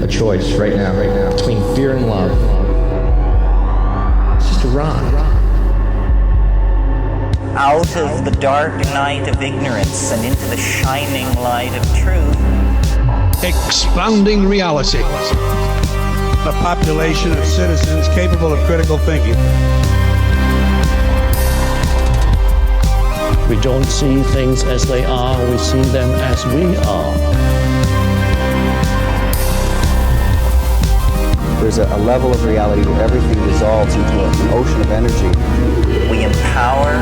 a choice right now, between fear and love. It's just a rock. Out of the dark night of ignorance and into the shining light of truth. Expanding reality. A population of citizens capable of critical thinking. We don't see things as they are, we see them as we are. There's a level of reality where everything dissolves into an ocean of energy. We empower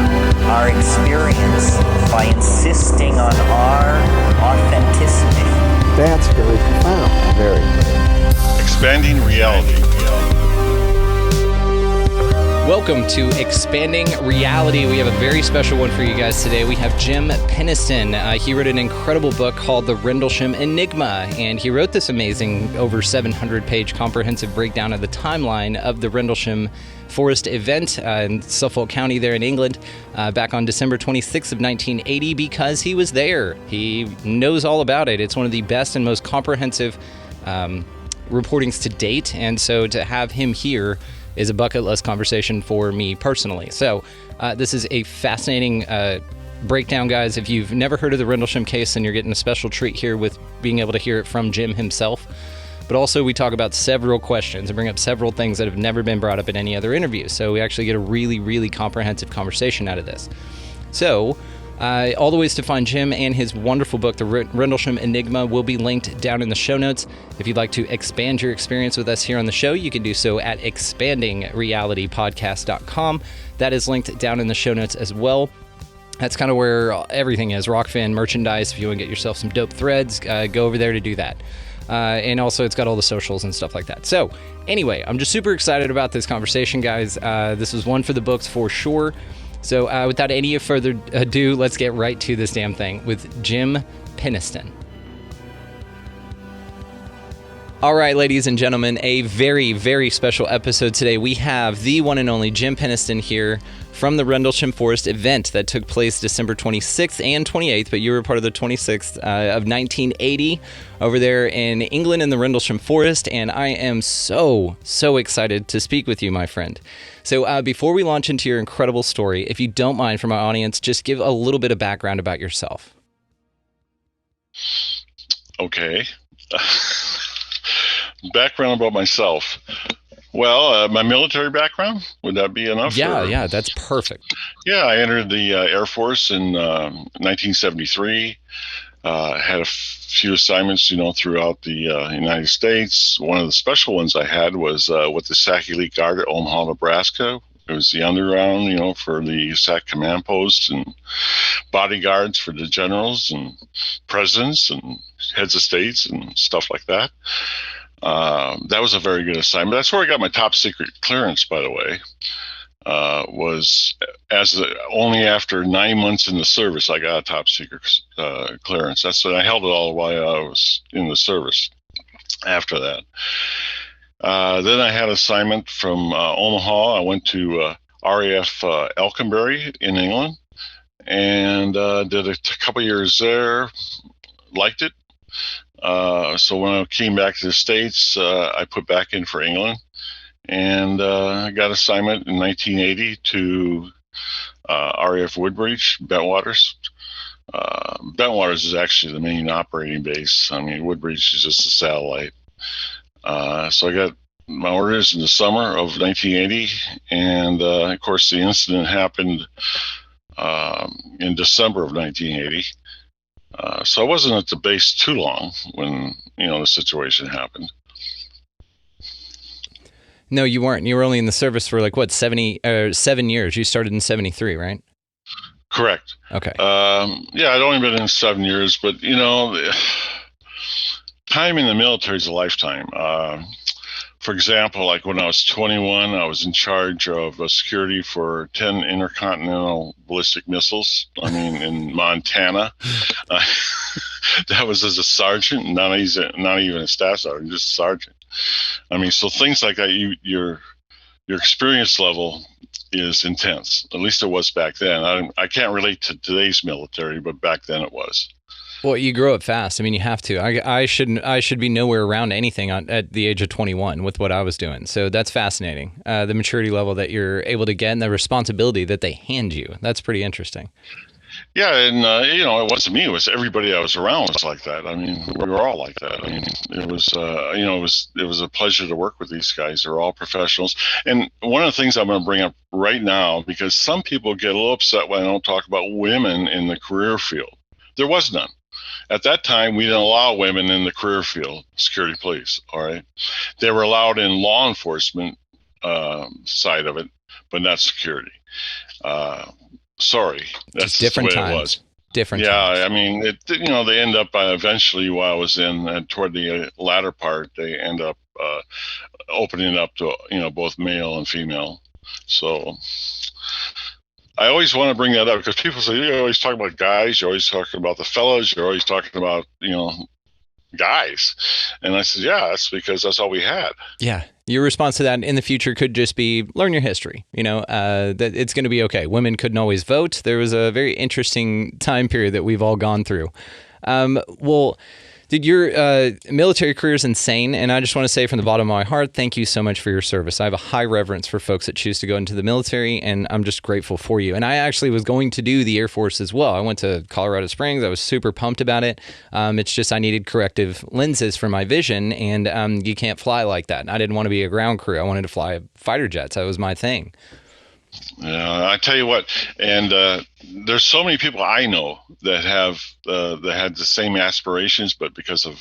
our experience by insisting on our authenticity. That's very profound. Very. Expanding reality. Welcome to Expanding Reality. We have a very special one for you guys today. We have Jim Penniston. He wrote an incredible book called The Rendlesham Enigma, and he wrote this amazing, over 700-page comprehensive breakdown of the timeline of the Rendlesham Forest event in Suffolk County there in England back on December 26th of 1980 because he was there. He knows all about it. It's one of the best and most comprehensive reportings to date, and so to have him here is a bucket list conversation for me personally. So this is a fascinating breakdown, guys. If you've never heard of the Rendlesham case, then you're getting a special treat here with being able to hear it from Jim himself. But also we talk about several questions and bring up several things that have never been brought up in any other interview. So we actually get a really, really comprehensive conversation out of this. So all the ways to find Jim and his wonderful book, The Rendlesham Enigma, will be linked down in the show notes. If you'd like to expand your experience with us here on the show, you can do so at expandingrealitypodcast.com. That is linked down in the show notes as well. That's kind of where everything is. Rokfin, merchandise. If you want to get yourself some dope threads, go over there to do that. And also, it's got all the socials and stuff like that. So anyway, I'm just super excited about this conversation, guys. This was one for the books for sure. So without any further ado, let's get right to this damn thing with Jim Penniston. All right, ladies and gentlemen, a very, very special episode today. We have the one and only Jim Penniston here from the Rendlesham Forest event that took place December 26th and 28th, but you were part of the 26th of 1980 over there in England in the Rendlesham Forest, and I am so excited to speak with you, my friend. So before we launch into your incredible story, if you don't mind, for my audience, just give a little bit of background about yourself. Okay. Background about myself. Well, my military background, would that be enough? Yeah, that's perfect. Yeah, I entered the Air Force in 1973. Had a few assignments, throughout the United States. One of the special ones I had was with the SAC Elite Guard at Omaha, Nebraska. It was the underground, for the SAC command posts and bodyguards for the generals and presidents and heads of states and stuff like that. That was a very good assignment. That's where I got my top secret clearance, by the way. Was only after 9 months in the service, I got a top secret clearance. That's what I held it all while I was in the service. After that, then I had assignment from Omaha. I went to RAF Elconbury in England and did a couple years there. Liked it. So when I came back to the States, I put back in for England. And I got assignment in 1980 to RAF Woodbridge, Bentwaters. Bentwaters is actually the main operating base. I mean, Woodbridge is just a satellite. So I got my orders in the summer of 1980, and of course the incident happened in December of 1980. So I wasn't at the base too long when the situation happened. No, you weren't. You were only in the service for 7 years. You started in 73, right? Correct. Okay. Yeah, I'd only been in 7 years, but time in the military is a lifetime. For example, like when I was 21, I was in charge of security for 10 intercontinental ballistic missiles. I mean, in Montana. That was as a sergeant, not even a staff sergeant, just a sergeant. I mean, so things like that, your experience level is intense. At least it was back then. I can't relate to today's military, but back then it was. Well, you grow up fast. I mean, you have to. I should be nowhere around anything at the age of 21 with what I was doing. So that's fascinating. The maturity level that you're able to get and the responsibility that they hand you. That's pretty interesting. Yeah, and it wasn't me. It was everybody I was around was like that. I mean, we were all like that. I mean, it was it was a pleasure to work with these guys. They're all professionals. And one of the things I'm going to bring up right now, because some people get a little upset when I don't talk about women in the career field. There was none. At that time, we didn't allow women in the career field, security police. All right, they were allowed in law enforcement side of it, but not security. Sorry, that's just different the way times. It was. Different. Yeah, times. I mean, they end up eventually while I was in toward the latter part, they end up opening it up to both male and female. So I always want to bring that up because people say you always talk about guys, you're always talking about the fellas, you're always talking about guys, and I said, yeah, that's because that's all we had. Yeah. Your response to that in the future could just be learn your history. That it's going to be okay. Women couldn't always vote. There was a very interesting time period that we've all gone through. Well, dude, your military career is insane, and I just want to say from the bottom of my heart, thank you so much for your service. I have a high reverence for folks that choose to go into the military, and I'm just grateful for you. And I actually was going to do the Air Force as well. I went to Colorado Springs. I was super pumped about it. It's just I needed corrective lenses for my vision, and you can't fly like that. I didn't want to be a ground crew. I wanted to fly fighter jets. That was my thing. Yeah, I tell you what, and there's so many people I know that have that had the same aspirations, but because of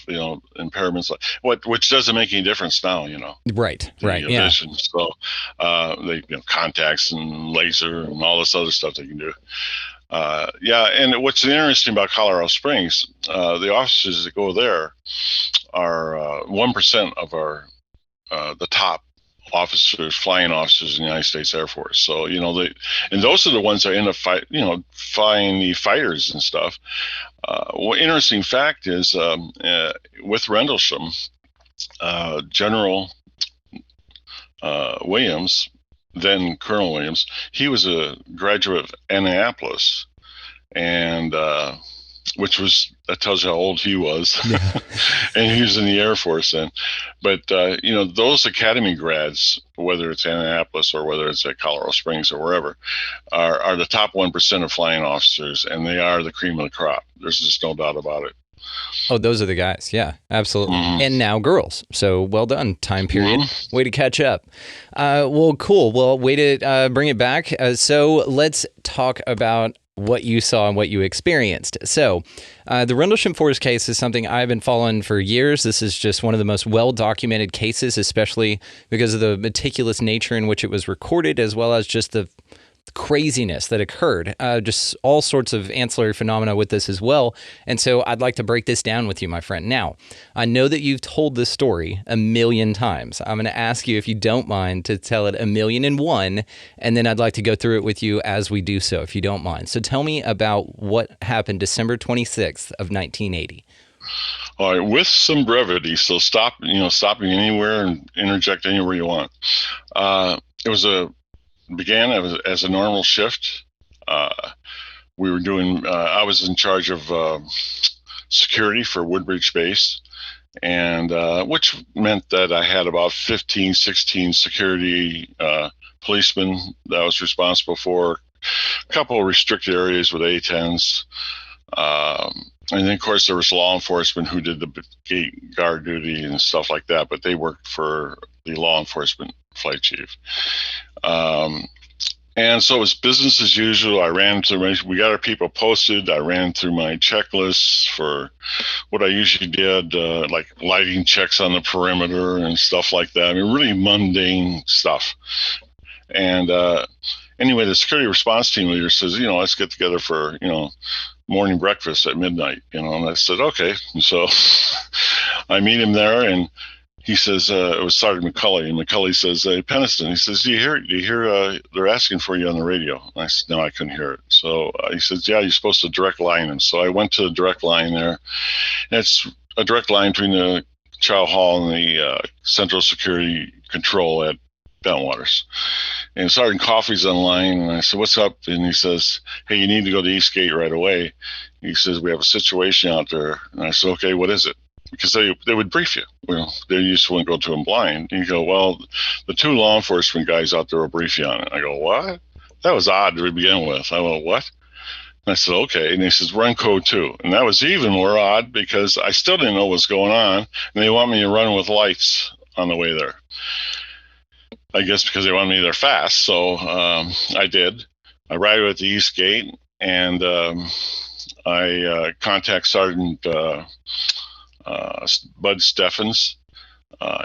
impairments, which doesn't make any difference now, Right, yeah. Vision. So they contacts and laser and all this other stuff they can do. Yeah, and what's interesting about Colorado Springs, the officers that go there are 1% of our the top officers, flying officers in the United States Air Force. So, and those are the ones that end up flying the fighters and stuff. One interesting fact is with Rendlesham, General Williams, then Colonel Williams, he was a graduate of Annapolis, and that tells you how old he was. Yeah. And he was in the Air Force then. But, those academy grads, whether it's Annapolis or whether it's at Colorado Springs or wherever, are the top 1% of flying officers, and they are the cream of the crop. There's just no doubt about it. Oh, those are the guys. Yeah, absolutely. Mm-hmm. And now girls. So well done, time period. Mm-hmm. Way to catch up. Well, cool. Well, way to bring it back. So let's talk about what you saw and what you experienced. So the Rendlesham Forest case is something I've been following for years. This is just one of the most well-documented cases, especially because of the meticulous nature in which it was recorded, as well as just the craziness that occurred, just all sorts of ancillary phenomena with this as well. And so I'd like to break this down with you, my friend. Now, I know that you've told this story a million times. I'm going to ask you, if you don't mind, to tell it 1,000,001, and then I'd like to go through it with you as we do so, if you don't mind. So tell me about what happened December 26th of 1980. All right, with some brevity, so stopping anywhere and interject anywhere you want. It began as a normal shift. We were doing, I was in charge of security for Woodbridge Base, and which meant that I had about 15, 16 security policemen that I was responsible for, a couple of restricted areas with A-10s. And then, of course, there was law enforcement who did the gate guard duty and stuff like that, but they worked for the law enforcement flight chief. And so it was business as usual. I ran through we got our people posted. I ran through my checklists for what I usually did, like lighting checks on the perimeter and stuff like that. I mean, really mundane stuff. And anyway, the security response team leader says, let's get together for, morning breakfast at midnight, and I said, okay. And so I meet him there, and he says, it was Sergeant McCulley, and McCulley says, hey, Penniston, he says, do you hear they're asking for you on the radio? And I said, no, I couldn't hear it. So he says, yeah, you're supposed to direct line him. So I went to the direct line there, and it's a direct line between the Chow Hall and the Central Security Control at Bentwaters. And Sergeant Coffey's online, and I said, "What's up?" And he says, "Hey, you need to go to East Gate right away." He says, "We have a situation out there." And I said, "Okay, what is it?" Because they would brief you. They just wouldn't go to them blind. And you go, "Well, the 2 law enforcement guys out there will brief you on it." I go, "What?" That was odd to begin with. I went, "What?" And I said, "Okay." And he says, "Run code 2." And that was even more odd because I still didn't know what was going on. And they want me to run with lights on the way there. I guess because they wanted me there fast. So I did. I arrived at the East Gate, and I contact Sergeant Bud Steffens.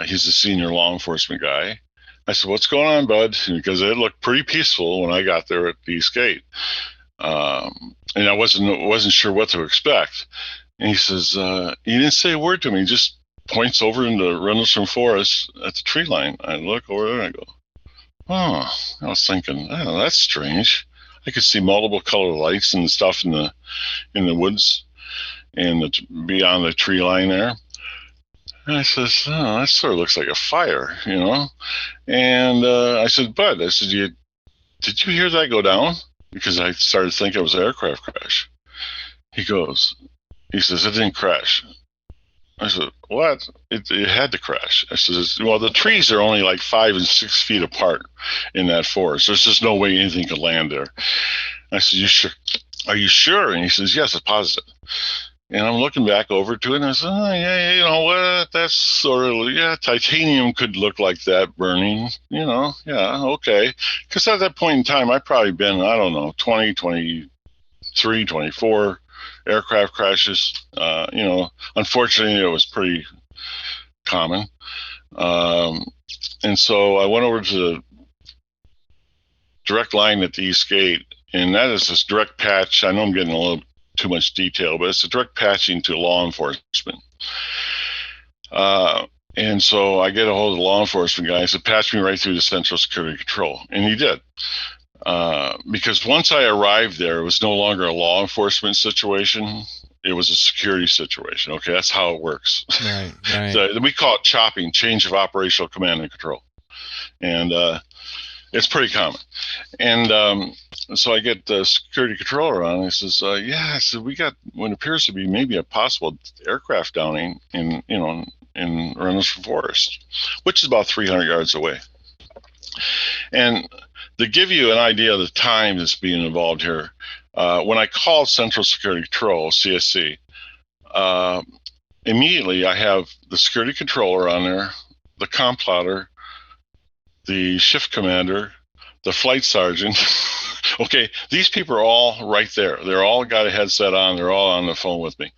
He's a senior law enforcement guy. I said, "What's going on, Bud?" Because it looked pretty peaceful when I got there at the East Gate. And I wasn't sure what to expect. And he says, "He didn't say a word to me. He just points over into Rendlesham Forest at the tree line." I look over there and I go, "Oh," I was thinking, "Oh, that's strange." I could see multiple color lights and stuff in the woods and beyond the tree line there. And I says, "Oh, that sort of looks like a fire, you know?" And I said, "Bud," I said, did you hear that go down?" Because I started thinking it was an aircraft crash. He says, "It didn't crash." I said, "What?" It had to crash. I says, "Well, the trees are only like 5 and 6 feet apart in that forest. There's just no way anything could land there." I said, "You sure? Are you sure?" And he says, "Yes, I'm positive." And I'm looking back over to it, and I said, "Oh, yeah, you know what? That's sort of, yeah, titanium could look like that burning, you know, yeah, okay." Because at that point in time, I'd probably been, I don't know, 20, 23, 24 aircraft crashes. You know, unfortunately, it was pretty common. And so I went over to the direct line at the East Gate, and that is this direct patch. I know I'm getting a little too much detail, but it's a direct patching to law enforcement. And so I get a hold of the law enforcement guy. He said, "Patch me right through the Central Security Control." And he did. Because once I arrived there, it was no longer a law enforcement situation. It was a security situation. Okay, that's how it works. Right, right. So we call it chopping, change of operational command and control. And it's pretty common. And so I get the security controller on, and he says, "Yeah," I said, "we got what appears to be maybe a possible aircraft downing in Rendlesham Forest, which is about 300 yards away." And to give you an idea of the time that's being involved here, when I called Central Security Control, CSC, immediately I have the security controller on there, the comm plotter, the shift commander, the flight sergeant. Okay, these people are all right there. They're all got a headset on. They're all on the phone with me.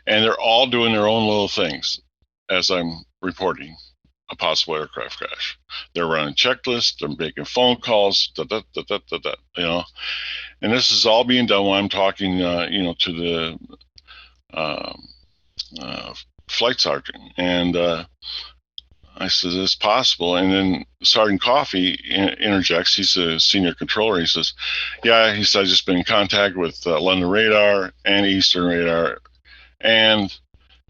And they're all doing their own little things as I'm reporting a possible aircraft crash. They're running checklists. They're making phone calls, you know. And this is all being done while I'm talking, to the flight sergeant. And I said, "It's possible." And then Sergeant Coffey interjects. He's a senior controller. He says, "Yeah," he said, "I've just been in contact with London Radar and Eastern Radar." And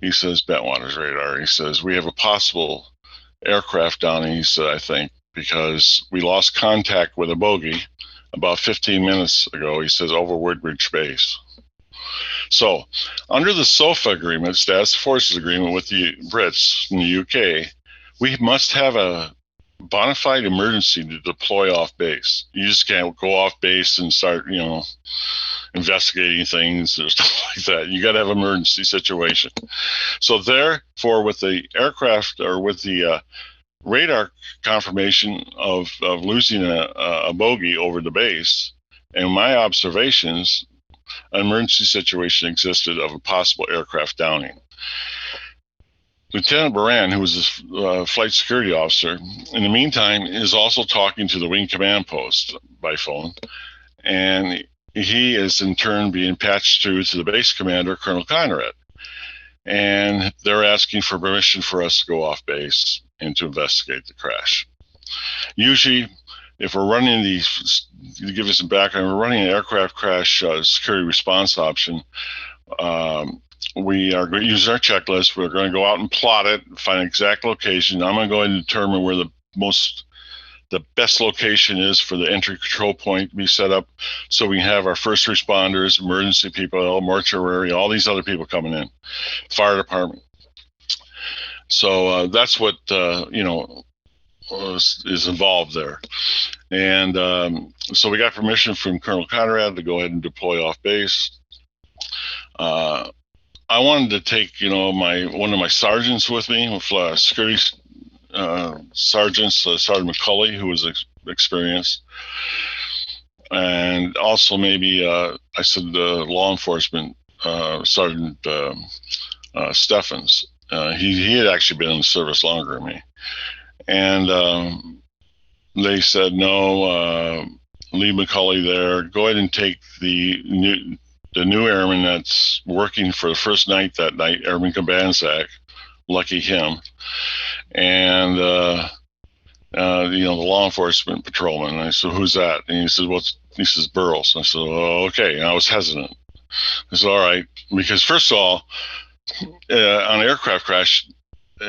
he says, "Bentwater's radar." He says, "We have a possible aircraft downing," he said, "I think, because we lost contact with a bogey about 15 minutes ago." He says, "Over Woodbridge Base." So under the SOFA agreement, Status Forces Agreement with the Brits in the UK, we must have a bona fide emergency to deploy off base. You just can't go off base and start, investigating things or stuff like that. You got to have an emergency situation. So therefore, with the aircraft or with the radar confirmation of losing a bogey over the base, and my observations, an emergency situation existed of a possible aircraft downing. Lieutenant Baran, who was a flight security officer, in the meantime, is also talking to the wing command post by phone, and he is in turn being patched through to the base commander, Colonel Conrad, and they're asking for permission for us to go off base and to investigate the crash. Usually, if we're running these, to give you some background, we're running an aircraft crash security response option. We are going to use our checklist. We're going to go out and plot it, find an exact location. I'm going to go and determine where the most the best location is for the entry control point to be set up, so we can have our first responders, emergency people, mortuary, all these other people coming in, fire department. So that's what is involved there. And so we got permission from Colonel Conrad to go ahead and deploy off base. I wanted to take, one of my sergeants with me, with security sergeants, Sergeant McCulley, who was experienced, and also maybe I said law enforcement Sergeant Steffens. He had actually been in the service longer than me, and they said no. Leave McCulley there. Go ahead and take the new airman that's working for the first night that night, Airman Kabanzak. Lucky him. And the law enforcement patrolman. And I said, "Who's that?" And he said, he says, "Burroughs." And I said, "Oh, okay." And I was hesitant. I said, "All right," because first of all, on an aircraft crash,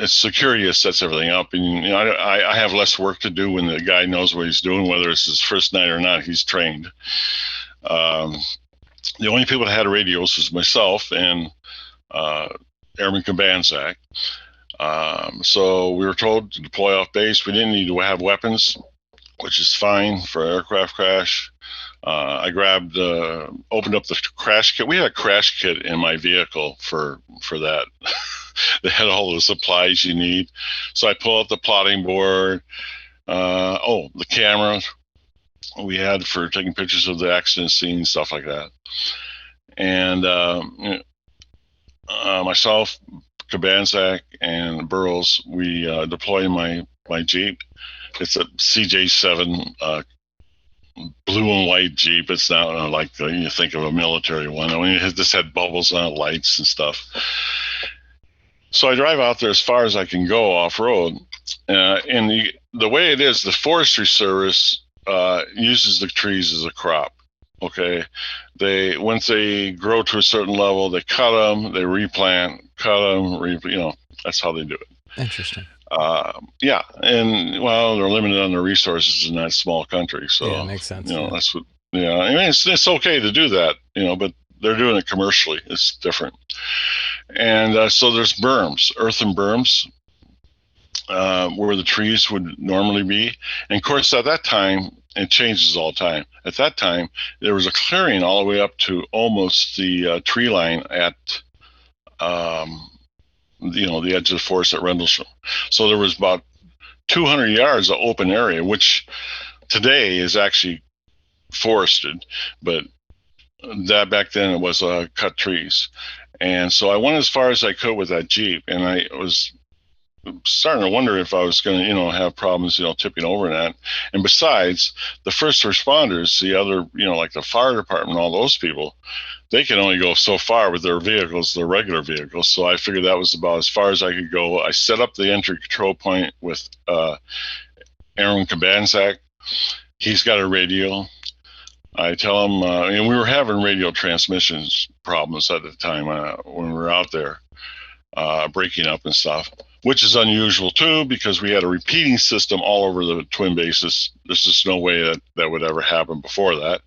security sets everything up, and I have less work to do when the guy knows what he's doing, whether it's his first night or not. He's trained. The only people that had radios was myself and Airman Kabanzak. So we were told to deploy off base. We didn't need to have weapons, which is fine for an aircraft crash. I grabbed, opened up the crash kit. We had a crash kit in my vehicle for that. They had all the supplies you need. So I pull out the plotting board, the camera we had for taking pictures of the accident scene, stuff like that. And myself, Kabanzak, and Burroughs, we deployed my Jeep. It's a CJ7 blue and white Jeep. It's not like you think of a military one. I mean, this had bubbles on it, lights and stuff. So I drive out there as far as I can go off-road. And the way it is, the Forestry Service uses the trees as a crop. Okay, once they grow to a certain level, they cut them, they replant, that's how they do it. Interesting. Yeah, and they're limited on their resources in that small country, so yeah, makes sense. That's what. Yeah, I mean, it's okay to do that, but they're doing it commercially. It's different. And so there's berms, earthen berms, where the trees would normally be, and of course at that time. It changes all the time. At that time, there was a clearing all the way up to almost the tree line at, the edge of the forest at Rendlesham. So there was about 200 yards of open area, which today is actually forested, but that back then it was cut trees. And so I went as far as I could with that Jeep, and I was starting to wonder if I was going to, have problems, tipping over in that. And besides, the first responders, the other, like the fire department, all those people, they can only go so far with their vehicles, their regular vehicles. So I figured that was about as far as I could go. I set up the entry control point with Aaron Kabanzak. He's got a radio. I tell him, and we were having radio transmissions problems at the time when we were out there, breaking up and stuff. Which is unusual too, because we had a repeating system all over the twin bases. There's just no way that would ever happen before that.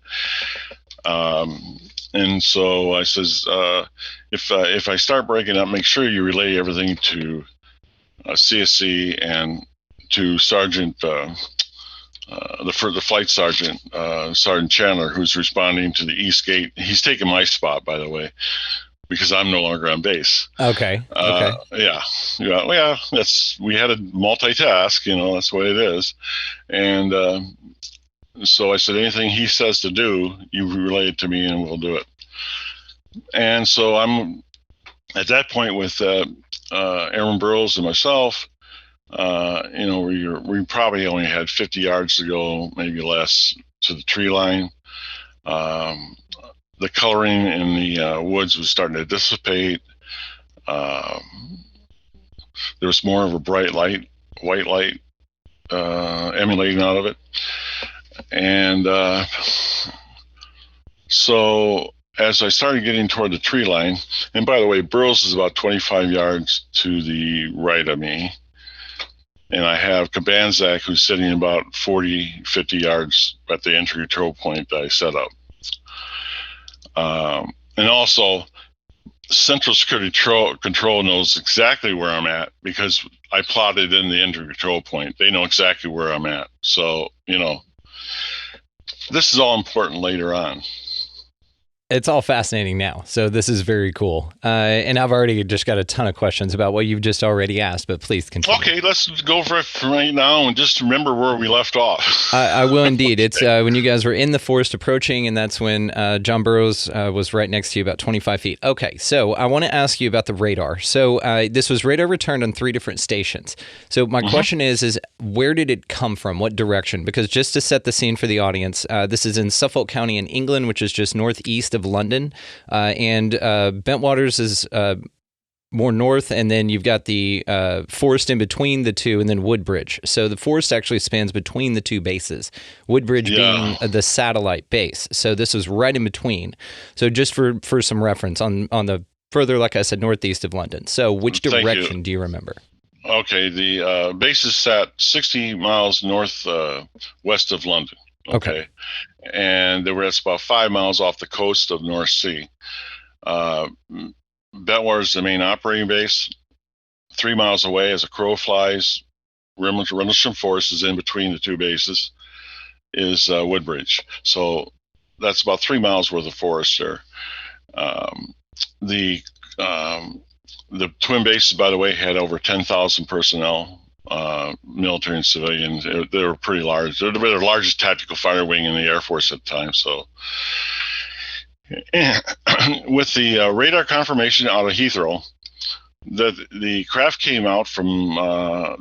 And so I says, if I start breaking up, make sure you relay everything to CSC and to Sergeant, the flight sergeant, Sergeant Chandler, who's responding to the East Gate. He's taking my spot, by the way, because I'm no longer on base. Okay. Yeah. We had to multitask, that's the way it is. And so I said, anything he says to do, you relay it to me and we'll do it. And so I'm at that point with Aaron Burroughs and myself, we probably only had 50 yards to go, maybe less, to the tree line. The coloring in the woods was starting to dissipate. There was more of a bright light, white light, emanating out of it. And so as I started getting toward the tree line, and by the way, Burroughs is about 25 yards to the right of me. and I have Kabanzak, who's sitting about 40, 50 yards at the entry control point that I set up. And also, Central Security Control knows exactly where I'm at because I plotted in the entry control point. They know exactly where I'm at. So, this is all important later on. It's all fascinating now. So this is very cool. And I've already just got a ton of questions about what you've just already asked, but please continue. Okay, let's go for it right now and just remember where we left off. I will indeed. It's when you guys were in the forest approaching, and that's when John Burroughs was right next to you, about 25 feet. Okay, so I want to ask you about the radar. So this was radar returned on 3 different stations. So my question is where did it come from? What direction? Because just to set the scene for the audience, this is in Suffolk County in England, which is just northeast of London, and Bentwaters is more north, and then you've got the forest in between the two, and then Woodbridge. So the forest actually spans between the 2 bases, Woodbridge being the satellite base. So this is right in between. So just for some reference on the further, like I said, northeast of London. So which direction do you remember? Okay, the base is sat 60 miles north west of London. Okay. And they were about 5 miles off the coast of North Sea. Bentwater is the main operating base. 3 miles away, as a crow flies, Rendlesham Forest is in between the 2 bases, is Woodbridge. So that's about 3 miles worth of forest there. The twin bases, by the way, had over 10,000 personnel. Military and civilians. They were pretty large. They're the largest tactical fighter wing in the Air Force at the time. So, with the radar confirmation out of Heathrow, the craft came out from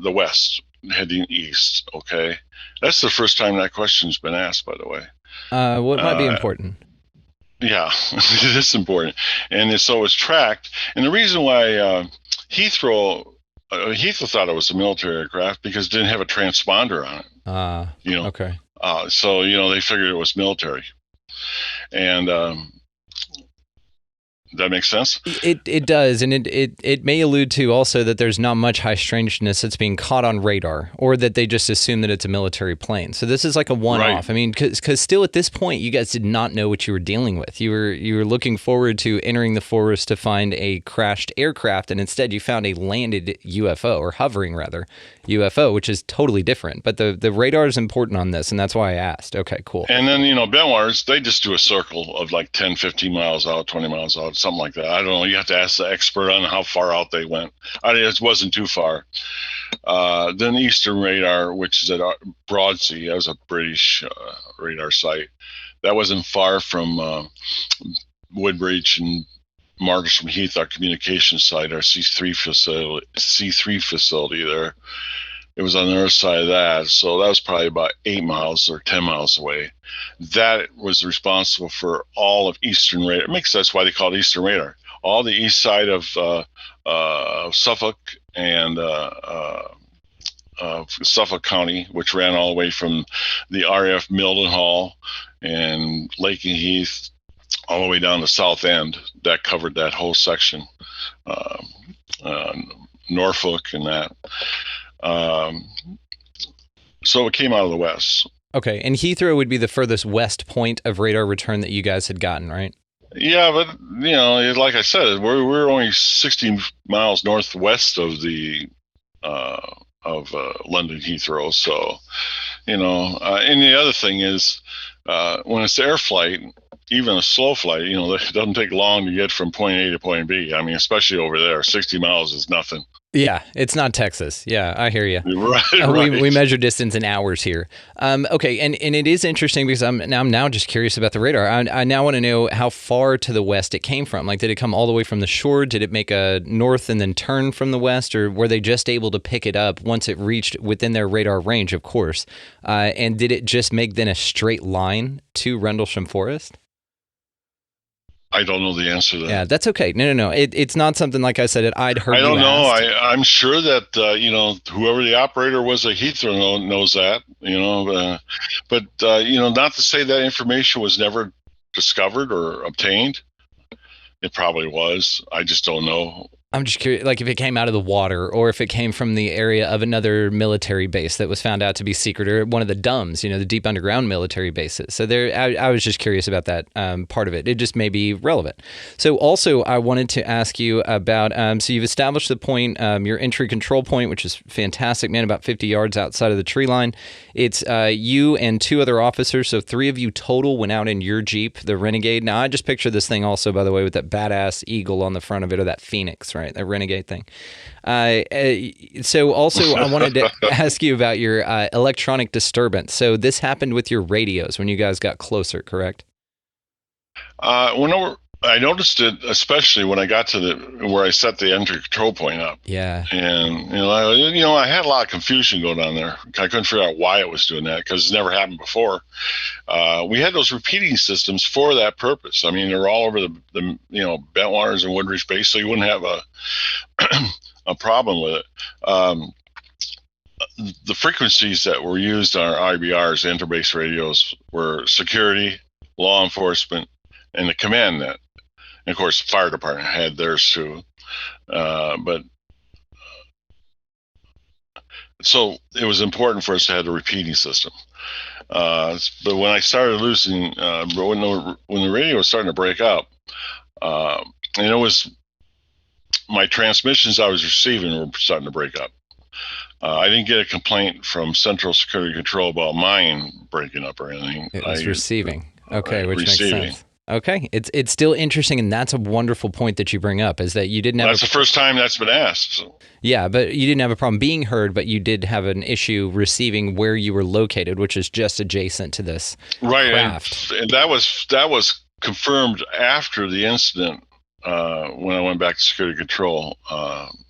the west, heading east. Okay, that's the first time that question's been asked, by the way. What might be important? Yeah, it is important, and so it was tracked. And the reason why Heathrow thought it was a military aircraft because it didn't have a transponder on it. Okay. So they figured it was military, and that makes sense. It does, and it may allude to also that there's not much high strangeness that's being caught on radar, or that they just assume that it's a military plane. So this is like a one-off. Right. I mean, because still at this point, you guys did not know what you were dealing with. You were looking forward to entering the forest to find a crashed aircraft, and instead you found a landed UFO, or hovering rather, UFO, which is totally different. But the radar is important on this, and that's why I asked. Okay, cool. And then Bentwaters, they just do a circle of like 10, 15 miles out, 20 miles out. Something like that. I don't know. You have to ask the expert on how far out they went. It wasn't too far. Then Eastern Radar, which is at Broadsea, that was a British radar site. That wasn't far from Woodbridge and Martlesham Heath, our communication site, our C3 facility there. It was on the other side of that, so that was probably about 8 miles or 10 miles away. That was responsible for all of Eastern Radar. It makes sense why they call it Eastern Radar. All the east side of Suffolk and Suffolk County, which ran all the way from the RAF Mildenhall and Lake and Heath all the way down to South End. That covered that whole section, Norfolk and that. So it came out of the west. Okay, and Heathrow would be the furthest west point of radar return that you guys had gotten, right? Yeah, but like I said, we're only 60 miles northwest of the London Heathrow. So, and the other thing is, when it's air flight, even a slow flight, it doesn't take long to get from point A to point B. I mean, especially over there, 60 miles is nothing. Yeah, it's not Texas. Yeah, I hear you. Right. We measure distance in hours here. Okay, and it is interesting because I'm now just curious about the radar. I now want to know how far to the west it came from. Like, did it come all the way from the shore? Did it make a north and then turn from the west? Or were they just able to pick it up once it reached within their radar range, of course? And did it just make then a straight line to Rendlesham Forest? I don't know the answer to that. Yeah, that's okay. No. It's not something, like I said, I'd heard. I don't know. I'm sure that, whoever the operator was at Heathrow knows that, but not to say that information was never discovered or obtained. It probably was. I just don't know. I'm just curious, like if it came out of the water or if it came from the area of another military base that was found out to be secret, or one of the DUMBs, the deep underground military bases. So I was just curious about that part of it. It just may be relevant. So also I wanted to ask you about, so you've established the point, your entry control point, which is fantastic, man, about 50 yards outside of the tree line. It's you and 2 other officers. So 3 of you total went out in your Jeep, the Renegade. Now I just picture this thing also, by the way, with that badass eagle on the front of it, or that Phoenix, right? That Renegade thing. So also I wanted to ask you about your electronic disturbance. So this happened with your radios when you guys got closer, correct? I noticed it, especially when I got to where I set the entry control point up. Yeah. And I had a lot of confusion going on there. I couldn't figure out why it was doing that, because it's never happened before. We had those repeating systems for that purpose. I mean, they're all over the Bentwaters and Woodridge base, so you wouldn't have a problem with it. The frequencies that were used on our IBRs, interbase radios, were security, law enforcement, and the command net. And of course, the fire department had theirs too. So it was important for us to have a repeating system. But when I started losing, when the radio was starting to break up, and it was my transmissions I was receiving were starting to break up. I didn't get a complaint from Central Security Control about mine breaking up or anything. It was receiving. Okay, which receiving. makes sense. Okay, it's still interesting, and that's a wonderful point that you bring up, is that you didn't have... That's the first time that's been asked. So. Yeah, but you didn't have a problem being heard, but you did have an issue receiving where you were located, which is just adjacent to this craft. And that was confirmed after the incident when I went back to security control.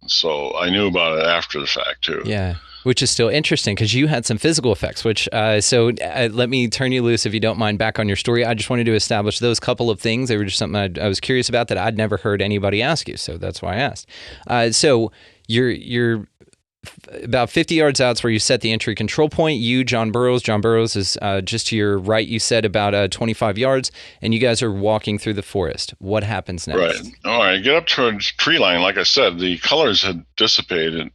So I knew about it after the fact, too. Yeah. Which is still interesting because you had some physical effects, which, let me turn you loose, if you don't mind, back on your story. I just wanted to establish those couple of things. They were just something I was curious about that I'd never heard anybody ask you, so that's why I asked. So you're about 50 yards out where you set the entry control point. You, John Burroughs is just to your right, you said about 25 yards, and you guys are walking through the forest. What happens next? Right. All right, get up to a tree line. Like I said, the colors had dissipated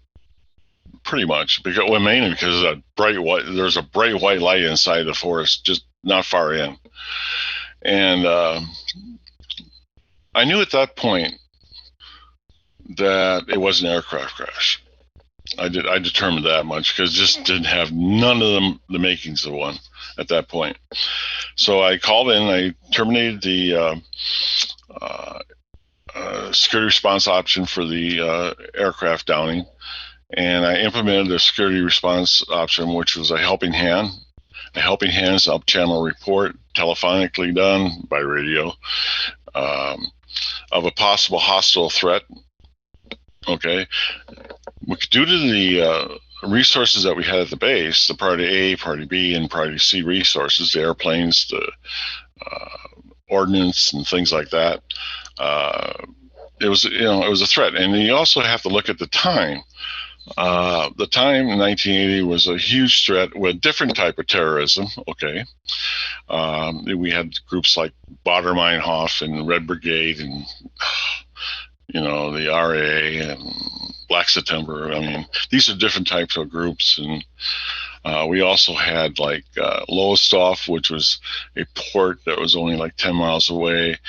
pretty much, mainly because there's a bright white light inside the forest, just not far in. And I knew at that point that it was an aircraft crash. I determined that much because it just didn't have none of the makings of one at that point. So I called in, I terminated the security response option for the aircraft downing, and I implemented the security response option, which was a helping hand. A helping hand's up-channel report, telephonically done by radio, of a possible hostile threat. Okay. Due to the resources that we had at the base, the Priority A, Priority B, and Priority C resources, the airplanes, the ordnance, and things like that, it was a threat. And you also have to look at the time. The time in 1980 was a huge threat with a different type of terrorism. Okay, we had groups like Baader-Meinhof and Red Brigade, and the RA and Black September. I mean, these are different types of groups, and we also had like Lowestoft, which was a port that was only like 10 miles away.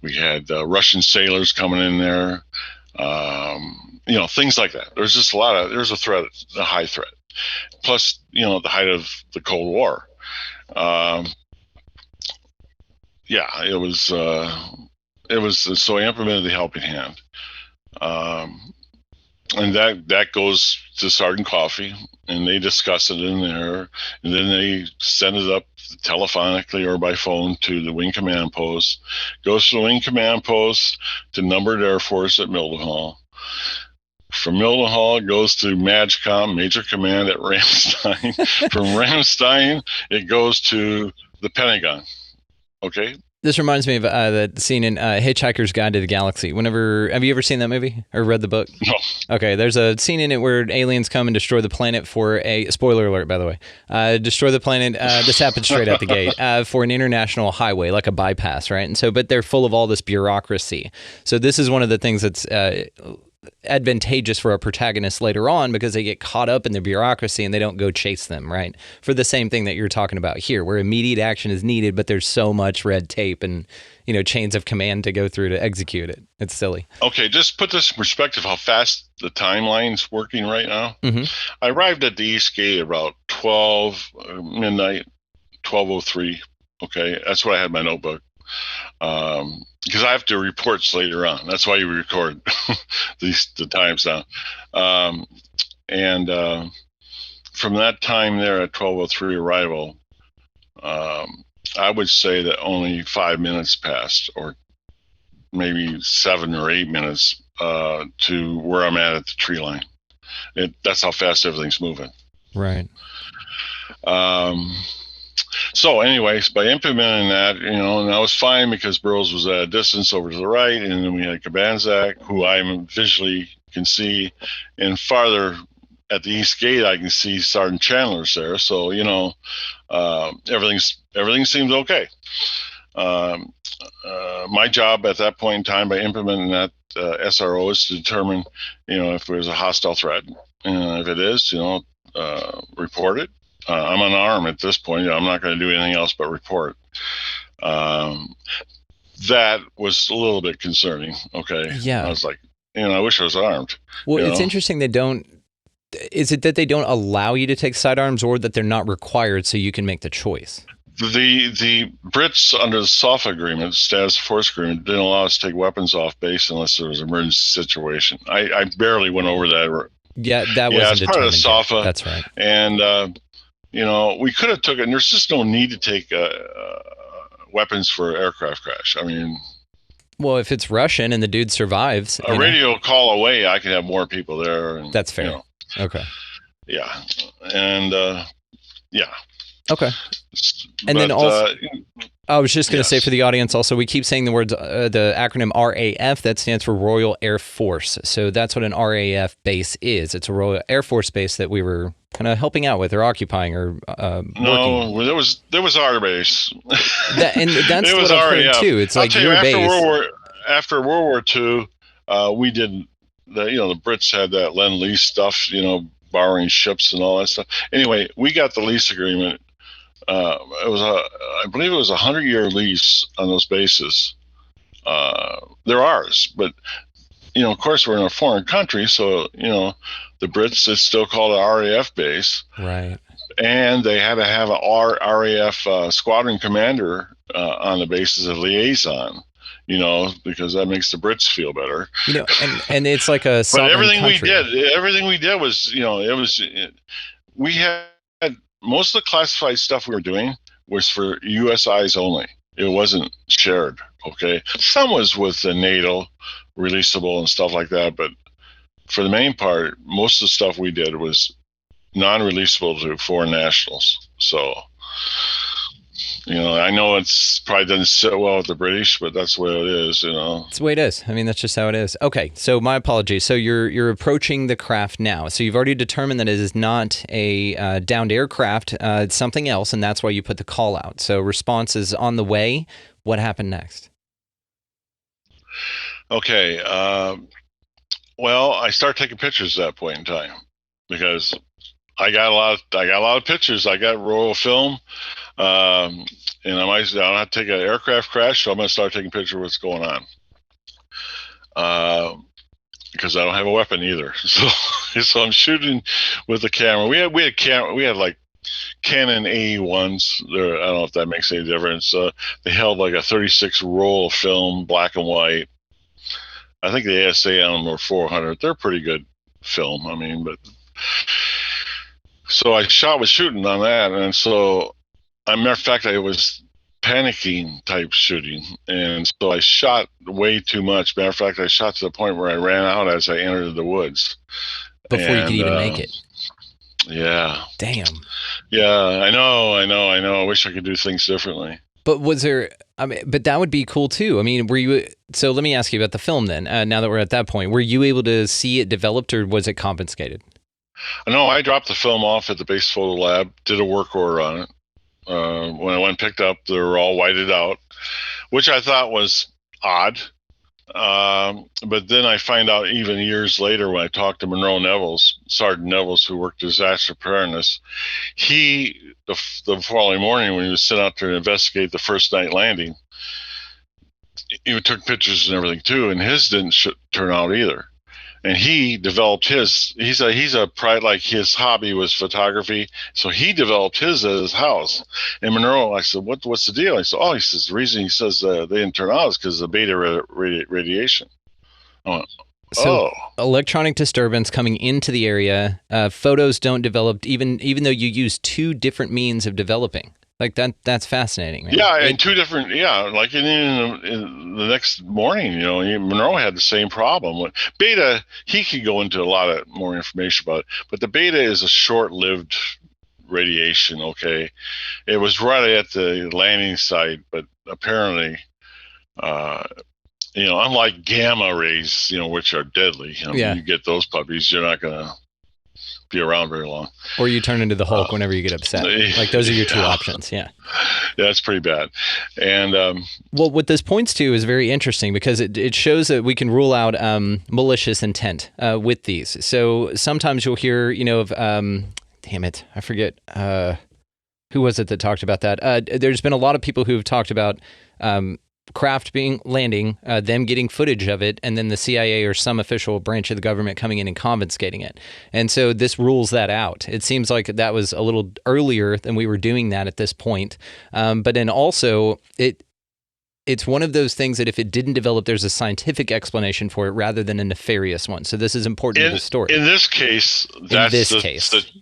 We had Russian sailors coming in there. Things like that. There's just there's a threat, a high threat. Plus, the height of the Cold War. It was, so I implemented the helping hand. And that goes to Sergeant Coffey, and they discuss it in there, and then they send it up telephonically or by phone to the Wing Command Post, goes to the Wing Command Post to Numbered Air Force at Mildenhall. From Mildenhall, it goes to MAGCOM, Major Command at Ramstein. From Ramstein, it goes to the Pentagon. Okay? This reminds me of the scene in Hitchhiker's Guide to the Galaxy. Have you ever seen that movie or read the book? No. Okay, there's a scene in it where aliens come and destroy the planet for spoiler alert, by the way, destroy the planet, this happens straight out the gate, for an international highway, like a bypass, right? And so, but they're full of all this bureaucracy. So this is one of the things that's advantageous for a protagonist later on because they get caught up in the bureaucracy and they don't go chase them, right? For the same thing that you're talking about here, where immediate action is needed, but there's so much red tape and, chains of command to go through to execute it. It's silly. Okay, just put this in perspective, how fast the timeline's working right now. Mm-hmm. I arrived at the East Gate about midnight, 12:03. Okay, that's what I had in my notebook. Because I have to reports later on. That's why you record the times now. And from that time there at 12:03 arrival, I would say that only 5 minutes passed, or maybe 7 or 8 minutes to where I'm at the tree line. That's how fast everything's moving. Right. So anyways, by implementing that, and I was fine because Burroughs was at a distance over to the right, and then we had Cabanzac, who I visually can see, and farther at the East Gate, I can see Sergeant Chandler's there. So, everything seems okay. My job at that point in time, by implementing that SRO, is to determine, if there's a hostile threat. And if it is, report it. I'm unarmed at this point. I'm not going to do anything else but report. That was a little bit concerning. Okay. Yeah. I was like, I wish I was armed. Well, it's interesting they don't. Is it that they don't allow you to take sidearms, or that they're not required so you can make the choice? The Brits, under the SOFA agreement, Status Force Agreement, didn't allow us to take weapons off base unless there was an emergency situation. I barely went over that. Yeah, that wasn't it's part of the SOFA. That's right. And, we could have took it, and there's just no need to take weapons for aircraft crash. I mean... Well, if it's Russian and the dude survives... A radio call away, I could have more people there. And, that's fair. Okay. Yeah. And, yeah. Okay. And then also... I was just going to say for the audience also, we keep saying the words, the acronym RAF, that stands for Royal Air Force. So that's what an RAF base is. It's a Royal Air Force base that we were kind of helping out with or occupying or working. No, there was our base. And that's what I've heard too. It's like your base. After World War II, we did, the Brits had that Lend-Lease stuff, borrowing ships and all that stuff. Anyway, we got the lease agreement. I believe it was a 100-year lease on those bases. They're ours, but of course we're in a foreign country, so the Brits, it's still called an RAF base, right? And they had to have a RAF squadron commander on the base as a liaison. Because that makes the Brits feel better. And it's like a but everything country. we did was, we had most of the classified stuff we were doing was for U.S. eyes only. It wasn't shared. Okay, some was with the NATO, releasable and stuff like that, but for the main part, most of the stuff we did was non-releasable to foreign nationals. So. I know it's probably doesn't sit well with the British, but that's the way it is, It's the way it is. I mean, that's just how it is. Okay, so my apologies. So you're approaching the craft now. So you've already determined that it is not a downed aircraft. It's something else, and that's why you put the call out. So response is on the way. What happened next? Okay. Well, I start taking pictures at that point in time because I got a lot of pictures. I got roll film. And I don't have to take an aircraft crash, so I'm going to start taking pictures of what's going on. Because I don't have a weapon either. So I'm shooting with the camera. We had like Canon AE1s. I don't know if that makes any difference. They held like a 36 roll of film, black and white. I think the ASA on them were 400. They're pretty good film. But so I was shooting on that, and so. As a matter of fact, I was panicking type shooting, and so I shot way too much. Matter of fact, I shot to the point where I ran out as I entered the woods. Before you could even make it. Yeah. Damn. Yeah, I know. I wish I could do things differently. But was there, but that would be cool too. Were you, so let me ask you about the film then, now that we're at that point. Were you able to see it developed, or was it confiscated? No, I dropped the film off at the base photo lab, did a work order on it. When I went and picked up, they were all whited out, which I thought was odd But then I find out even years later when I talked to Sergeant Nevels, who worked disaster preparedness, the following morning when he was sent out to investigate the first night landing, he took pictures and everything too, and his didn't turn out either. And he developed his. He's a pride, like his hobby was photography, so he developed his at his house. And Monroe, I said, what's the deal? He said, he says the reason he says they didn't turn out is because of the beta radiation. I went, So electronic disturbance coming into the area, photos don't develop even though you use two different means of developing. Like that's fascinating, man. Yeah, and two different, like in the next morning, Monroe had the same problem. Beta, he could go into a lot of more information about it, but the beta is a short-lived radiation, okay? It was right at the landing site, but apparently, unlike gamma rays, which are deadly, you get those puppies, you're not going to be around very long. Or you turn into the Hulk whenever you get upset. Like those are your two options. Yeah. Yeah, it's pretty bad. And well, what this points to is very interesting because it shows that we can rule out malicious intent with these. So sometimes you'll hear, of damn it, I forget who was it that talked about that. There's been a lot of people who have talked about craft landing, them getting footage of it, and then the CIA or some official branch of the government coming in and confiscating it. And so this rules that out. It seems like that was a little earlier than we were doing that at this point. But then also it's one of those things that if it didn't develop, there's a scientific explanation for it rather than a nefarious one. So this is important to the story. In this case,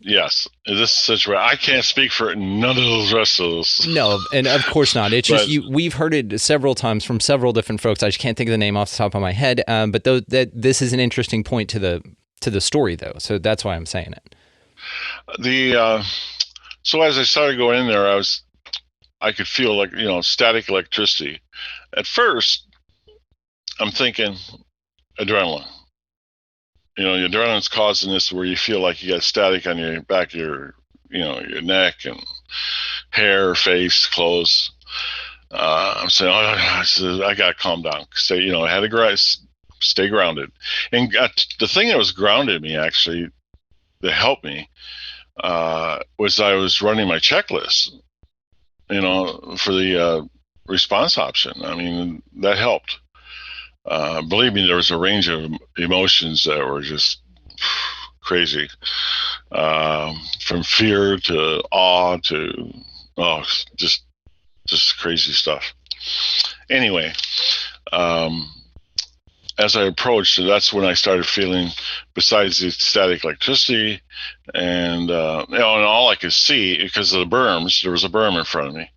yes. In this situation, I can't speak for none of those rest of those. No, and of course not. It's just we've heard it several times from several different folks. I just can't think of the name off the top of my head. But this is an interesting point to the story, though. So that's why I'm saying it. So as I started going in there, I could feel like, static electricity. At first, I'm thinking adrenaline. Your adrenaline's causing this where you feel like you got static on your back of your neck and hair, face, clothes. I'm saying, I got to calm down. I had to stay grounded. And the thing that was grounded me, actually, that helped me, was I was running my checklist. For the response option. I mean, that helped. Believe me, there was a range of emotions that were just crazy. From fear to awe to, just crazy stuff. Anyway, as I approached, that's when I started feeling, besides the static electricity, and and all I could see, because of the berms, there was a berm in front of me.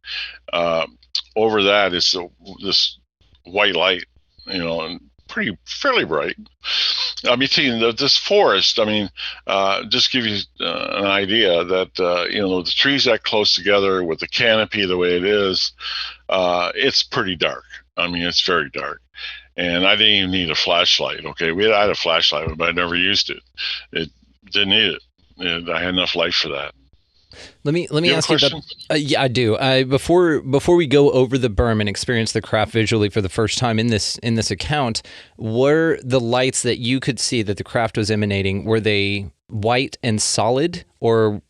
Over that is this white light, and fairly bright. I mean, this forest. I mean, just give you an idea that the trees that close together with the canopy the way it is, it's pretty dark. I mean, it's very dark. And I didn't even need a flashlight. Okay, I had a flashlight, but I never used it. It didn't need it. I had enough light for that. Let me ask you about. Yeah, I do. Before we go over the berm and experience the craft visually for the first time in this account, were the lights that you could see that the craft was emanating, were they white and solid, or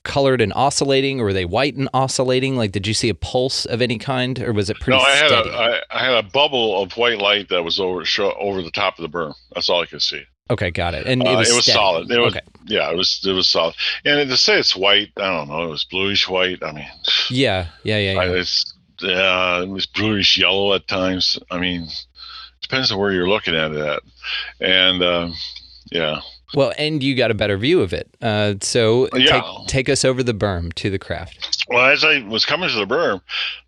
colored and oscillating, or were they white and oscillating? Like, did you see a pulse of any kind, or was it pretty steady? I had a bubble of white light that was over the top of the berm. That's all I could see. Okay, got it. And it was solid. Okay. Yeah, it was solid. And to say it's white, I don't know. It was bluish white. I mean, yeah. It was bluish yellow at times. I mean, depends on where you're looking at it at. And yeah. Well, and you got a better view of it. So take us over the berm to the craft. Well, as I was coming to the berm,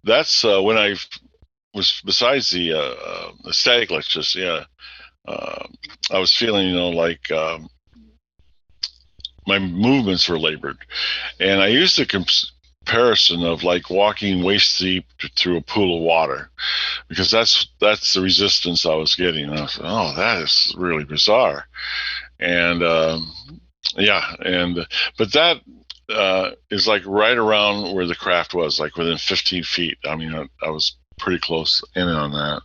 that's when I was, besides the static electricity, I was feeling, like my movements were labored. And I used the comparison of like walking waist deep through a pool of water, because that's the resistance I was getting. And I was, that is really bizarre. And but that is like right around where the craft was, like within 15 feet. I mean, I was pretty close in on that.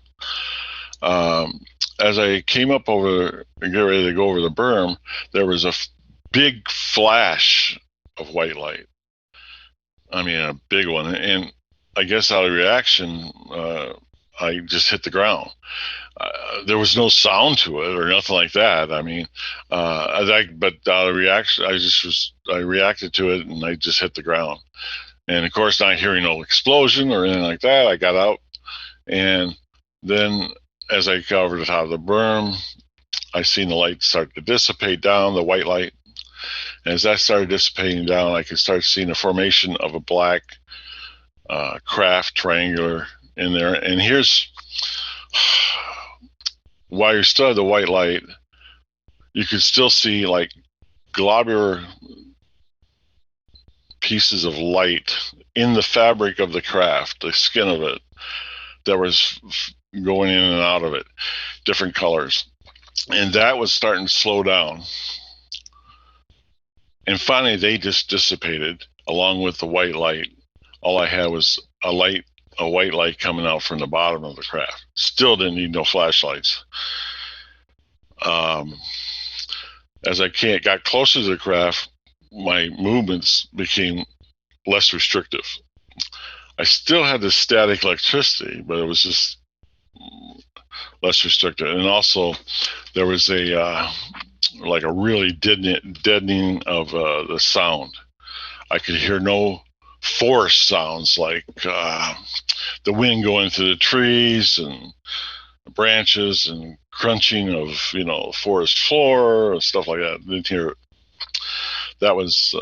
as I came up over and get ready to go over the berm, there was a big flash of white light. I mean, a big one. And I guess out of reaction, I just hit the ground. There was no sound to it or nothing like that. I mean, but out of reaction, I reacted to it and I just hit the ground. And of course, not hearing no explosion or anything like that, I got out. And then as I got over the top of the berm, I seen the light start to dissipate down, the white light. And as that started dissipating down, I could start seeing the formation of a black craft, triangular in there. And here's, while you still had the white light, you could still see like globular pieces of light in the fabric of the craft, the skin of it, that was going in and out of it, different colors. And that was starting to slow down. And finally, they just dissipated along with the white light. All I had was a white light coming out from the bottom of the craft. Still didn't need no flashlights. As I got closer to the craft, my movements became less restrictive. I still had the static electricity, but it was just less restricted. And also, there was a really deadening of the sound. I could hear no forest sounds like the wind going through the trees and branches and crunching of forest floor and stuff like that. Didn't hear it. That was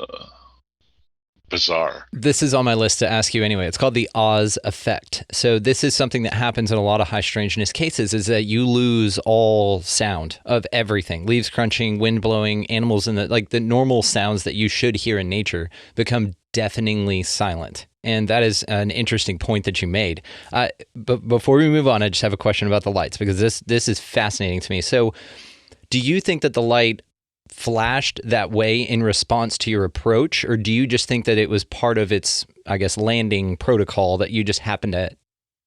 bizarre. This is on my list to ask you anyway. It's called the Oz effect. So this is something that happens in a lot of high strangeness cases, is that you lose all sound of everything. Leaves crunching, wind blowing, animals in the normal sounds that you should hear in nature become deafeningly silent. And that is an interesting point that you made. But before we move on, I just have a question about the lights, because this is fascinating to me. So do you think that the light flashed that way in response to your approach, or do you just think that it was part of its, I guess, landing protocol that you just happened to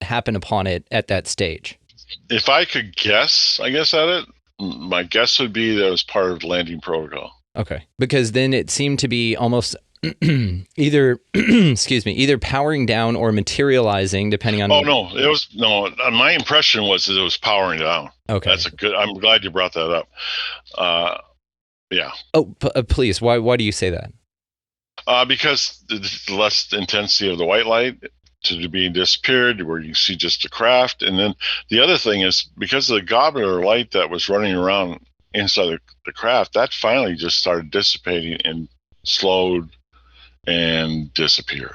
happen upon it at that stage? If I could guess, I guess at it, my guess would be that it was part of the landing protocol. Okay. Because then it seemed to be almost either either powering down or materializing, depending on. Oh no, it was no. My impression was that it was powering down. Okay, that's a good. I'm glad you brought that up. Yeah. Oh, please. Why do you say that? Because the less intensity of the white light to being disappeared, where you see just the craft, and then the other thing is because of the globular light that was running around inside the craft, that finally just started dissipating and slowed and disappeared.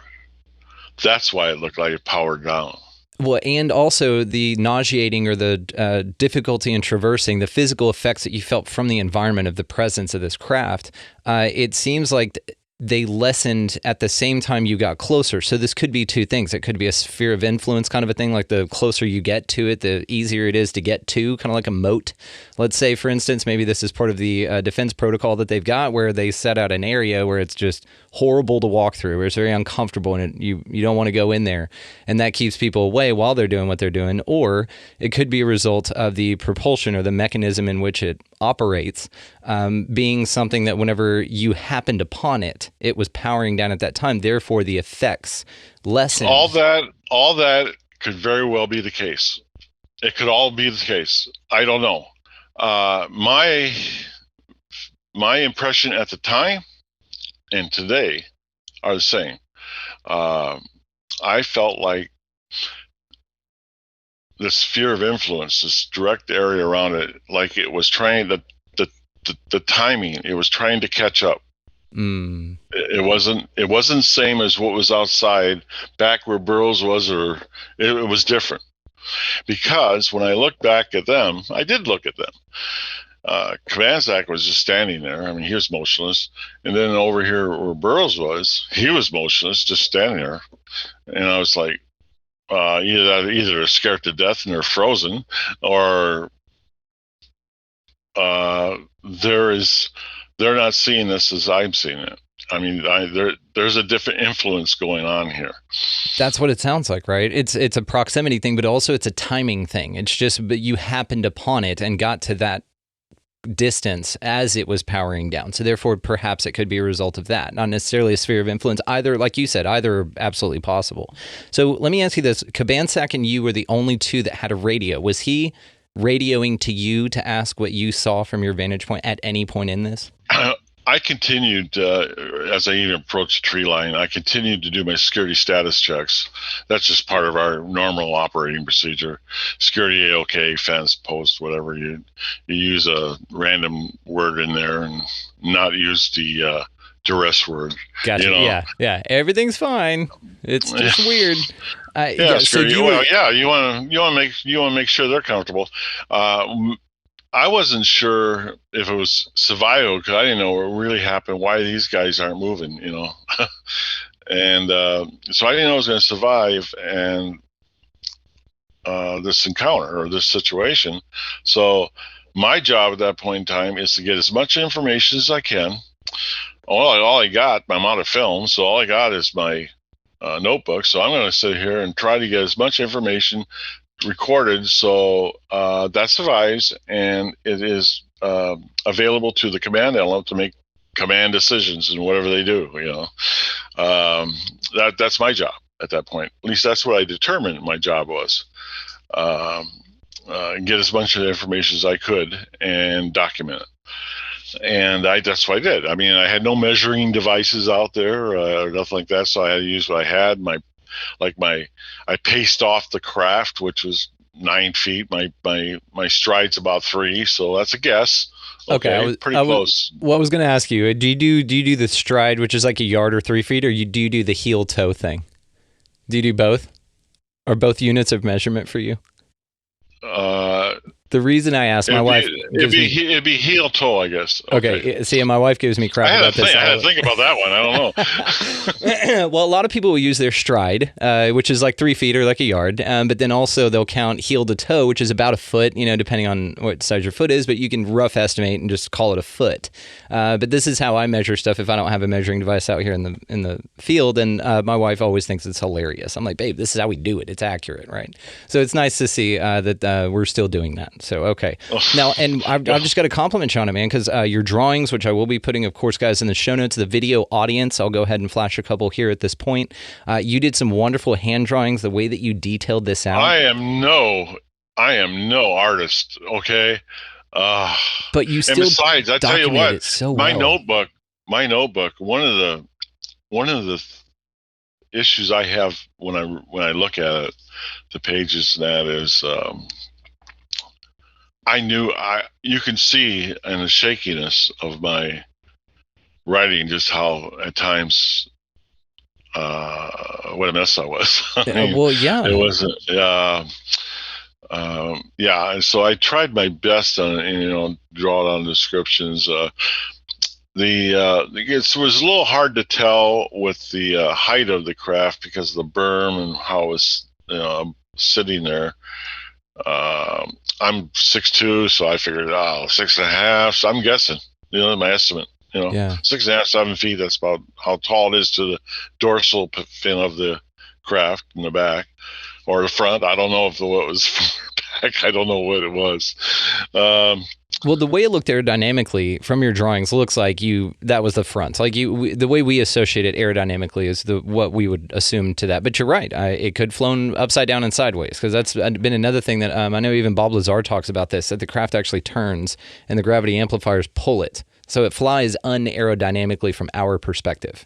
That's why it looked like it powered down. Well, and also the nauseating or the difficulty in traversing, the physical effects that you felt from the environment of the presence of this craft, it seems like they lessened at the same time you got closer. So this could be two things. It could be a sphere of influence kind of a thing, like the closer you get to it, the easier it is to get to, kind of like a moat. Let's say, for instance, maybe this is part of the defense protocol that they've got, where they set out an area where it's just horrible to walk through, where it's very uncomfortable, and you don't want to go in there. And that keeps people away while they're doing what they're doing. Or it could be a result of the propulsion or the mechanism in which it operates being something that whenever you happened upon it, it was powering down at that time. Therefore, the effects lessened. All that could very well be the case. It could all be the case. I don't know. My impression at the time and today are the same. I felt like the sphere of influence, this direct area around it, like it was trying the timing. It was trying to catch up. It wasn't the same as what was outside back where Burroughs was, or it was different. Because when I looked back at them, I did look at them. Kvanzak was just standing there. I mean, he was motionless. And then over here where Burroughs was, he was motionless, just standing there. And I was like, either they're scared to death and they're frozen, or they're not seeing this as I'm seeing it. I mean, there's a different influence going on here. That's what it sounds like, right? It's a proximity thing, but also it's a timing thing. It's just, but you happened upon it and got to that distance as it was powering down. So therefore, perhaps it could be a result of that, not necessarily a sphere of influence. Either, like you said, either are absolutely possible. So let me ask you this. Kabansak and you were the only two that had a radio. Was he radioing to you to ask what you saw from your vantage point at any point in this? I continued, as I even approached the tree line, I continued to do my security status checks. That's just part of our normal operating procedure. Security, okay, fence, post, whatever. You use a random word in there and not use the duress word. Gotcha. Yeah. Everything's fine. It's just weird. Yeah. So you want to make sure they're comfortable. I wasn't sure if it was survival because I didn't know what really happened, why these guys aren't moving, and so I didn't know I was going to survive and this encounter or this situation. So my job at that point in time is to get as much information as I can. All I got, I'm out of film, so all I got is my notebook. So I'm going to sit here and try to get as much information recorded so that survives and it is available to the command element to make command decisions and whatever they do. That's my job at that point. At least that's what I determined my job was. Get as much of the information as I could and document it. And that's what I did. I mean, I had no measuring devices out there or nothing like that, so I had to use what I had. I paced off the craft, which was 9 feet. My stride's about 3, so that's a guess. Okay, pretty close. What I was going to ask you, do you do the stride, which is like a yard or 3 feet, or do you do the heel toe thing? Do you do both? Are both units of measurement for you? The reason I asked, my wife... It'd be heel toe, I guess. Okay. See, my wife gives me crap about this. I had to think about that one. I don't know. Well, a lot of people will use their stride, which is like 3 feet or like a yard. But then also they'll count heel to toe, which is about a foot, depending on what size your foot is. But you can rough estimate and just call it a foot. But this is how I measure stuff if I don't have a measuring device out here in the field. And my wife always thinks it's hilarious. I'm like, babe, this is how we do it. It's accurate, right? So it's nice to see that we're still doing that. So, okay. Now, and I've just got to compliment you on it, man, because your drawings, which I will be putting, of course, guys, in the show notes, the video audience, I'll go ahead and flash a couple here at this point. You did some wonderful hand drawings, the way that you detailed this out. I am no artist, okay? But you still, and besides, I tell you what, so my well. notebook, one of the issues I have when I look at it, the pages, that is, you can see in the shakiness of my writing just how at times what a mess I was. Well, yeah, it wasn't. And so I tried my best on draw it on descriptions. It was a little hard to tell with the height of the craft because of the berm and how it was sitting there. I'm 6'2", so I figured 6.5. So I'm guessing, my estimate, 6.5, 7 feet. That's about how tall it is to the dorsal fin of the craft in the back or the front. I don't know if what was back. I don't know what it was. Well, the way it looked aerodynamically from your drawings looks like that was the front. Like the way we associate it aerodynamically is what we would assume to that. But you're right. It could flown upside down and sideways, because that's been another thing that I know even Bob Lazar talks about this, that the craft actually turns and the gravity amplifiers pull it. So it flies unaerodynamically from our perspective.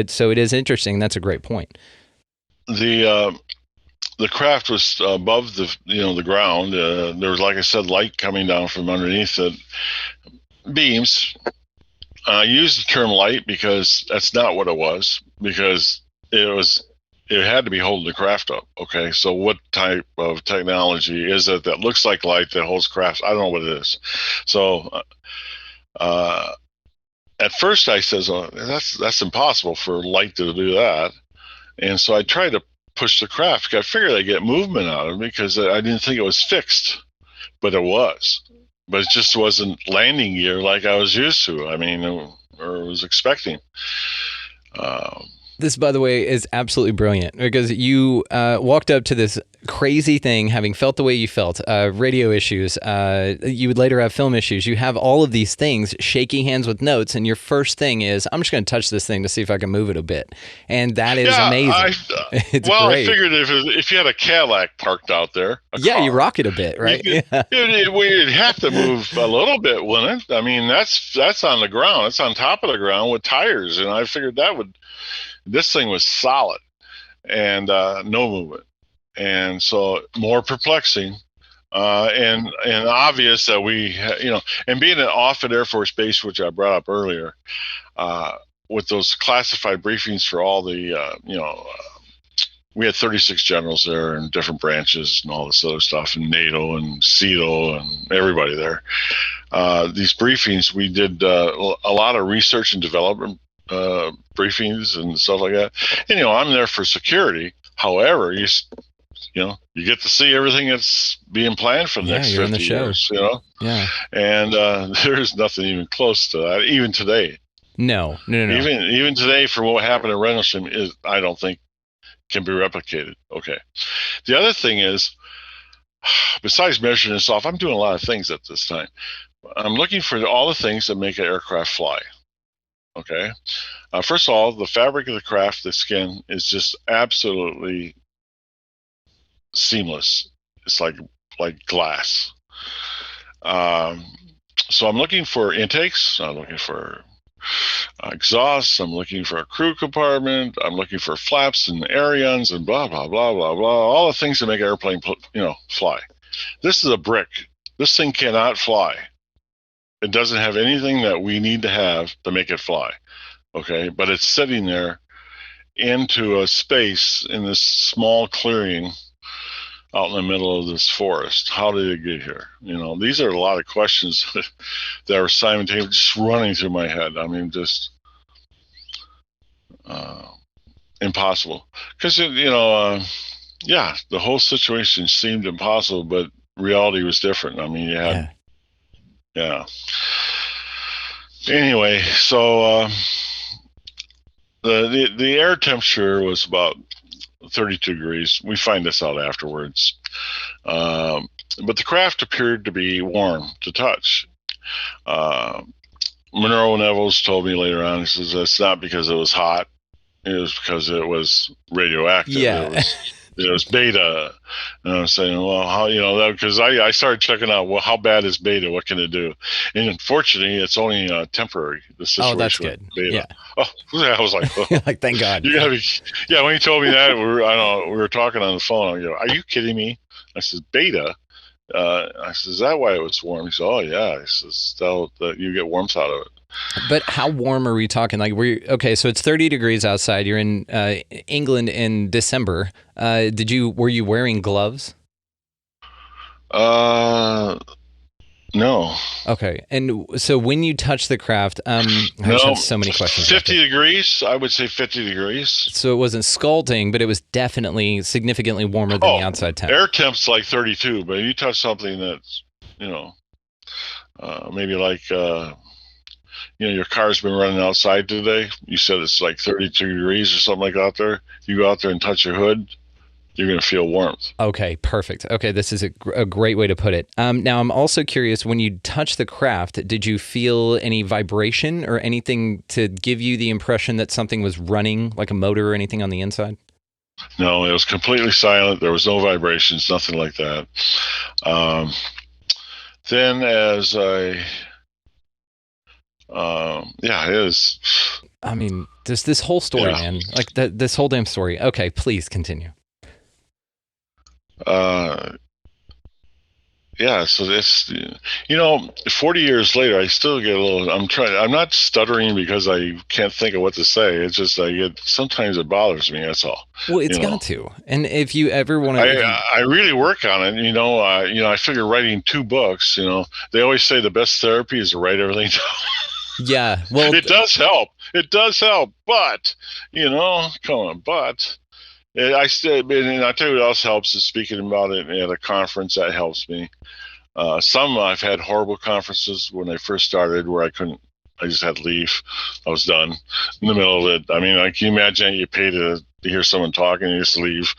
So it is interesting. That's a great point. The craft was above the ground. There was, like I said, light coming down from underneath the beams. I used the term light because that's not what it was, because it had to be holding the craft up. Okay, so what type of technology is it that looks like light that holds craft? I don't know what it is. So at first I says, that's impossible for light to do that. And so I tried to push the craft. I figured I'd get movement out of it because I didn't think it was fixed, but it was. But it just wasn't landing gear like I was used to. I mean, or was expecting. This, by the way, is absolutely brilliant because you walked up to this crazy thing, having felt the way you felt, radio issues. You would later have film issues. You have all of these things, shaking hands with notes, and your first thing is, I'm just going to touch this thing to see if I can move it a bit. And that is amazing. It's well, great. I figured if you had a Cadillac parked out there, yeah, you rock it a bit, right? You'd have to move a little bit, wouldn't it? I mean, that's on the ground. It's on top of the ground with tires, and I figured that would. This thing was solid and no movement, and so more perplexing and obvious that we, and being an Offutt Air Force Base, which I brought up earlier, with those classified briefings for all the, we had 36 generals there and different branches and all this other stuff, and NATO and CETO and everybody there. These briefings, we did a lot of research and development briefings and stuff like that. And, I'm there for security. However, you get to see everything that's being planned for the next 50 years, Yeah. And there's nothing even close to that, even today. No. Even today, for what happened in Rendlesham, I don't think can be replicated. Okay. The other thing is, besides measuring this off, I'm doing a lot of things at this time. I'm looking for all the things that make an aircraft fly. Okay. First of all, the fabric of the craft, the skin, is just absolutely seamless. It's like glass. So I'm looking for intakes. I'm looking for exhausts. I'm looking for a crew compartment. I'm looking for flaps and ailerons and blah, blah, blah, blah, blah. All the things that make an airplane, fly. This is a brick. This thing cannot fly. It doesn't have anything that we need to have to make it fly, okay? But it's sitting there into a space in this small clearing out in the middle of this forest. How did it get here? These are a lot of questions that are simultaneously just running through my head. I mean, just impossible. Because, the whole situation seemed impossible, but reality was different. I mean, you had... Yeah. Anyway, so the air temperature was about 32 degrees. We find this out afterwards. But the craft appeared to be warm to touch. Monroe Nevels told me later on, he says, that's not because it was hot. It was because it was radioactive. Yeah. It was beta. And I was saying, well, how, because I started checking out, well, how bad is beta? What can it do? And unfortunately, it's only temporary. The situation. Oh, that's good. Beta. Yeah. Oh, I was like, oh. like, thank God. You gotta be, yeah. When he told me that, we were talking on the phone. I go, are you kidding me? I said, beta. I said, is that why it was warm? He said, oh yeah. He says, that you get warmth out of it. But how warm are we talking? Like, okay, so it's 30 degrees outside. You're in England in December. Were you wearing gloves? No. Okay, and so when you touch the craft, I have so many questions. 50 degrees, I would say 50 degrees. So it wasn't scalding, but it was definitely significantly warmer than the outside temp. Air temp's like 32, but you touch something that's, maybe like, your car's been running outside today. You said it's like 32 degrees or something like that out there. You go out there and touch your hood, you're going to feel warmth. Okay, perfect. Okay, this is a great way to put it. Now, I'm also curious, when you touch the craft, did you feel any vibration or anything to give you the impression that something was running, like a motor or anything on the inside? No, it was completely silent. There was no vibrations, nothing like that. Then as I... it is. I mean, this whole story, man, like this whole damn story. Okay, please continue. So this, 40 years later, I still get a little, I'm not stuttering because I can't think of what to say. It's just, sometimes it bothers me. That's all. Well, it's got to. And if you ever want to, I really work on it. I figure writing 2 books, they always say the best therapy is to write everything down. Yeah. Well, it does help. It does help. But, come on, but. I tell you what else helps is speaking about it at a conference. That helps me. Some I've had horrible conferences when I first started where I couldn't I just had to leave. I was done in the middle of it. I mean, can you imagine you pay to hear someone talking and you just leave?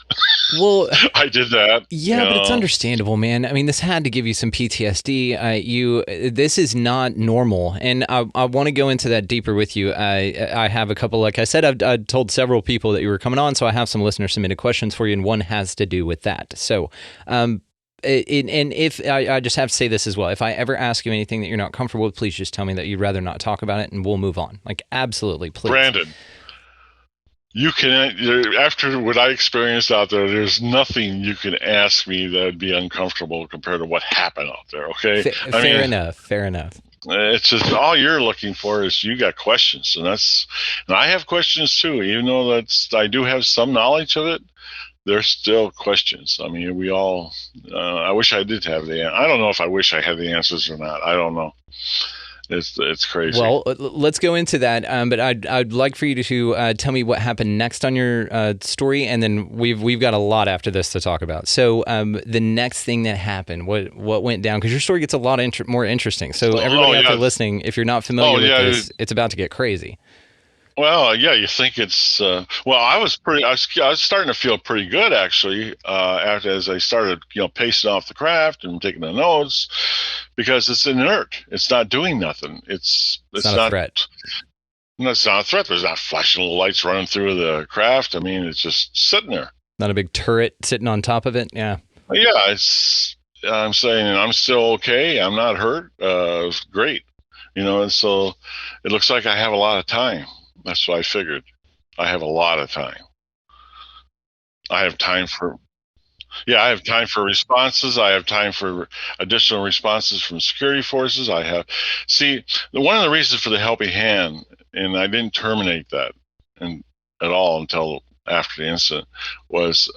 Well, I did that. yeah, but it's understandable, man. I mean, this had to give you some PTSD. This is not normal, and I want to go into that deeper with you. I have a couple, like I said, I've told several people that you were coming on, so I have some listener submitted questions for you, and one has to do with that. So, and if I just have to say this as well, if I ever ask you anything that you're not comfortable with, please just tell me that you'd rather not talk about it, and we'll move on. Like, absolutely, please. Brandon, you can, after what I experienced out there, there's nothing you can ask me that would be uncomfortable compared to what happened out there, okay? Fair enough. It's just all you're looking for is you got questions, and I have questions too, even though I do have some knowledge of it. There's still questions. I mean, we all, I wish I did have I don't know if I wish I had the answers or not. I don't know. It's crazy. Well, let's go into that. But I'd like for you to tell me what happened next on your story, and then we've got a lot after this to talk about. So the next thing that happened, what went down? Because your story gets a lot more interesting. So everybody out there listening, if you're not familiar with this, it's about to get crazy. Well, yeah, you think it's I was starting to feel pretty good actually as I started pacing off the craft and taking the notes, because it's inert. It's not doing nothing. It's not a threat. No, it's not a threat. There's not flashing little lights running through the craft. I mean, it's just sitting there. Not a big turret sitting on top of it. Yeah. Yeah, I'm saying I'm still okay. I'm not hurt. It's great, and so it looks like I have a lot of time. That's what I figured. I have a lot of time. I have time for responses. I have time for additional responses from security forces. One of the reasons for the helping hand, and I didn't terminate that at all until after the incident, was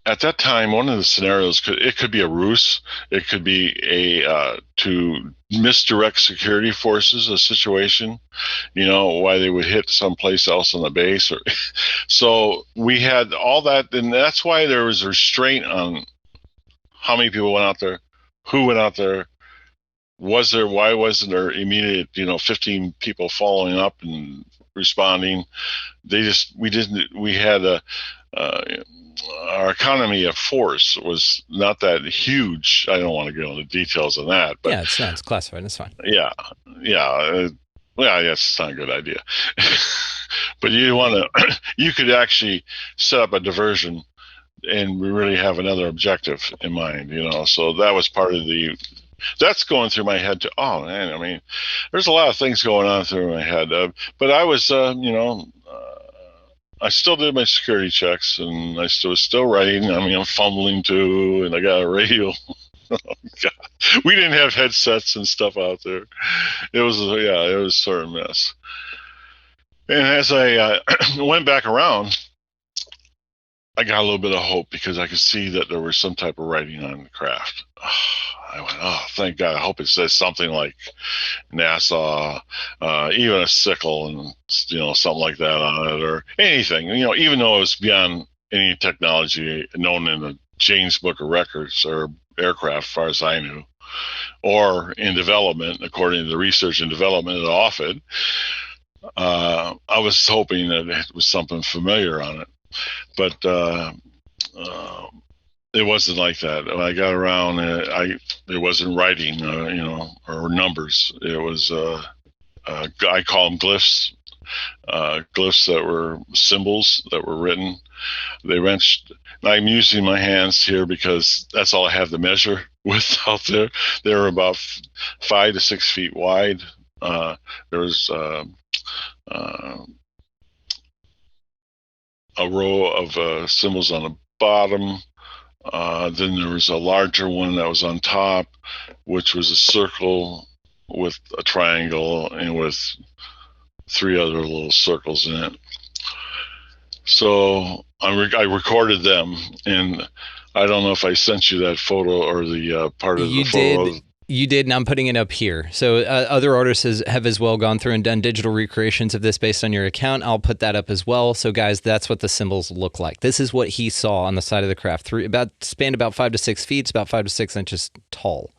at that time, one of the scenarios could be a ruse. It could be to misdirect security forces a situation, why they would hit someplace else on the base. So we had all that, and that's why there was a restraint on how many people went out there, who went out there, why wasn't there immediate, 15 people following up and responding. We had our economy of force was not that huge. I don't want to go into details on that, but yeah, it's classified. It's fine. Yeah, it's not a good idea. But you could actually set up a diversion, and we really have another objective in mind. So that was part of that's going through my head too. Oh man, I mean, there's a lot of things going on through my head. But I was, I still did my security checks, and I was still writing. I mean, I'm fumbling too, and I got a radio. Oh, God. We didn't have headsets and stuff out there. It was sort of a mess. And as I went back around, I got a little bit of hope because I could see that there was some type of writing on the craft. I went, oh, thank God. I hope it says something like NASA, even a sickle and, something like that on it, or anything, even though it was beyond any technology known in the Jane's Book of Records or aircraft, as far as I knew, or in development, according to the research and development at Offutt. I was hoping that it was something familiar on it, but it wasn't like that. When I got around, it wasn't writing, or numbers. It was, I call them glyphs, glyphs that were symbols that were written. I'm using my hands here because that's all I have to measure with out there. They were about 5 to 6 feet wide. There was a row of symbols on the bottom. Then there was a larger one that was on top, which was a circle with a triangle and with 3 other little circles in it. So I recorded them, and I don't know if I sent you that photo or the part of the photo. You did, and I'm putting it up here. So other artists have as well gone through and done digital recreations of this based on your account. I'll put that up as well. So guys, that's what the symbols look like. This is what he saw on the side of the craft. Spanned about 5 to 6 feet. It's about 5 to 6 inches tall.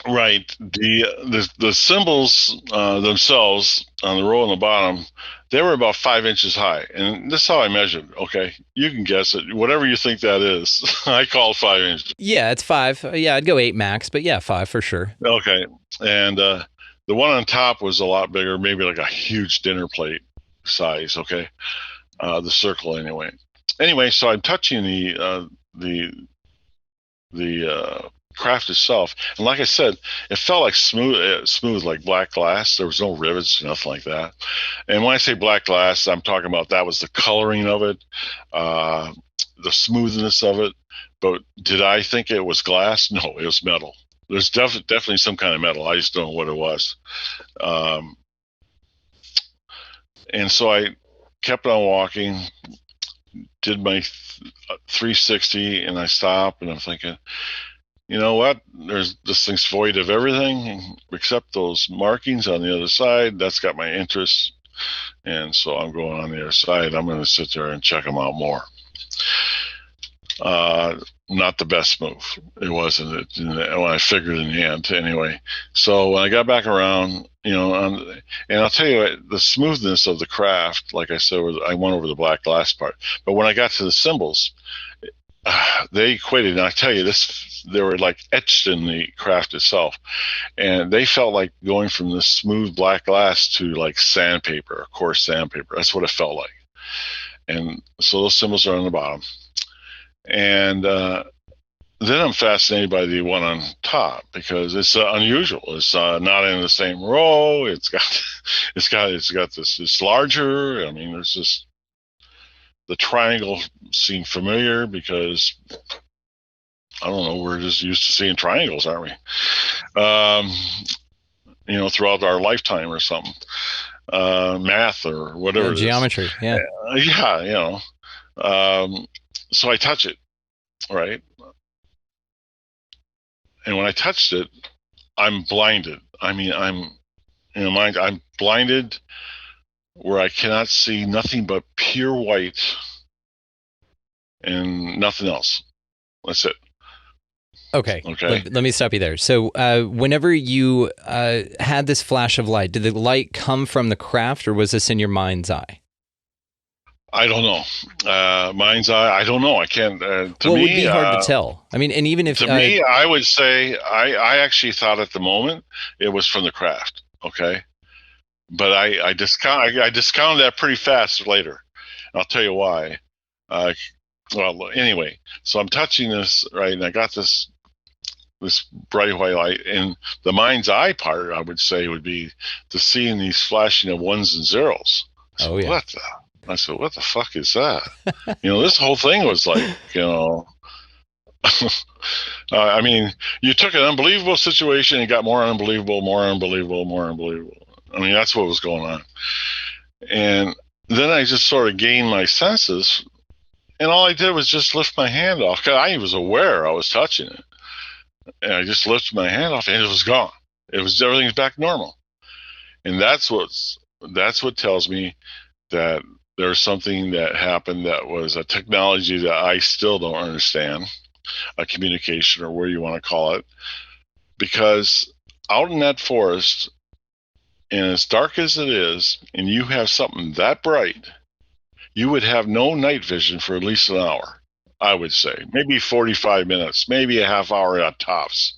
Right. The symbols themselves on the row on the bottom, they were about 5 inches high, and this is how I measured. Okay, you can guess it. Whatever you think that is, I call it 5 inches. Yeah, it's 5. Yeah, I'd go 8 max, but yeah, 5 for sure. Okay, and the one on top was a lot bigger, maybe like a huge dinner plate size. Okay, the circle anyway. Anyway, so I'm touching the craft itself, and like I said, it felt like smooth like black glass. There was no rivets, nothing like that. And when I say black glass, I'm talking about that was the coloring of it, the smoothness of it. But did I think it was glass? No, it was metal. There's definitely some kind of metal. I just don't know what it was. And so I kept on walking, did my 360, and I stopped, and I'm thinking, you know what? This thing's void of everything except those markings on the other side. That's got my interest, and so I'm going on the other side. I'm going to sit there and check them out more. Not the best move. It wasn't when I figured in the end, anyway. So when I got back around, and I'll tell you, the smoothness of the craft, like I said, I went over the black glass part. But when I got to the symbols, they equated, and I tell you, they were like etched in the craft itself, and they felt like going from this smooth black glass to like sandpaper, coarse sandpaper. That's what it felt like. And so those symbols are on the bottom. And then I'm fascinated by the one on top because it's unusual. It's not in the same row. It's got this. It's larger. I mean, there's this. The triangle seemed familiar because I don't know. We're just used to seeing triangles, aren't we? Throughout our lifetime or something, math or whatever. Geometry. Yeah. Yeah. So I touch it, right? And when I touched it, I'm blinded. I mean, I'm blinded where I cannot see nothing but pure white and nothing else. That's it. Okay. Let me stop you there. So whenever you had this flash of light, did the light come from the craft or was this in your mind's eye? I don't know. Mind's eye, I don't know. I can't. To me, it would be hard to tell. I mean, and even if to me, I would say I actually thought at the moment it was from the craft. Okay, but I discounted that pretty fast later. And I'll tell you why. Well, anyway, so I'm touching this right, and I got this bright white light, and the mind's eye part, I would say, would be to seeing these flashing of ones and zeros. So, what the? I said, what the fuck is that? This whole thing was like, I mean, you took an unbelievable situation and got more unbelievable, more unbelievable, more unbelievable. I mean, that's what was going on. And then I just sort of gained my senses, and all I did was just lift my hand off, because I was aware I was touching it. And I just lifted my hand off, and it was gone. Everything's back normal. And that's what tells me that there's something that happened that was a technology that I still don't understand, a communication or whatever you want to call it, because out in that forest, and as dark as it is, and you have something that bright, you would have no night vision for at least an hour, I would say. Maybe 45 minutes, maybe a half hour at tops.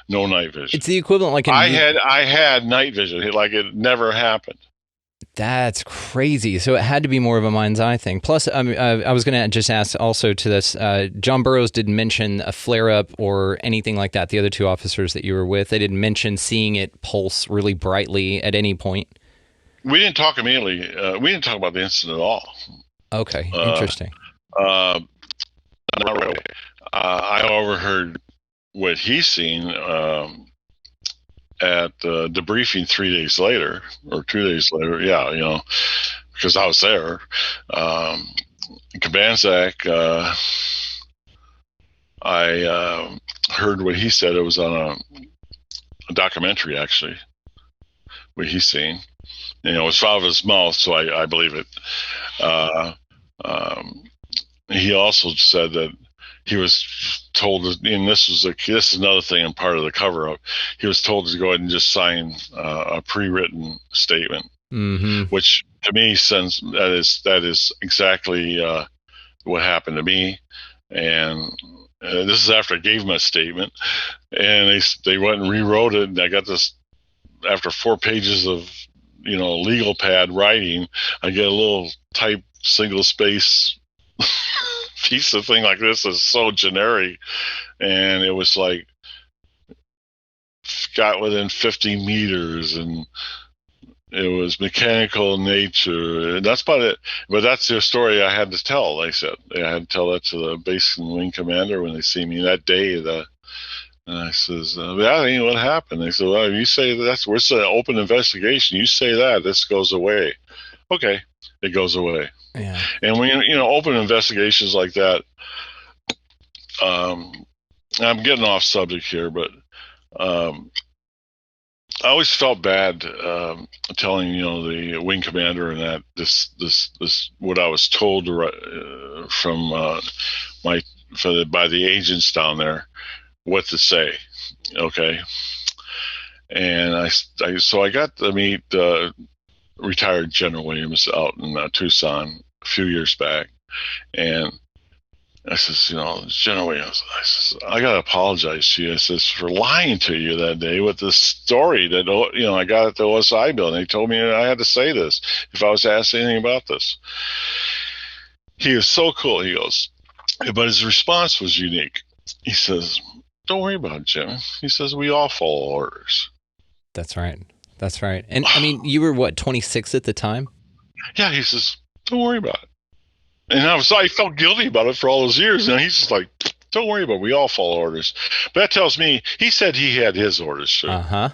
No night vision. It's the equivalent like I had night vision, like it never happened. That's crazy. So it had to be more of a mind's eye thing. Plus, I was going to just ask also to this, John Burroughs didn't mention a flare-up or anything like that. The other two officers that you were with, they didn't mention seeing it pulse really brightly at any point. We didn't talk immediately. We didn't talk about the incident at all. Okay, interesting. Not right away. I overheard what he's seen at the debriefing 3 days later, or 2 days later. Yeah, because I was there. Kabanzak, I heard what he said. It was on a documentary, actually, what he's seen. It's out of his mouth, so I believe it. He also said that he was told, and this is another thing and part of the cover up. He was told to go ahead and just sign a pre-written statement, which to me says that is exactly what happened to me. And this is after I gave him a statement, and they went and rewrote it. And I got this after 4 pages of legal pad writing. I get a little type single space piece of thing like this is so generic, and it was like got within 50 meters, and it was mechanical in nature, and that's about it. But that's the story I had to tell. They said I had to tell that to the base and wing commander when they see me that day. And I says, that ain't what happened. They said, well, you say we're an open investigation. You say that, this goes away. Okay, it goes away. Yeah. And when open investigations like that, I'm getting off subject here, but I always felt bad telling the wing commander and that this what I was told from by the agents down there what to say. Okay, and so I got to meet retired General Williams out in Tucson a few years back, and I says, General Williams, I says, I got to apologize to you. I says, for lying to you that day with this story that, I got at the OSI building. They told me I had to say this if I was asked anything about this. He was so cool. He goes, but his response was unique. He says, don't worry about it, Jim. He says, we all follow orders. That's right. That's right. And I mean, you were what, 26 at the time? Yeah, he says, don't worry about it. And I felt guilty about it for all those years. And he's just like, don't worry about it. We all follow orders. But that tells me he said he had his orders too. Uh-huh.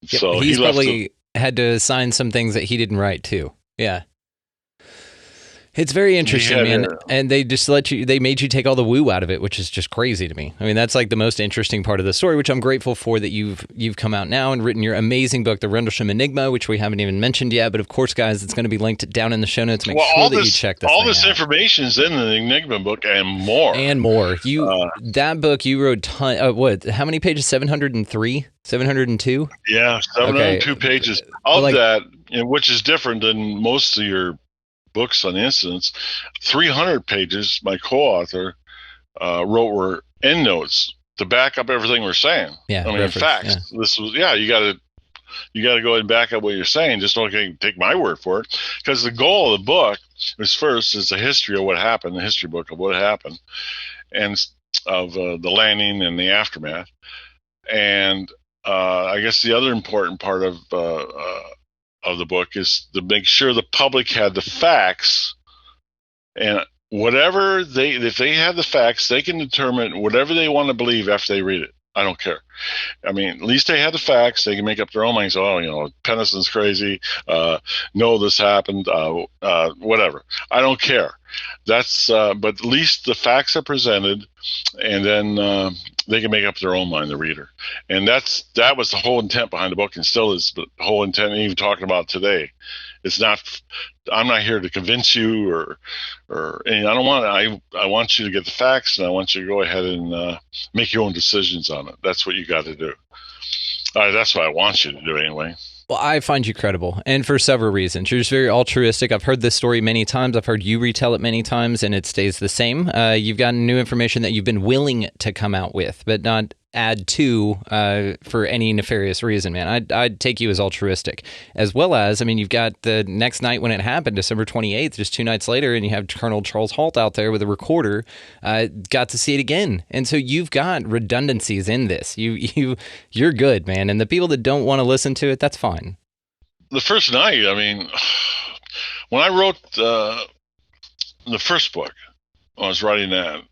So he's probably had to sign some things that he didn't write too. Yeah. It's very interesting, man. And they just they made you take all the woo out of it, which is just crazy to me. I mean, that's like the most interesting part of the story, which I'm grateful for that you've come out now and written your amazing book, The Rendlesham Enigma, which we haven't even mentioned yet. But of course, guys, it's going to be linked down in the show notes. Make sure that you check this all this information is in the Enigma book and more. And more. That book, you wrote how many pages? 703? 702? Yeah, 702 pages of that, which is different than most of your books on incidents. 300 pages my co-author wrote were endnotes to back up everything we're saying. Yeah, in fact, this was you got to go ahead and back up what you're saying. Just don't take my word for it, because the goal of the book is the history of what happened, the history book of what happened, and of the landing and the aftermath. And I guess the other important part of the book is to make sure the public had the facts, and if they have the facts, they can determine whatever they want to believe after they read it. I don't care. I mean, at least they have the facts. They can make up their own minds. Oh, Penniston's crazy. No, this happened. Whatever. I don't care. But at least the facts are presented, and then they can make up their own mind, the reader. And that was the whole intent behind the book, and still is the whole intent. Even talking about today, it's not. I'm not here to convince you, and I don't want. I want you to get the facts, and I want you to go ahead and make your own decisions on it. That's what you got to do. That's what I want you to do anyway. Well, I find you credible, and for several reasons. You're just very altruistic. I've heard this story many times. I've heard you retell it many times, and it stays the same. You've gotten new information that you've been willing to come out with, but not add to for any nefarious reason, man. I'd take you as altruistic. As well as, I mean, you've got the next night when it happened, December 28th, just 2 nights later, and you have Colonel Charles Halt out there with a recorder, got to see it again. And so you've got redundancies in this. You're good, man. And the people that don't want to listen to it, that's fine. The first night, I mean, when I wrote the first book, I was writing that,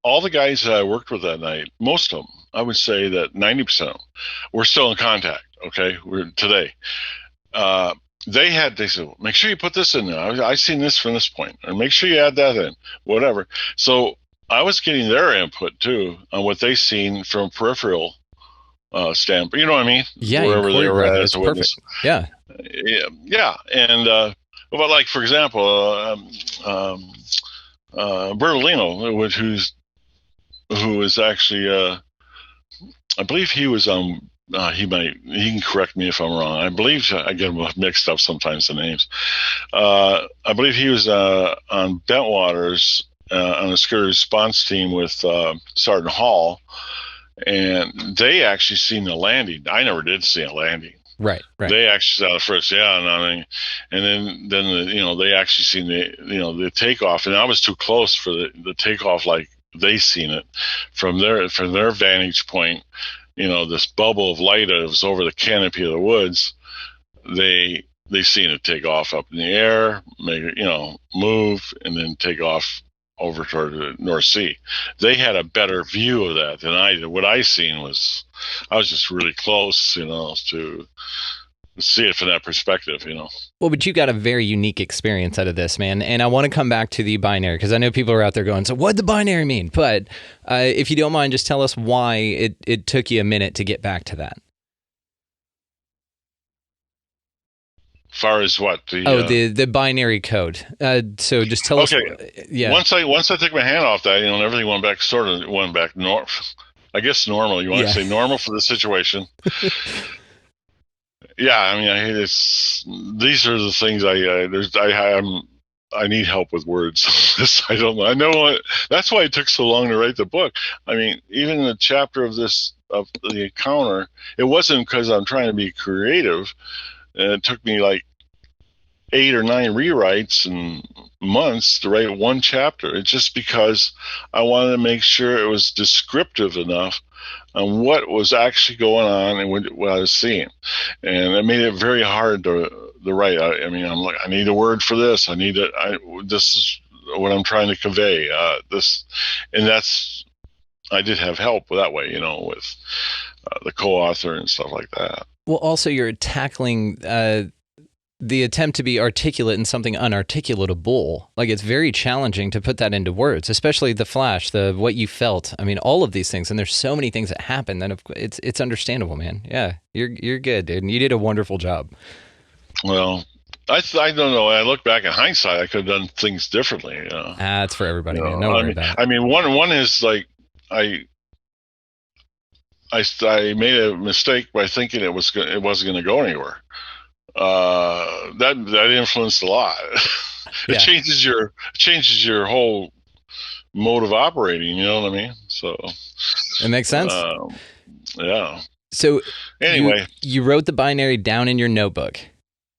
all the guys that I worked with that night, most of them, I would say that 90% of them, we're still in contact. Okay, we're today. They said, make sure you put this in there. I've seen this from this point, and make sure you add that in, whatever. So I was getting their input too on what they seen from peripheral standpoint. You know what I mean? Yeah, wherever they were at as a witness. Yeah. And but like for example, Bertolino, who's who was actually, I believe he was on. He can correct me if I'm wrong. I believe I get them mixed up sometimes, the names. I believe he was on Bentwaters on the security response team with Sergeant Hall, and they actually seen the landing. I never did see a landing. Right. They actually saw the first, and then they actually seen the takeoff, and I was too close for the takeoff, like they seen it from their vantage point. This bubble of light that was over the canopy of the woods. They seen it take off up in the air, make it, move, and then take off over toward the North Sea. They had a better view of that than I did. What I seen was, I was just really close, to see it from that perspective, Well, but you got a very unique experience out of this, man. And I want to come back to the binary, because I know people are out there going, so what'd the binary mean? But if you don't mind, just tell us why it took you a minute to get back to that. Far as what? The binary code. So just tell us. Yeah. Once I took my hand off that, everything went back north. I guess normal. You want to say normal for the situation? Yeah, I mean, these are the things I need help with words. I don't know. I know that's why it took so long to write the book. I mean, even the chapter of the encounter, it wasn't because I'm trying to be creative. It took me like 8 or 9 rewrites and months to write one chapter. It's just because I wanted to make sure it was descriptive enough on what was actually going on and what I was seeing. And it made it very hard to write. I mean, I'm like, I need a word for this. This is what I'm trying to convey. I did have help that way, with the co-author and stuff like that. Well, also you're tackling the attempt to be articulate in something unarticulatable. Like, it's very challenging to put that into words, especially the flash, what you felt. I mean, all of these things, and there's so many things that happen that it's understandable, man. Yeah, you're good, dude, and you did a wonderful job. Well, I don't know. When I look back in hindsight, I could have done things differently. It's for everybody, man. Don't worry about it. I mean, one is like I made a mistake by thinking it wasn't going to go anywhere. That influenced a lot. It changes your whole mode of operating. You know what I mean? So it makes sense. Yeah. So anyway, you wrote the binary down in your notebook,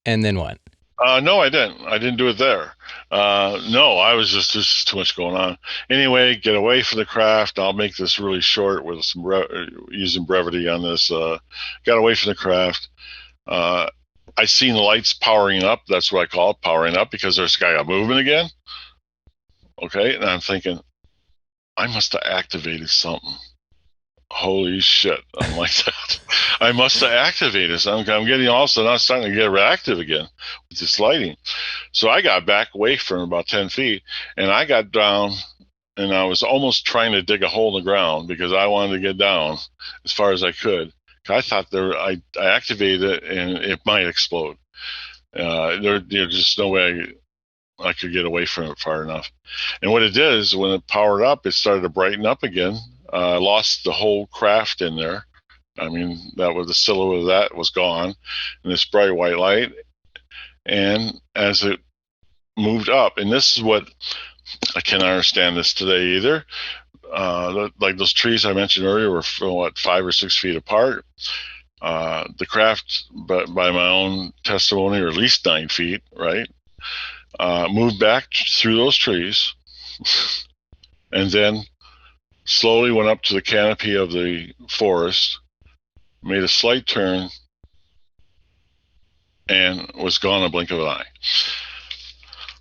and then what? No, I didn't. I didn't do it there. No, I was there's just too much going on. Anyway, get away from the craft. I'll make this really short with some using brevity on this. Got away from the craft. I seen the lights powering up. That's what I call it, powering up, because there's a guy got moving again. Okay, and I'm thinking, I must have activated something. Holy shit! I'm like that. I must have activated something. I'm getting also now starting to get reactive again with this lighting. So I got back away from about 10 feet, and I got down, and I was almost trying to dig a hole in the ground because I wanted to get down as far as I could. I thought I activated it and it might explode. There's just no way I could get away from it far enough. And what it did is when it powered up, it started to brighten up again. I lost the whole craft in there. I mean, the silhouette of that was gone, and this bright white light. And as it moved up, and this is what I can't understand this today either. Like those trees I mentioned earlier were 5 or 6 feet apart. The craft, but by my own testimony, or at least 9 feet, right? Moved back through those trees, and then slowly went up to the canopy of the forest, made a slight turn, and was gone in a blink of an eye.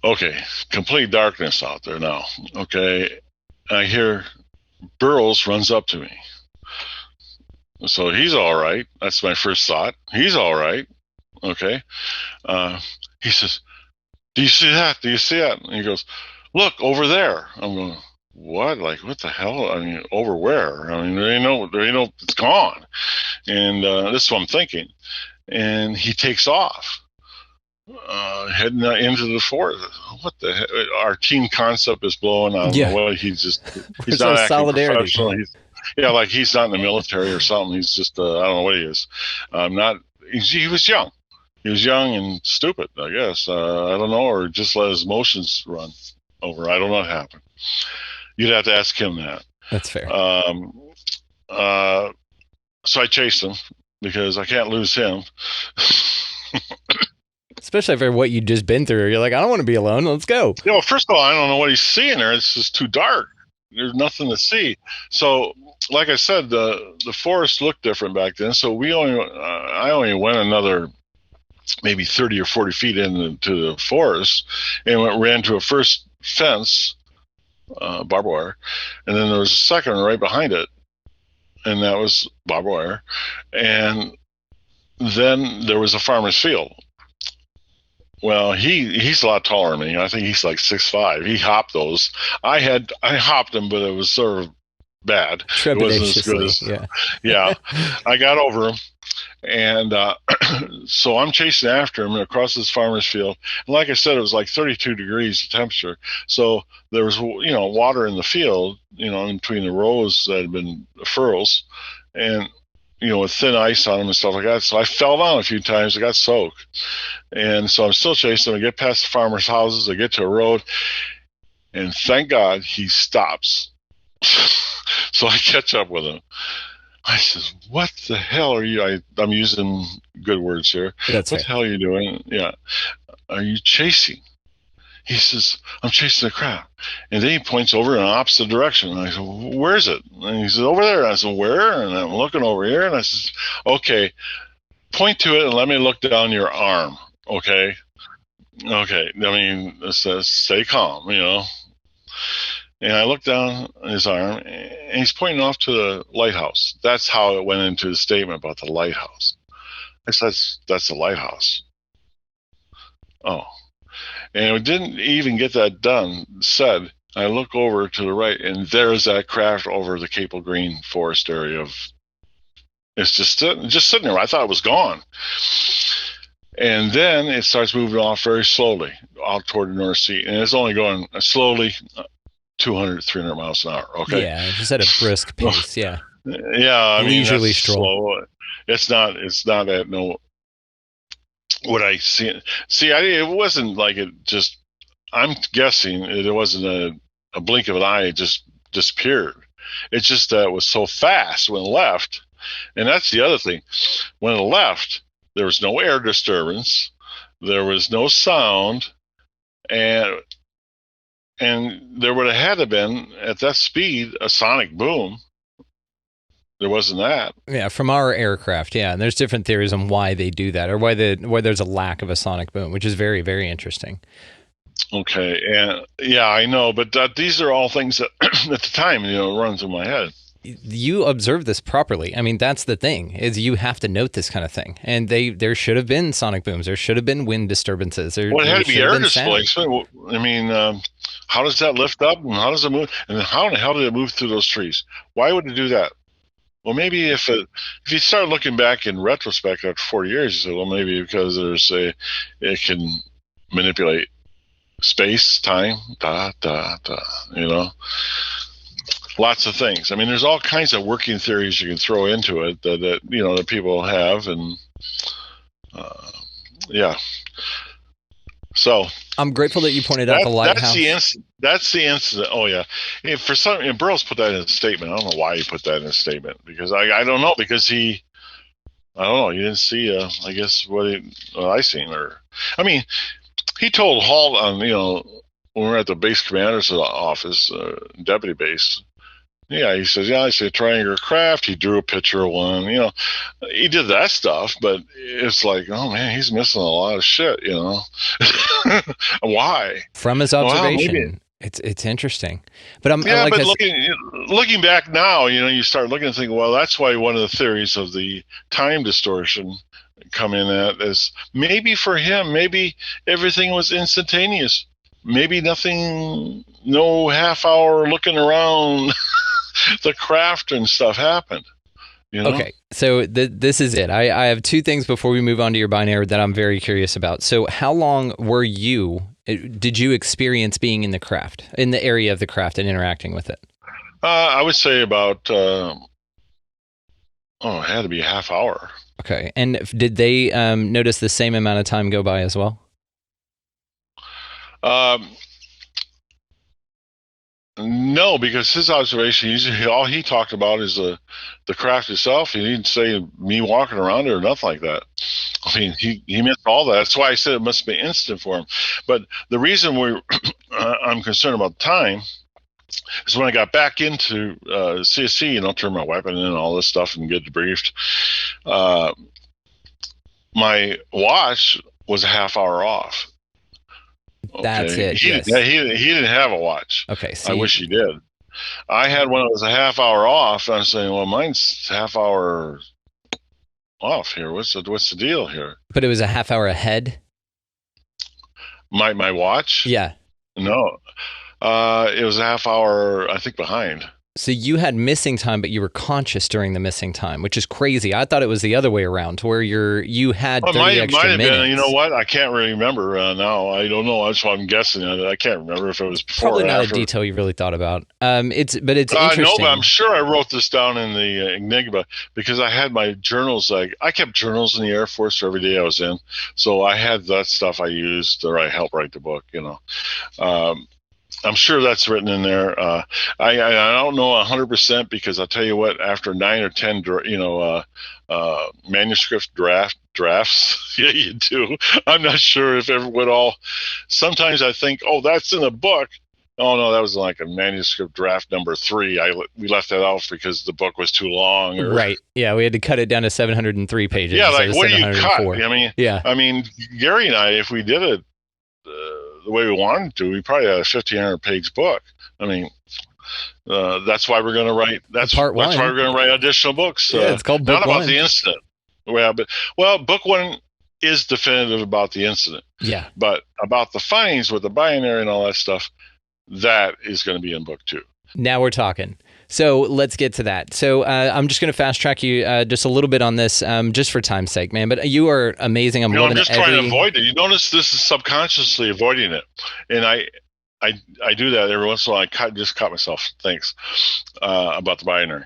Okay, complete darkness out there now. Okay, I hear Burroughs runs up to me. So he's all right. That's my first thought. He's all right. Okay. He says, do you see that? Do you see that? And he goes, look, over there. I'm going, what? Like, what the hell? I mean, over where? I mean, there ain't no, it's gone. And this is what I'm thinking. And he takes off. heading into the forest. What the heck? Our team concept is blowing. I don't know what he's Where's not our acting solidarity? professional. Like he's not in the military or something. He's just I don't know what he is. He was young. He was young and stupid, I guess. I don't know, or just let his emotions run over. I don't know what happened. You'd have to ask him that. That's fair. So I chased him because I can't lose him. Especially after what you just been through. You're like, I don't want to be alone. Let's go. Yeah, well, first of all, I don't know what he's seeing there. It's just too dark. There's nothing to see. So, like I said, the forest looked different back then. So I only went another maybe 30 or 40 feet into the forest and ran to a first fence, barbed wire, and then there was a second one right behind it, and that was barbed wire, and then there was a farmer's field. Well, he's a lot taller than me. I think he's like 6'5". He hopped those. I hopped them, but it was sort of bad. It wasn't as good as yeah. I got over him, and so I'm chasing after him across this farmer's field. And like I said, it was like 32 degrees temperature. So there was water in the field, in between the rows that had been furrows, and with thin ice on them and stuff like that. So I fell down a few times. I got soaked. And so I'm still chasing him. I get past the farmer's houses. I get to a road. And thank God he stops. So I catch up with him. I says, what the hell are you? I'm using good words here. What the hell are you doing? Yeah. Are you chasing? He says, I'm chasing a crab. And then he points over in the opposite direction. And I said, where is it? And he says, over there. And I said, where? And I'm looking over here. And I says, okay, point to it and let me look down your arm. Okay. I mean, it says, stay calm, And I looked down his arm, and he's pointing off to the lighthouse. That's how it went into the statement about the lighthouse. I said, that's the lighthouse. Oh. And we didn't even get that said. I look over to the right, and there's that craft over the Capel Green forest area. It's just sitting there. I thought it was gone. And then it starts moving off very slowly out toward the North Sea. And it's only going slowly, 200, 300 miles an hour. Okay. Yeah, just at a brisk pace. Yeah. Yeah. I mean, leisurely that's stroll. Slow. It's not at no. What I see, it wasn't like it just. I'm guessing it wasn't a blink of an eye. It just disappeared. It's just that it was so fast when it left, and that's the other thing. When it left, there was no air disturbance, there was no sound, and there would have had to been at that speed a sonic boom. There wasn't that. Yeah, from our aircraft, yeah. And there's different theories on why they do that, or why there's a lack of a sonic boom, which is very, very interesting. Okay, and yeah, I know, but these are all things that at the time, run through my head. You observe this properly. I mean, that's the thing, is you have to note this kind of thing. And there should have been sonic booms. There should have been wind disturbances. Well, it had to be air displacement. I mean, how does that lift up, and how does it move? And how in the hell did it move through those trees? Why would it do that? Well, maybe if you start looking back in retrospect after 40 years, you say, well, maybe because it can manipulate space, time, lots of things. I mean, there's all kinds of working theories you can throw into it that people have, and yeah. So I'm grateful that you pointed out the lighthouse. That's the incident. Oh yeah. And Burroughs put that in his statement. I don't know why he put that in his statement, because I don't know, because I don't know. You didn't see, I guess what I seen, he told Hall on, when we were at the base commander's office, deputy base. Yeah, he says, I see a triangular craft. He drew a picture of one. He did that stuff, but it's like, oh man, he's missing a lot of shit. Why? From his observation, it's interesting. But looking back now, you start looking and think, well, that's why one of the theories of the time distortion come in at is maybe for him, maybe everything was instantaneous. Maybe nothing, no half hour looking around the craft and stuff happened. You know? Okay, so this is it. I have two things before we move on to your binary that I'm very curious about. So how long did you experience being in the area of the craft and interacting with it? I would say about, it had to be a half hour. Okay, and did they notice the same amount of time go by as well? No, because his observation, usually all he talked about is the craft itself. He didn't say me walking around it or nothing like that. I mean, he missed all that. That's why I said it must be instant for him. But the reason I'm concerned about time is when I got back into CSC, turn my weapon in and all this stuff and get debriefed. My watch was a half hour off. That's it. He yes. didn't have a watch. Okay. I wish he did. I had one that was a half hour off. I'm saying, well, mine's half hour off here. What's the deal here? But it was a half hour ahead. My watch? Yeah. No, it was a half hour, I think, behind. So you had missing time, but you were conscious during the missing time, which is crazy. I thought it was the other way around, to where you had 30 extra might have minutes. Been, you know what? I can't really remember now. I don't know. That's why I'm guessing. I can't remember if it was before Probably or not after. a detail you really thought about. It's interesting. No, but I'm sure I wrote this down in the Enigma because I had my journals. I kept journals in the Air Force for every day I was in, so I had that stuff I used or I helped write the book. I'm sure that's written in there. I don't know 100% because I'll tell you what, after 9 or 10, manuscript drafts, yeah, you do. I'm not sure if everyone all. Sometimes I think, oh, that's in a book. Oh no, that was like a manuscript draft number 3. We left that out because the book was too long. Right. Yeah, we had to cut it down to 703 pages. Yeah, like what do you cut? I mean, Gary and I, if we did it the way we wanted to, we probably had a 1,500-page book. I mean, that's why we're going to write. That's why we're going to write additional books. Yeah, it's called Book Not about One. the incident. Book 1 is definitive about the incident. Yeah. But about the findings with the binary and all that stuff, that is going to be in book 2. Now we're talking. So let's get to that. So I'm just going to fast track you just a little bit on this, just for time's sake, man. But you are amazing. I'm just trying to avoid it. You notice this is subconsciously avoiding it, and I do that every once in a while. I just caught myself. Thanks about the binary.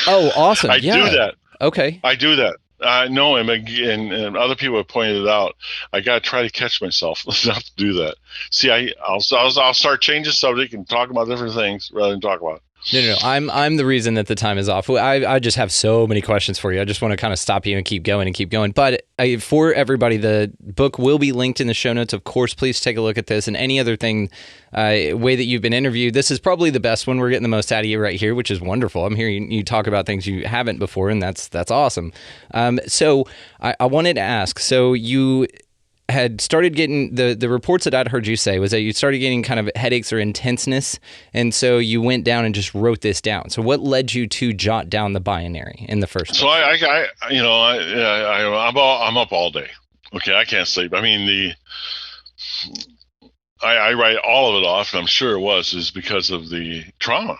Oh, awesome! I do that. Okay. I do that. I know, and other people have pointed it out. I got to try to catch myself not to do that. See, I'll start changing subject and talk about different things rather than talk about it. No. I'm the reason that the time is off. I just have so many questions for you. I just want to kind of stop you and keep going. But for everybody, the book will be linked in the show notes. Of course, please take a look at this and any other thing, way that you've been interviewed. This is probably the best one. We're getting the most out of you right here, which is wonderful. I'm hearing you talk about things you haven't before, and that's awesome. So I wanted to ask, so you had started getting the reports that I'd heard you say was that you started getting kind of headaches or intenseness, and so you went down and just wrote this down. So what led you to jot down the binary in the first place? So I'm up all day. Okay, I can't sleep. I mean, I write all of it off, and I'm sure it is because of the trauma,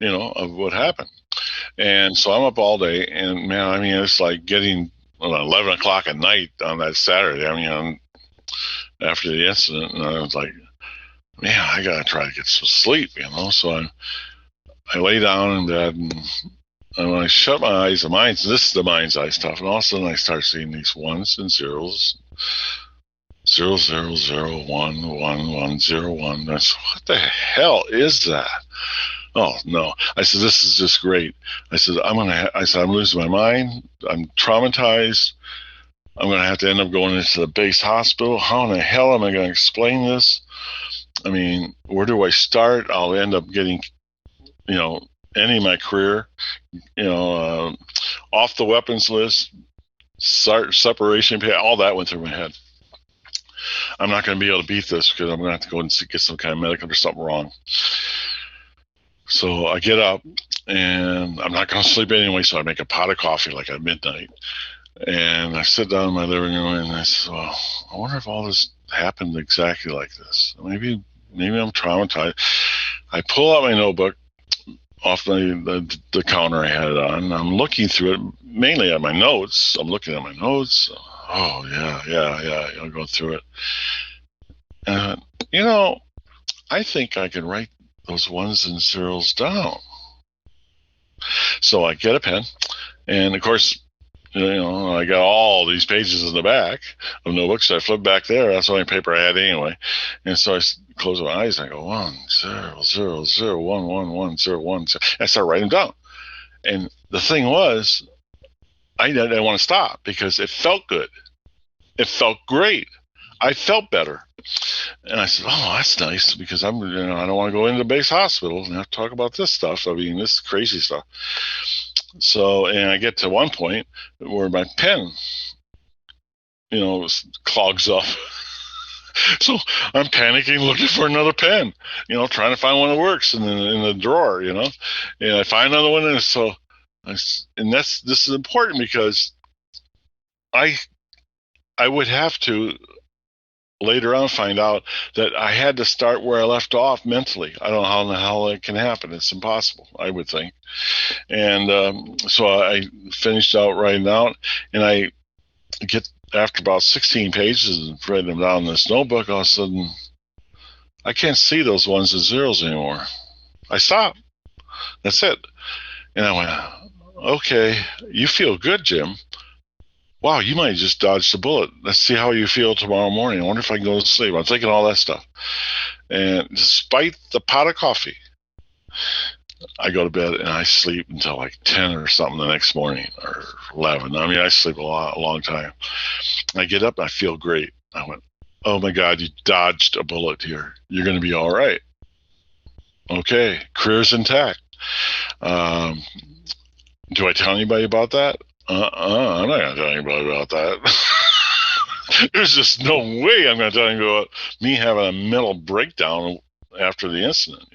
of what happened. And so I'm up all day, and man, I mean, it's like getting 11 o'clock at night on that Saturday. I mean, after the incident, and I was like, man, I gotta try to get some sleep, So I lay down in bed, and when I shut my eyes, this is the mind's eye stuff, and all of a sudden I start seeing these ones and zeros, 0, 0, 0, 1, 1, 1, 0, 1. I said, what the hell is that? Oh no! I said, this is just great. I said, I'm losing my mind. I'm traumatized. I'm going to have to end up going into the base hospital. How in the hell am I going to explain this? I mean, where do I start? I'll end up getting, ending my career, off the weapons list, separation pay, all that went through my head. I'm not going to be able to beat this because I'm going to have to go and get some kind of medical or something wrong. So I get up, and I'm not going to sleep anyway, so I make a pot of coffee like at midnight. And I sit down in my living room, and I said, well, I wonder if all this happened exactly like this. Maybe I'm traumatized. I pull out my notebook. off the counter I had it on. I'm looking through it, mainly at my notes. I'm looking at my notes. Oh, yeah. I'm going through it. And, I think I can write those ones and zeros down. So I get a pen, and of course, I got all these pages in the back of notebooks. So I flip back there. That's the only paper I had anyway. And so I close my eyes and I go 1 0 0 0 1 1 1 0 1 0. I start writing them down. And the thing was, I didn't want to stop because it felt good. It felt great. I felt better. And I said, "Oh, that's nice because I don't want to go into the base hospital and have to talk about this stuff. I mean, this crazy stuff." So, and I get to one point where my pen, clogs up. So I'm panicking, looking for another pen, trying to find one that works in the drawer, and I find another one, and so, this is important because I would have to later on find out that I had to start where I left off mentally. I don't know how in the hell it can happen. It's impossible, I would think. And so I finished out writing out, and I get after about 16 pages and writing them down in this notebook, all of a sudden I can't see those ones and zeros anymore. I stopped. That's it. And I went, "Okay, you feel good, Jim. Wow, you might have just dodged a bullet. Let's see how you feel tomorrow morning. I wonder if I can go to sleep." I'm thinking all that stuff. And despite the pot of coffee, I go to bed and I sleep until like 10 or something the next morning, or 11. I mean, I sleep a long time. I get up and I feel great. I went, "Oh my God, you dodged a bullet here. You're going to be all right. Okay, career's intact." Do I tell anybody about that? I'm not going to tell anybody about that. There's just no way I'm going to tell anybody about me having a mental breakdown after the incident,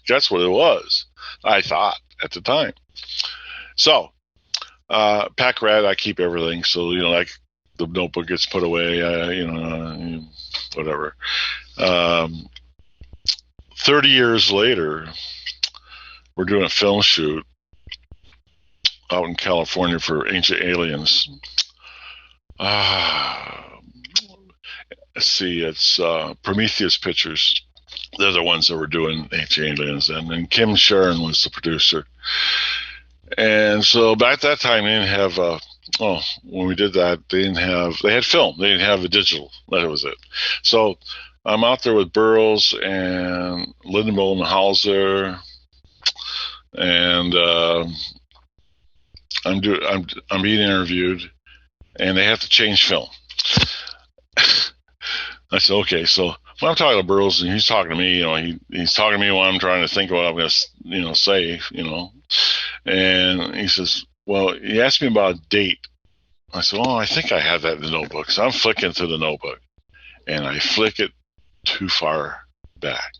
That's what it was, I thought, at the time. So, pack rat, I keep everything. So, like the notebook gets put away, whatever. 30 years later, we're doing a film shoot out in California for Ancient Aliens. Let's see, it's Prometheus Pictures. They're the ones that were doing Ancient Aliens, and Kim Sharon was the producer. And so back at that time, they didn't have, when we did that, they had film. They didn't have the digital. That was it. So I'm out there with Burroughs and Linda Moulton Hauser, and I'm being interviewed, and they have to change film. I said, okay. So when I'm talking to Burroughs and he's talking to me, he's talking to me while I'm trying to think of what I'm going to, say, And he says, well, he asked me about a date. I said, oh, I think I have that in the notebook. So I'm flicking through the notebook, and I flick it too far back,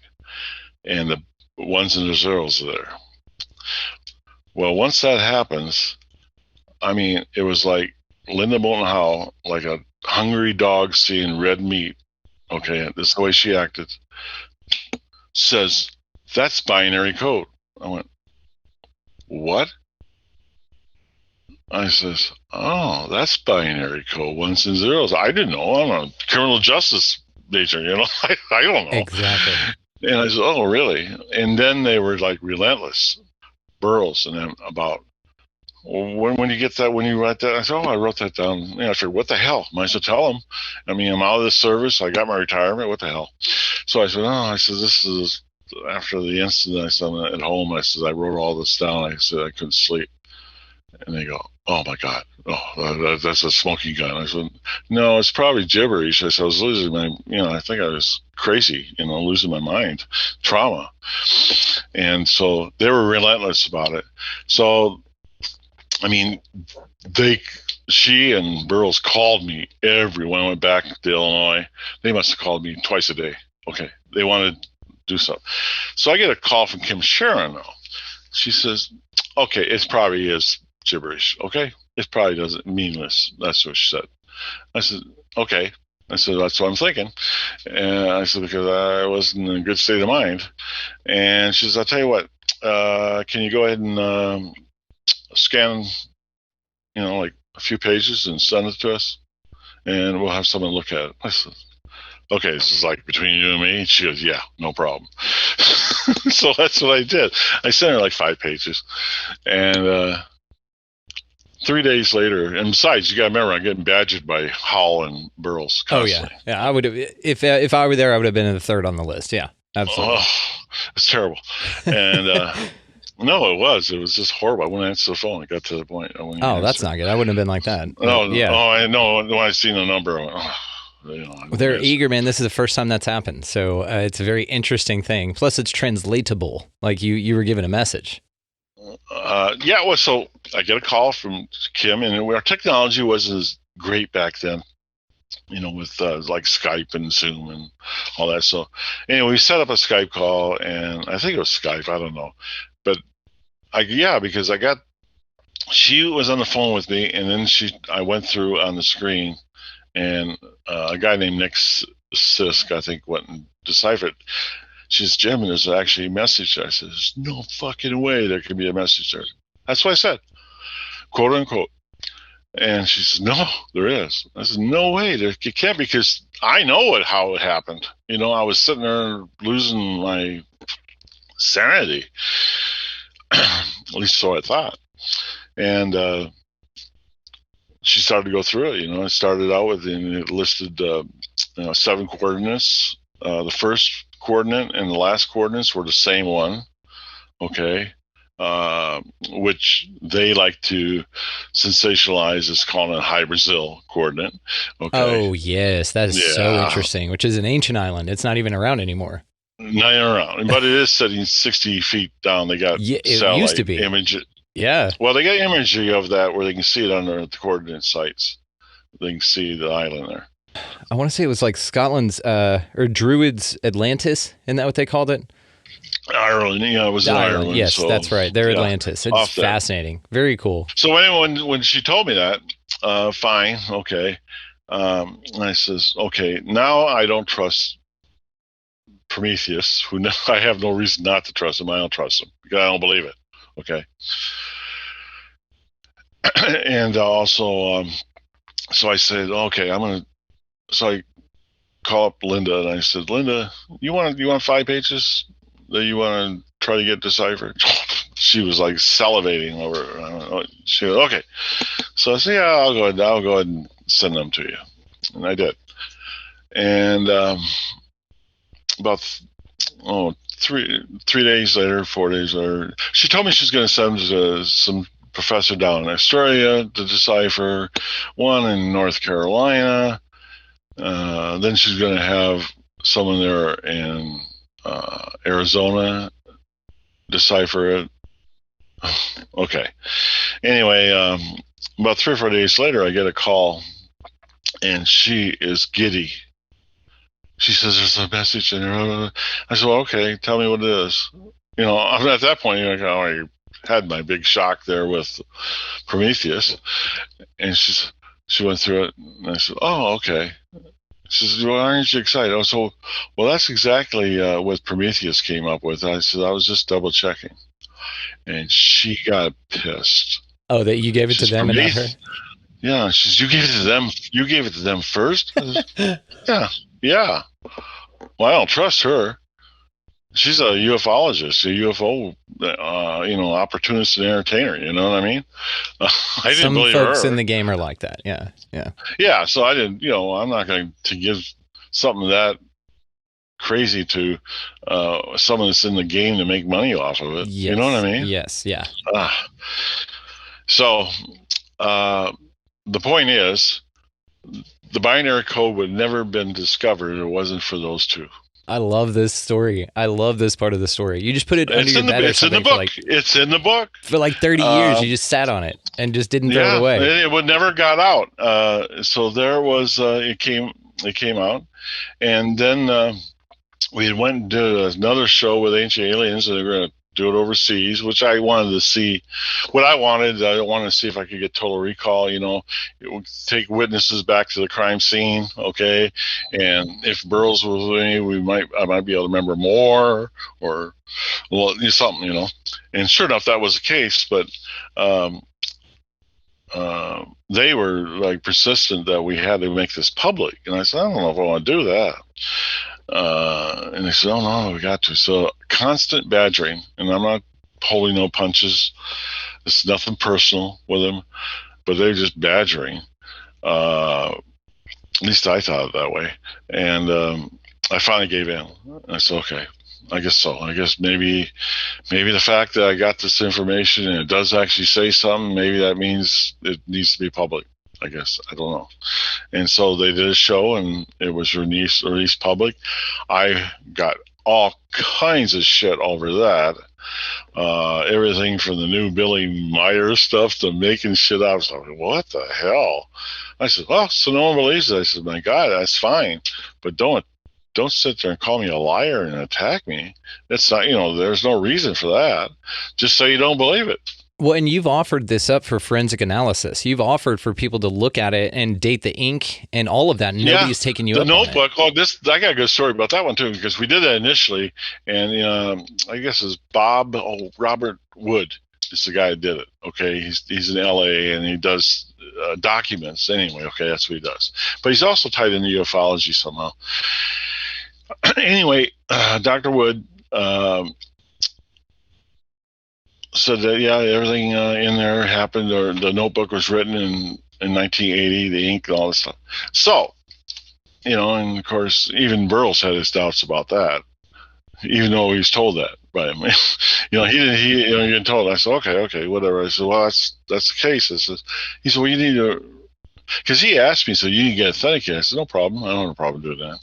and the ones and the zeros are there. Well, once that happens, I mean, it was like Linda Moulton Howe, like a hungry dog seeing red meat. Okay, this is the way she acted. Says, that's binary code. I went, what? I says, oh, that's binary code, ones and zeros. I didn't know. I'm a criminal justice major, I don't know. Exactly. And I said, oh, really? And then they were like relentless. Burroughs and them about, when you get that, when you write that, I said, oh, I wrote that down. I figured, what the hell? Might as well tell them. I mean, I'm out of the service. I got my retirement. What the hell? So I said, this is after the incident. I said, at home, I said, I wrote all this down. I said, I couldn't sleep. And they go, oh my God. Oh, that's a smoking gun. I said, no, it's probably gibberish. I said, I was losing my, I think I was crazy, losing my mind, trauma. And so they were relentless about it. So, I mean, she and Burroughs called me when I went back to Illinois. They must have called me twice a day. Okay. They wanted to do something. So I get a call from Kim Sharon now. She says, okay, it probably is gibberish. Okay. It probably doesn't meaningless. That's what she said. I said, okay. I said, that's what I'm thinking. And I said, because I wasn't in a good state of mind. And she says, I'll tell you what, can you go ahead and scan, like a few pages and send it to us, and we'll have someone look at it. I said, okay, this is like between you and me. She goes, yeah, no problem. So that's what I did. I sent her like 5 pages, and 3 days later, and besides, you got to remember, I'm getting badgered by Howell and Burroughs constantly. Oh yeah, I would have if I were there, I would have been in the 3rd on the list. Yeah, absolutely. Oh, it's terrible. And no, it was just horrible. I wouldn't answer the phone. It got to the point. Oh, that's not good. I wouldn't have been like that. No, yeah. Oh, I know. When I seen the number, I went, they're eager, man. This is the first time that's happened, so it's a very interesting thing. Plus, it's translatable. Like you were given a message. Yeah. Well, so I get a call from Kim, and our technology wasn't as great back then. With like Skype and Zoom and all that. So anyway, we set up a Skype call, and I think it was Skype. I don't know, but because she was on the phone with me, and then I went through on the screen, and a guy named Nick Sisk, I think, went and deciphered. She says, Jim, there's actually a message there. I said, there's no fucking way there could be a message there. That's what I said, quote unquote. And she says, no, there is. I said, no way. It can't, because I know how it happened. I was sitting there losing my sanity. At least so I thought. And she started to go through it. It started out with, and it listed 7 coordinates. The first coordinate and the last coordinates were the same one. Okay. Which they like to sensationalize as calling it High Brazil coordinate. Okay. Oh, yes. That is so interesting, which is an ancient island. It's not even around anymore. Not around, but it is sitting 60 feet down. They got it used to be. Image. Yeah. Well, they got imagery of that where they can see it under the coordinate sites. They can see the island there. I want to say it was like Scotland's or Druids Atlantis. Isn't that what they called it? Ireland, it was Ireland. Yes, so, that's right. They're Atlantis. It's fascinating. Very cool. So anyway, when she told me that, fine, okay. And I says, okay, now I don't trust Prometheus, who I have no reason not to trust him. I don't trust him because I don't believe it. Okay. And also, so I said, okay, so I call up Linda and I said, Linda, you want 5 pages that you want to try to get deciphered? She was like salivating over it. She goes, okay. So I said, yeah, I'll go ahead and send them to you. And I did. And about 3 days later, 4 days later, she told me she was going to send some professor down in Australia to decipher, one in North Carolina. Then she's going to have someone there in Arizona decipher it. Okay. Anyway, about 3 or 4 days later, I get a call, and she is giddy. She says, there's a message in there. I said, well, okay, tell me what it is. I'm at that point, I already had my big shock there with Prometheus. And she went through it, and I said, oh, okay. She says, well, aren't you excited? So, well, that's exactly what Prometheus came up with. I said, I was just double checking. And she got pissed. Oh, that you gave it to them and not her? Yeah, she says, you gave it to them. You gave it to them first? Yeah. Well, I don't trust her. She's a ufologist, a UFO, opportunist and entertainer. You know what I mean? I didn't believe her. Some folks in the game are like that. Yeah. Yeah. So I didn't. I'm not going to give something that crazy to someone that's in the game to make money off of it. Yes. You know what I mean? Yes. Yeah. So the point is, the binary code would never have been discovered if it wasn't for those two. I love this story. I love this part of the story. You just put it under your bed or something. It's in the book. For like 30 years, you just sat on it and just didn't throw it away. It would never got out. So there was, it came out. And then we went and did another show with Ancient Aliens, and they were going to do it overseas, which I wanted to see. What I wanted to see if I could get total recall. It would take witnesses back to the crime scene, okay, and if Burroughs was with me, I might be able to remember more, or something, And sure enough, that was the case, but they were like persistent that we had to make this public, and I said, I don't know if I want to do that. And they said, oh no, we got to. So constant badgering, and I'm not holding no punches. It's nothing personal with them, but they're just badgering. At least I thought it that way. And I finally gave in. I said, okay, I guess so. I guess maybe the fact that I got this information and it does actually say something, maybe that means it needs to be public. I guess. I don't know. And so they did a show, and it was released public. I got all kinds of shit over that. Everything from the new Billy Meyer stuff to making shit up. I was like, what the hell? I said, well, so no one believes it. I said, my God, that's fine. But don't sit there and call me a liar and attack me. That's not, there's no reason for that. Just say you don't believe it. Well, and you've offered this up for forensic analysis. You've offered for people to look at it and date the ink and all of that. Nobody's taken you up on it. The notebook. Oh, I got a good story about that one too, because we did that initially, and I guess it's Robert Wood is the guy who did it. Okay, he's in L.A. and he does documents anyway. Okay, that's what he does. But he's also tied into ufology somehow. Anyway, Dr. Wood. Said that, yeah, everything in there happened, or the notebook was written in 1980, the ink and all this stuff. So, and of course, even Burroughs had his doubts about that, even though he was told that by him. He didn't told. I said, okay, whatever. I said, well, that's the case. He said, well, you need to, because he asked me, so you need to get authenticated. I said, no problem. I don't have a problem doing that.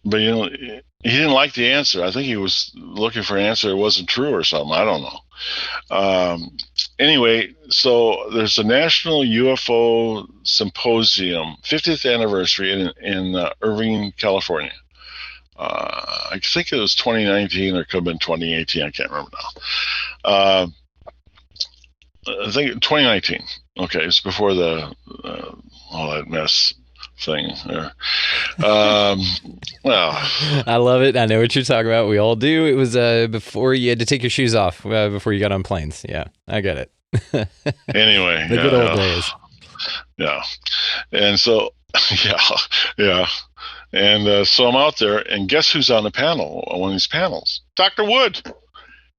But he didn't like the answer. I think he was looking for an answer that wasn't true or something. I don't know. Anyway, so there's a National UFO Symposium, 50th anniversary in Irvine, California. I think it was 2019 or it could have been 2018. I can't remember now. I think 2019. Okay, it's before the all that mess thing there. Well, I love it. I know what you're talking about. We all do. It was before you had to take your shoes off before you got on planes. Yeah, I get it. Anyway, the good old days. Yeah, and so yeah, and so I'm out there, and guess who's on the panel? On one of these panels, Dr. Wood.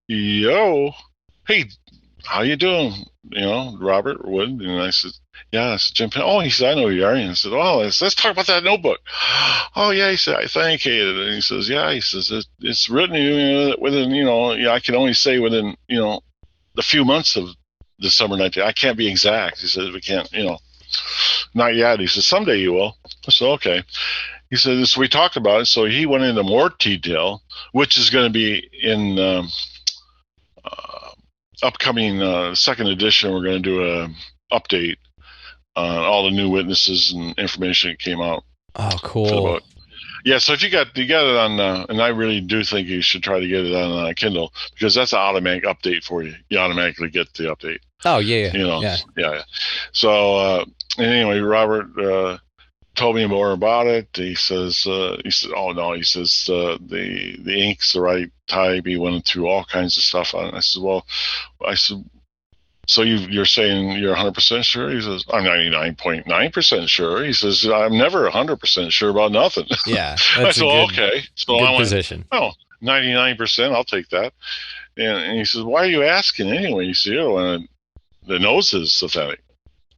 Yo, hey, how you doing? Robert Wood. And I said, yeah, it's Jim Penn. Oh, he said, I know who you are. And I said, oh, let's talk about that notebook. Oh, yeah, he said, I authenticated it. And he says, yeah, he says, it's written within, I can only say within, the few months of December 19th. I can't be exact. He says, we can't, not yet. He says, someday you will. I said, okay. He said, so we talked about it. So he went into more detail, which is going to be in upcoming second edition. We're going to do a update on all the new witnesses and information that came out. Oh, cool. Yeah, so if you got it on, and I really do think you should try to get it on Kindle, because that's an automatic update for you. You automatically get the update. Oh, yeah. Yeah. So anyway, Robert told me more about it. He says, oh no, he says the ink's the right type. He went through all kinds of stuff on it. I said, so you're saying you're 100% sure? He says, I'm 99.9% sure. He says, I'm never 100% sure about nothing. Yeah. I said, okay. So good I went, position. Oh, 99%, I'll take that. And he says, why are you asking anyway? He said, the nose is authentic.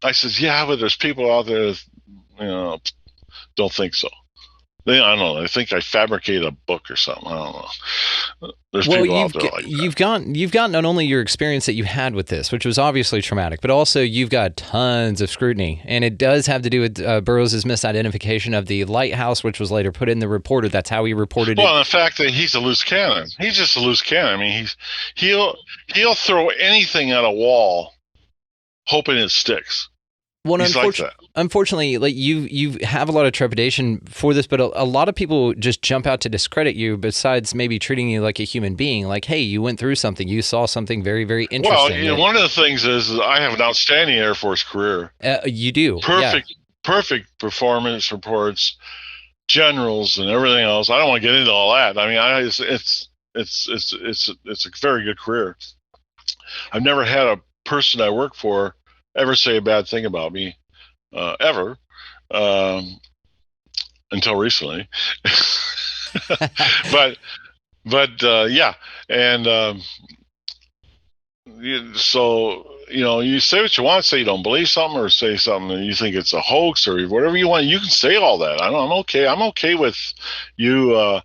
I says, yeah, but there's people out there that, don't think so. I don't know. I think I fabricated a book or something. I don't know. There's people out there like that. You've got not only your experience that you had with this, which was obviously traumatic, but also you've got tons of scrutiny, and it does have to do with Burroughs' misidentification of the lighthouse, which was later put in the reporter. That's how he reported it. Well, the fact that he's a loose cannon. He's just a loose cannon. I mean, he'll throw anything at a wall, hoping it sticks. Well, He's like that. unfortunately, like you have a lot of trepidation for this, but a lot of people just jump out to discredit you. Besides maybe treating you like a human being, like, hey, you went through something, you saw something very, very interesting. Well, one of the things is I have an outstanding Air Force career. You do Perfect performance reports, generals, and everything else. I don't want to get into all that. I mean, it's a very good career. I've never had a person I work for ever say a bad thing about me, ever, until recently. but yeah, and so you say what you want to say. You don't believe something, or say something and you think it's a hoax, or whatever you want. You can say all that. I'm okay. I'm okay with you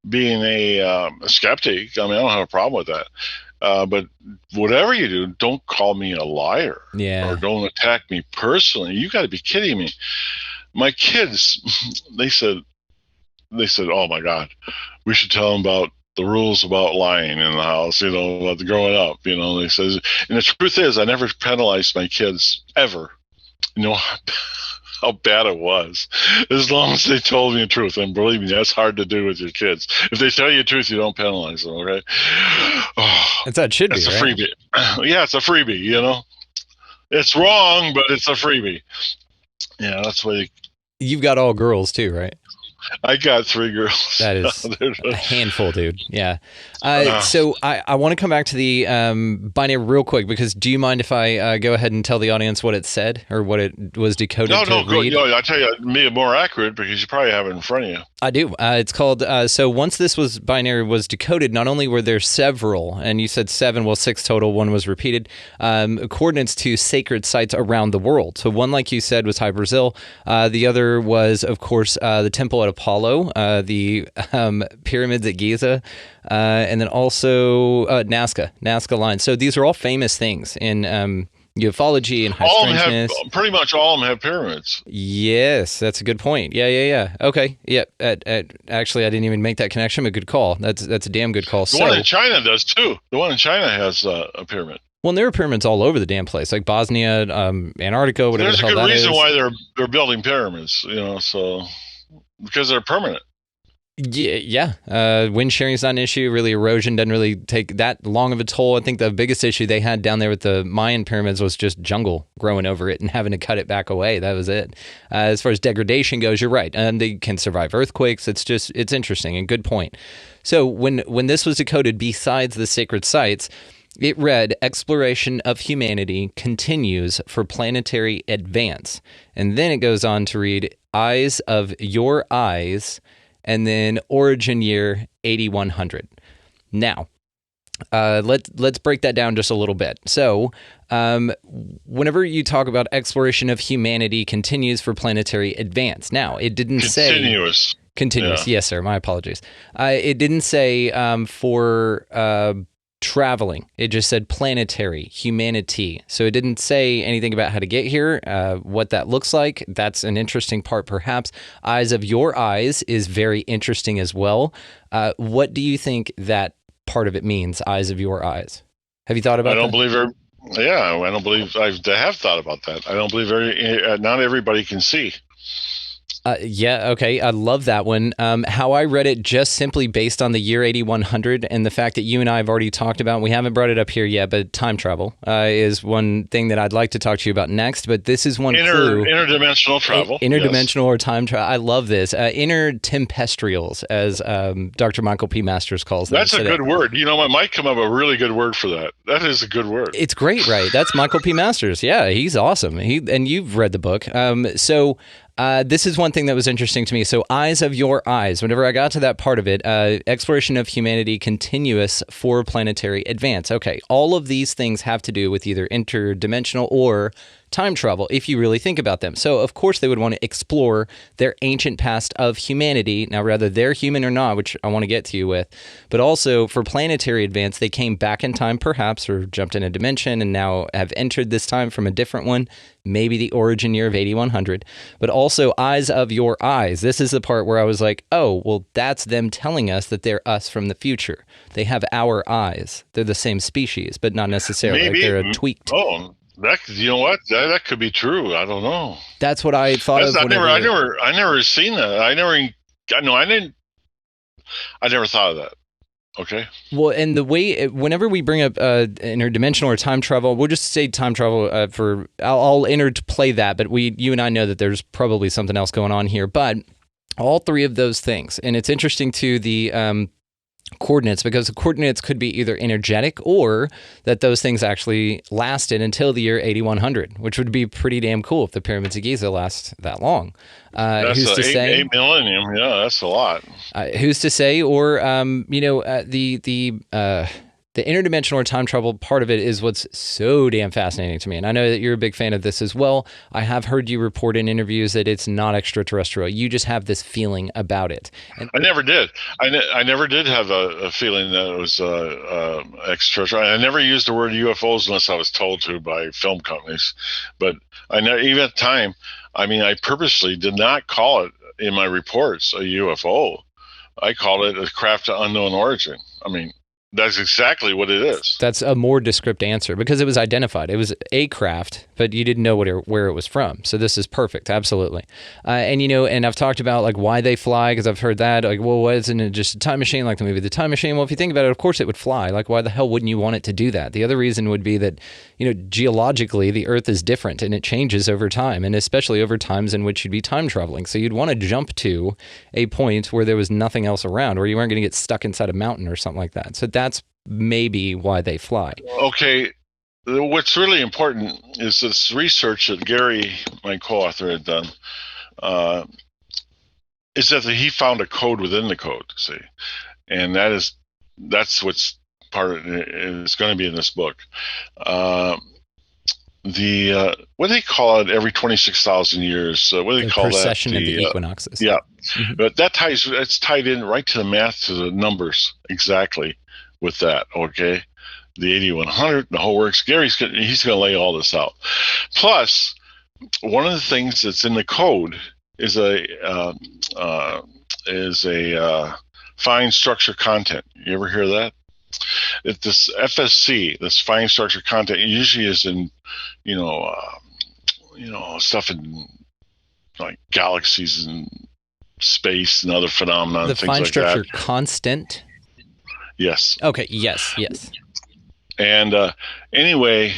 being a skeptic. I mean, I don't have a problem with that. But whatever you do, don't call me a liar, or don't attack me personally. You got to be kidding me. My kids, they said, "Oh my God, we should tell them about the rules about lying in the house." About the growing up. They said, and the truth is, I never penalized my kids ever. How bad it was, as long as they told me the truth. And believe me, that's hard to do with your kids. If they tell you the truth, you don't penalize them. Okay, that's how it should be. It's a freebie. Yeah, it's a freebie. It's wrong, but it's a freebie. Yeah, that's why you've got all girls too, right? I got 3 girls. That is a handful, dude. Yeah. So I want to come back to the binary real quick, because do you mind if I go ahead and tell the audience what it said, or what it was decoded to read? No, I'll tell you, be more accurate, because you probably have it in front of you. I do. It's called, so once this was binary was decoded, not only were there several, and you said 7, well, 6 total, 1 was repeated, coordinates to sacred sites around the world. So one, like you said, was High Brazil. The other was, of course, the temple at Apollo, the pyramids at Giza, and then also Nazca line. So these are all famous things in ufology and high strangeness. Pretty much all of them have pyramids. Yes, that's a good point. Yeah. Okay. Yeah. Actually, I didn't even make that connection, but good call. That's a damn good call. The one in China does too. The one in China has a pyramid. Well, there are pyramids all over the damn place, like Bosnia, Antarctica, whatever the hell that is. There's a good reason why they're building pyramids, so because they're permanent. Yeah. Wind sharing is not an issue. Really, erosion doesn't really take that long of a toll. I think the biggest issue they had down there with the Mayan pyramids was just jungle growing over it and having to cut it back away. That was it. As far as degradation goes, you're right. And they can survive earthquakes. It's interesting and good point. So when this was decoded, besides the sacred sites, it read, "Exploration of humanity continues for planetary advance." And then it goes on to read, "Eyes of your eyes," and then origin year 8100. Now, let's break that down just a little bit. So, whenever you talk about exploration of humanity continues for planetary advance, now it didn't say continuous. Yeah. Yes, sir. My apologies. It didn't say for traveling. It just said planetary, humanity. So it didn't say anything about how to get here, what that looks like. That's an interesting part, perhaps. Eyes of your eyes is very interesting as well. What do you think that part of it means, eyes of your eyes? Have you thought about that? I don't believe I have thought about that. I don't believe not everybody can see. Yeah, okay. I love that one. How I read it, just simply based on the year 8100 and the fact that you and I have already talked about, we haven't brought it up here yet, but time travel is one thing that I'd like to talk to you about next. But this is one clue. Interdimensional travel. Interdimensional or time travel. I love this. Intertempestrials, as Dr. Michael P. Masters calls them. That's a good word. It might come up a really good word for that. That is a good word. It's great, right? That's Michael P. Masters. Yeah, he's awesome. And you've read the book. This is one thing that was interesting to me. So, eyes of your eyes, whenever I got to that part of it, exploration of humanity continuous for planetary advance. Okay, all of these things have to do with either interdimensional or time travel, if you really think about them. So, of course, they would want to explore their ancient past of humanity. Now, whether they're human or not, which I want to get to you with, but also for planetary advance, they came back in time, perhaps, or jumped in a dimension and now have entered this time from a different one, maybe the origin year of 8100. But also, eyes of your eyes. This is the part where I was like, oh, well, that's them telling us that they're us from the future. They have our eyes. They're the same species, but not necessarily. Maybe. They're a tweaked. Oh. You know what? That could be true. I don't know. That's what I thought of. I never seen that. I never thought of that. Okay. Well, and the way, whenever we bring up interdimensional or time travel, we'll just say time travel I'll interplay that, but you and I know that there's probably something else going on here. But all three of those things, and it's interesting to the coordinates, because the coordinates could be either energetic or that those things actually lasted until the year 8100, which would be pretty damn cool if the pyramids of Giza last that long. That's who's to say? 8 millennium. Yeah, that's a lot. Who's to say? Or the interdimensional or time travel part of it is what's so damn fascinating to me. And I know that you're a big fan of this as well. I have heard you report in interviews that it's not extraterrestrial. You just have this feeling about it. And I never did. I never did have a feeling that it was extraterrestrial. I never used the word UFOs unless I was told to by film companies. But even at the time, I purposely did not call it in my reports a UFO. I called it a craft of unknown origin. That's exactly what it is. That's a more descriptive answer because it was identified. It was a craft, but you didn't know where it was from. So this is perfect. Absolutely. And I've talked about like why they fly, because I've heard that like, well, why isn't it just a time machine like the movie The Time Machine? Well, if you think about it, of course it would fly. Like why the hell wouldn't you want it to do that? The other reason would be that, geologically the Earth is different and it changes over time, and especially over times in which you'd be time traveling. So you'd want to jump to a point where there was nothing else around, where you weren't going to get stuck inside a mountain or something like that. So that's maybe why they fly. Okay. What's really important is this research that Gary, my co-author, had done, is that he found a code within the code, see? And that's what's part of it is going to be in this book. What do they call it every 26,000 years? What do they call that? Precession of the equinoxes. Yeah. Mm-hmm. But it's tied in right to the math, to the numbers exactly with that, okay? The 8100, the whole works. He's going to lay all this out. Plus, one of the things that's in the code is a fine structure content. You ever hear that? If this FSC, this fine structure content, usually is in, stuff in like galaxies and space and other phenomena. The and things fine like structure that. Constant. Yes. Okay. Yes. And anyway,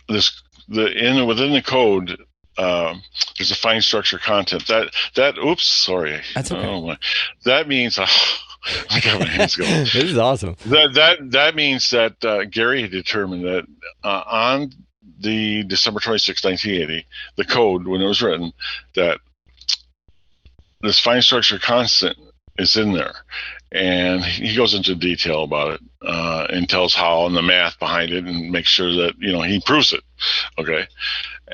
within the code, there's a fine structure content that. Oops, sorry. That's okay. That means. I got my hands going. This is awesome. That means that Gary had determined that on the December 26, 1980, the code, when it was written, that this fine structure constant is in there. And he goes into detail about it and tells how and the math behind it and makes sure that, he proves it. Okay.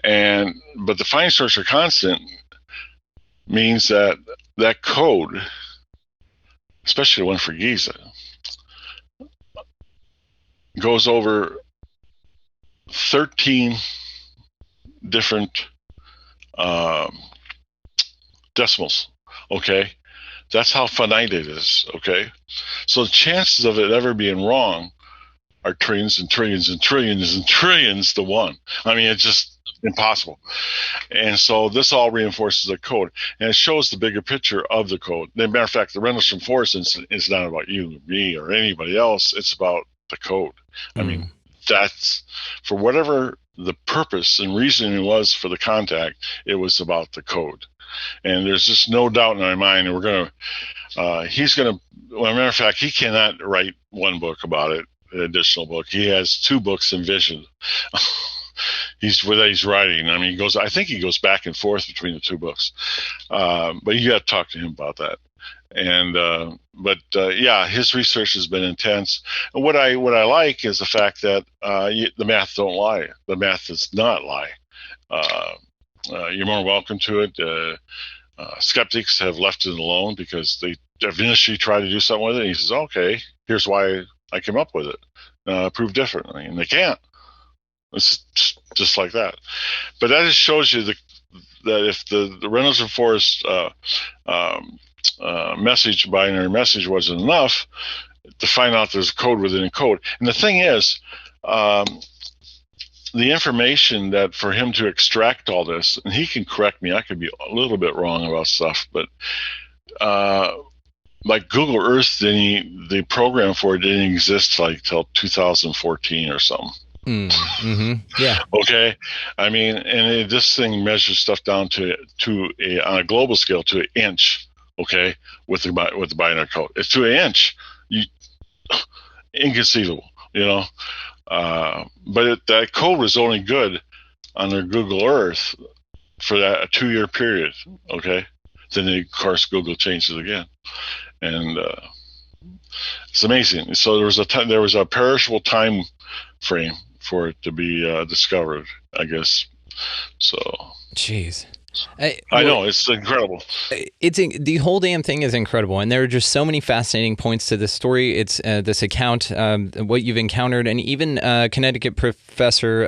But the fine structure constant means that code, especially the one for Giza, goes over 13 different decimals. Okay. That's how finite it is, okay? So the chances of it ever being wrong are trillions and trillions and trillions and trillions to one. It's just impossible. And so this all reinforces the code, and it shows the bigger picture of the code. As a matter of fact, the Rendlesham Forest incident is not about you, me, or anybody else. It's about the code. That's, for whatever the purpose and reason was for the contact, it was about the code. And there's just no doubt in my mind, and he's going to, well, as a matter of fact, he cannot write one book about it, an additional book. He has 2 books envisioned. He's writing. I think he goes back and forth between the 2 books. But you got to talk to him about that. And, his research has been intense. And what I like is the fact that the math don't lie. The math does not lie. You're more welcome to it. Skeptics have left it alone because they initially try to do something with it. And he says, okay, here's why I came up with it. Prove differently. And they can't. It's just like that. But that just shows you that if the Rendlesham Forest binary message wasn't enough to find out there's a code within a code. And the thing is, the information that for him to extract all this, and he can correct me, I could be a little bit wrong about stuff, but like Google Earth, the program for it didn't exist like till 2014 or something. Yeah. Okay. I mean, and this thing measures stuff down to on a global scale to an inch. Okay, with the binary code, it's to an inch. Inconceivable, you know. But that code was only good on their Google Earth for that a 2-year period. Okay, then of course Google changed it again, and it's amazing. So there was a perishable time frame for it to be discovered, I guess. So, Jeez. I know, it's incredible. The whole damn thing is incredible, and there are just so many fascinating points to this story. It's this account, what you've encountered, and even Connecticut professor,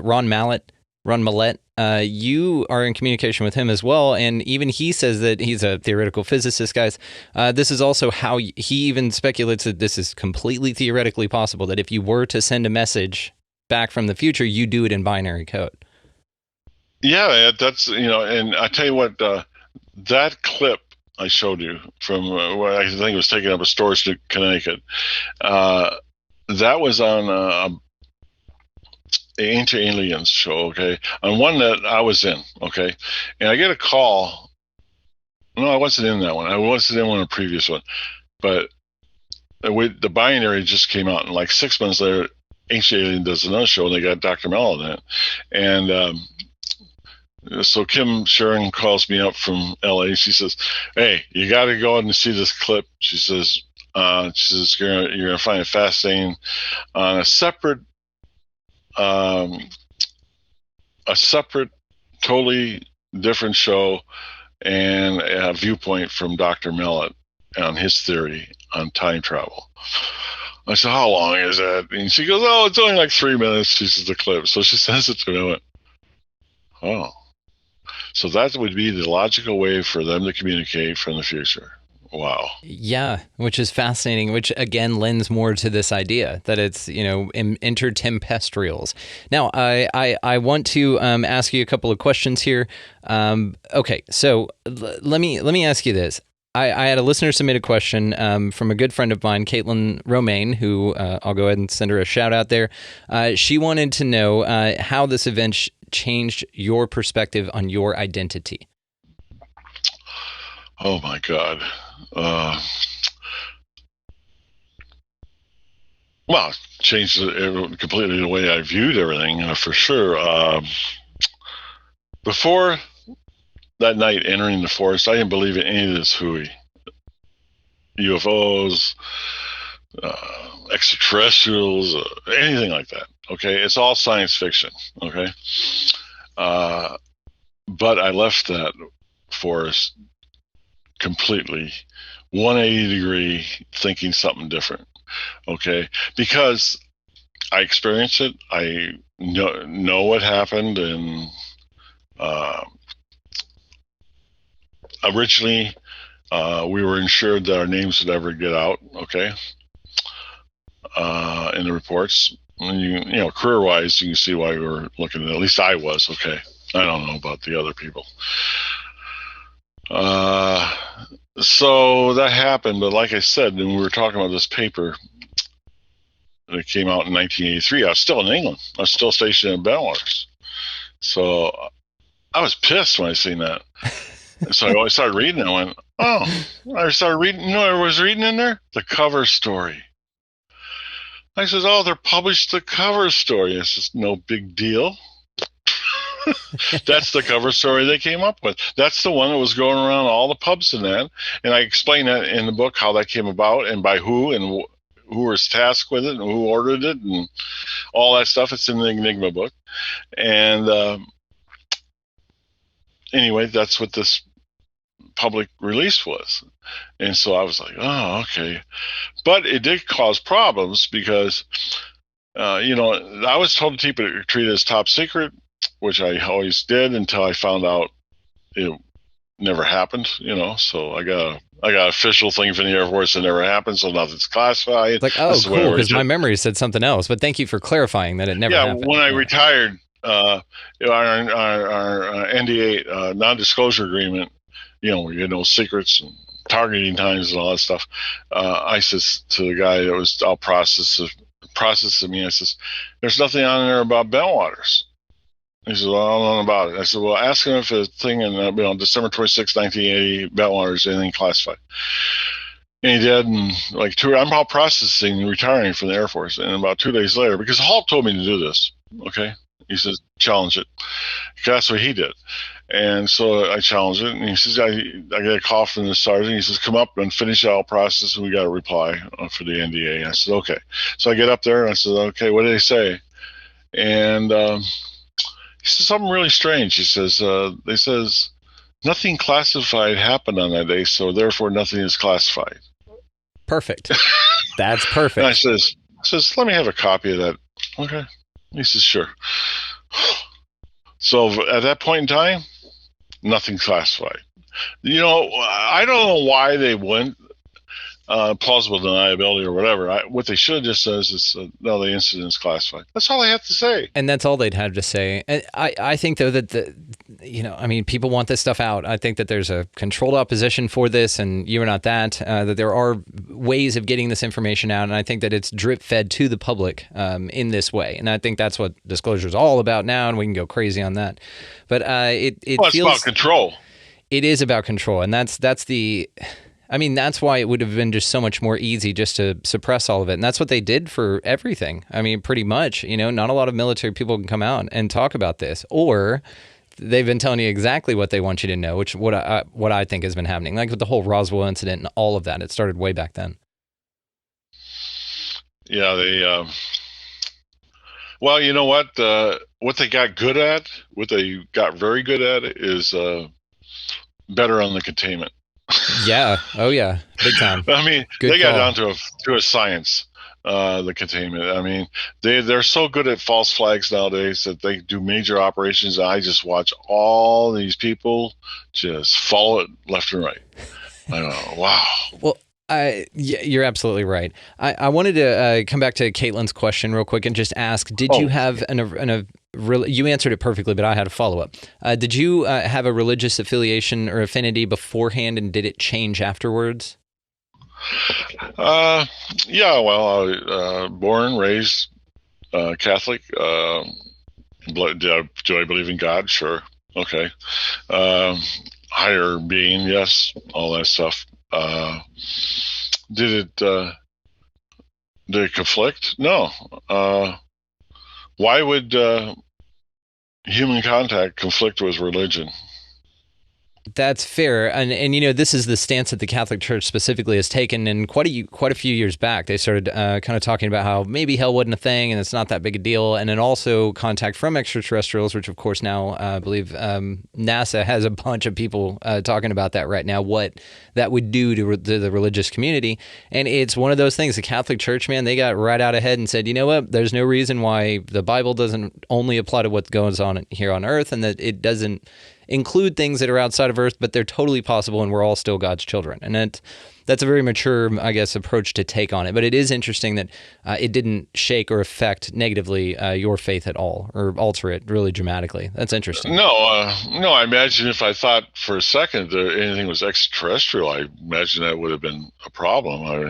Ron Mallett. You are in communication with him as well, and even he says that he's a theoretical physicist, guys. This is also how he even speculates that this is completely theoretically possible, that if you were to send a message back from the future, you do it in binary code. Yeah, that's, and I tell you what, that clip I showed you from what I think was taken up a storage to Connecticut, that was on Ancient Aliens show, okay, on one that I was in, okay, and I get a call. No, I wasn't in that one. I wasn't in a previous one, but the binary just came out, and like 6 months later, Ancient Alien does another show, and they got Dr. Mello in it, and so Kim Sharon calls me up from LA. She says, "Hey, you got to go and see this clip." She says, "You're gonna find it fascinating on a separate, totally different show and a viewpoint from Dr. Mellett on his theory on time travel." I said, "How long is that?" And she goes, "Oh, it's only like 3 minutes." She says the clip, so she sends it to me. I went, "Oh." So that would be the logical way for them to communicate from the future. Wow. Yeah, which is fascinating, which again lends more to this idea that it's, intertempestrials. Now, I want to ask you a couple of questions here. Okay, so let me ask you this. I had a listener submit a question from a good friend of mine, Caitlin Romaine, who I'll go ahead and send her a shout out there. She wanted to know how this event changed your perspective on your identity. Oh my God. Well, it changed completely the way I viewed everything, for sure. Before that night entering the forest, I didn't believe in any of this hooey. UFOs, extraterrestrials, anything like that. Okay, it's all science fiction. Okay, but I left that forest completely 180 degree, thinking something different. Okay, because I experienced it. I know what happened, and originally we were ensured that our names would never get out. Okay, in the reports. And career-wise, you can see why we were looking at least I was. Okay, I don't know about the other people. So that happened, but like I said, when we were talking about this paper that came out in 1983, I was still in England. I was still stationed in Bentwaters. So I was pissed when I seen that. So I started reading it. I went, oh, I started reading. You know what I was reading in there? The cover story. I says, oh, they're published the cover story. I says, no big deal. That's the cover story they came up with. That's the one that was going around all the pubs and that. And I explain that in the book, how that came about and by who and who was tasked with it and who ordered it and all that stuff. It's in the Enigma book. And anyway, that's what this public release was. And so I was like, oh, okay. But it did cause problems because, I was told to treat it as top secret, which I always did until I found out it never happened, so I got an official thing from the Air Force that never happened, so nothing's classified. It's like, oh, This is cool, whatever. because my memory said something else, but thank you for clarifying that it never happened. When I retired, our NDA, non-disclosure agreement, no secrets and targeting times and all that stuff. I says to the guy that was out processing me, I says, there's nothing on there about Bellwaters. He says, well, I don't know about it. I said, well, ask him if the thing in December 26, 1980, Bellwaters, anything classified. And he did, and I'm out processing and retiring from the Air Force, and about 2 days later, because Hall told me to do this, okay? He says, challenge it. That's what he did. And so I challenged it, and he says, I get a call from the sergeant. He says, come up and finish our process, and we got a reply for the NDA. I said, okay. So I get up there, and I said, okay, what did they say? And he says something really strange. He says, they says, nothing classified happened on that day, so therefore nothing is classified. Perfect. That's perfect. And I says, let me have a copy of that. Okay. He says, sure. So at that point in time, nothing classified. I don't know why they went plausible deniability or whatever. What they should have just says is, no, the incident is classified. That's all they have to say. And that's all they'd have to say. And I think, though, that people want this stuff out. I think that there's a controlled opposition for this, and you are not that there are ways of getting this information out. And I think that it's drip fed to the public in this way. And I think that's what disclosure is all about now. And we can go crazy on that. But it feels about control. It is about control. And that's why it would have been just so much more easy just to suppress all of it. And that's what they did for everything. Pretty much, not a lot of military people can come out and talk about this, or they've been telling you exactly what they want you to know, which what I think has been happening. Like with the whole Roswell incident and all of that, it started way back then. Yeah, well, you know what? What they got good at, what they got very good at is better on the containment. Yeah. Oh, yeah. Big time. Good they got down to a science, the containment. They're so good at false flags nowadays that they do major operations. I just watch all these people just follow it left and right. I know. Wow. Well, you're absolutely right. I wanted to come back to Caitlin's question real quick and just ask, did you have you answered it perfectly, but I had a follow-up. Did you have a religious affiliation or affinity beforehand, and did it change afterwards? Yeah, well, born, raised Catholic. Do I believe in God? Sure. Okay. Higher being, yes, all that stuff. Did it conflict? No. Why would human contact conflict with religion? That's fair, and this is the stance that the Catholic Church specifically has taken. And quite a few years back, they started kind of talking about how maybe hell wasn't a thing, and it's not that big a deal. And then also contact from extraterrestrials, which of course now I believe NASA has a bunch of people talking about that right now. What that would do to the religious community, and it's one of those things. The Catholic Church, man, they got right out ahead and said, you know what? There's no reason why the Bible doesn't only apply to what goes on here on Earth, and that it doesn't include things that are outside of Earth, but they're totally possible, and we're all still God's children. And that's a very mature, I guess, approach to take on it. But it is interesting that it didn't shake or affect negatively your faith at all, or alter it really dramatically. That's interesting. No, I imagine if I thought for a second that anything was extraterrestrial, I imagine that would have been a problem.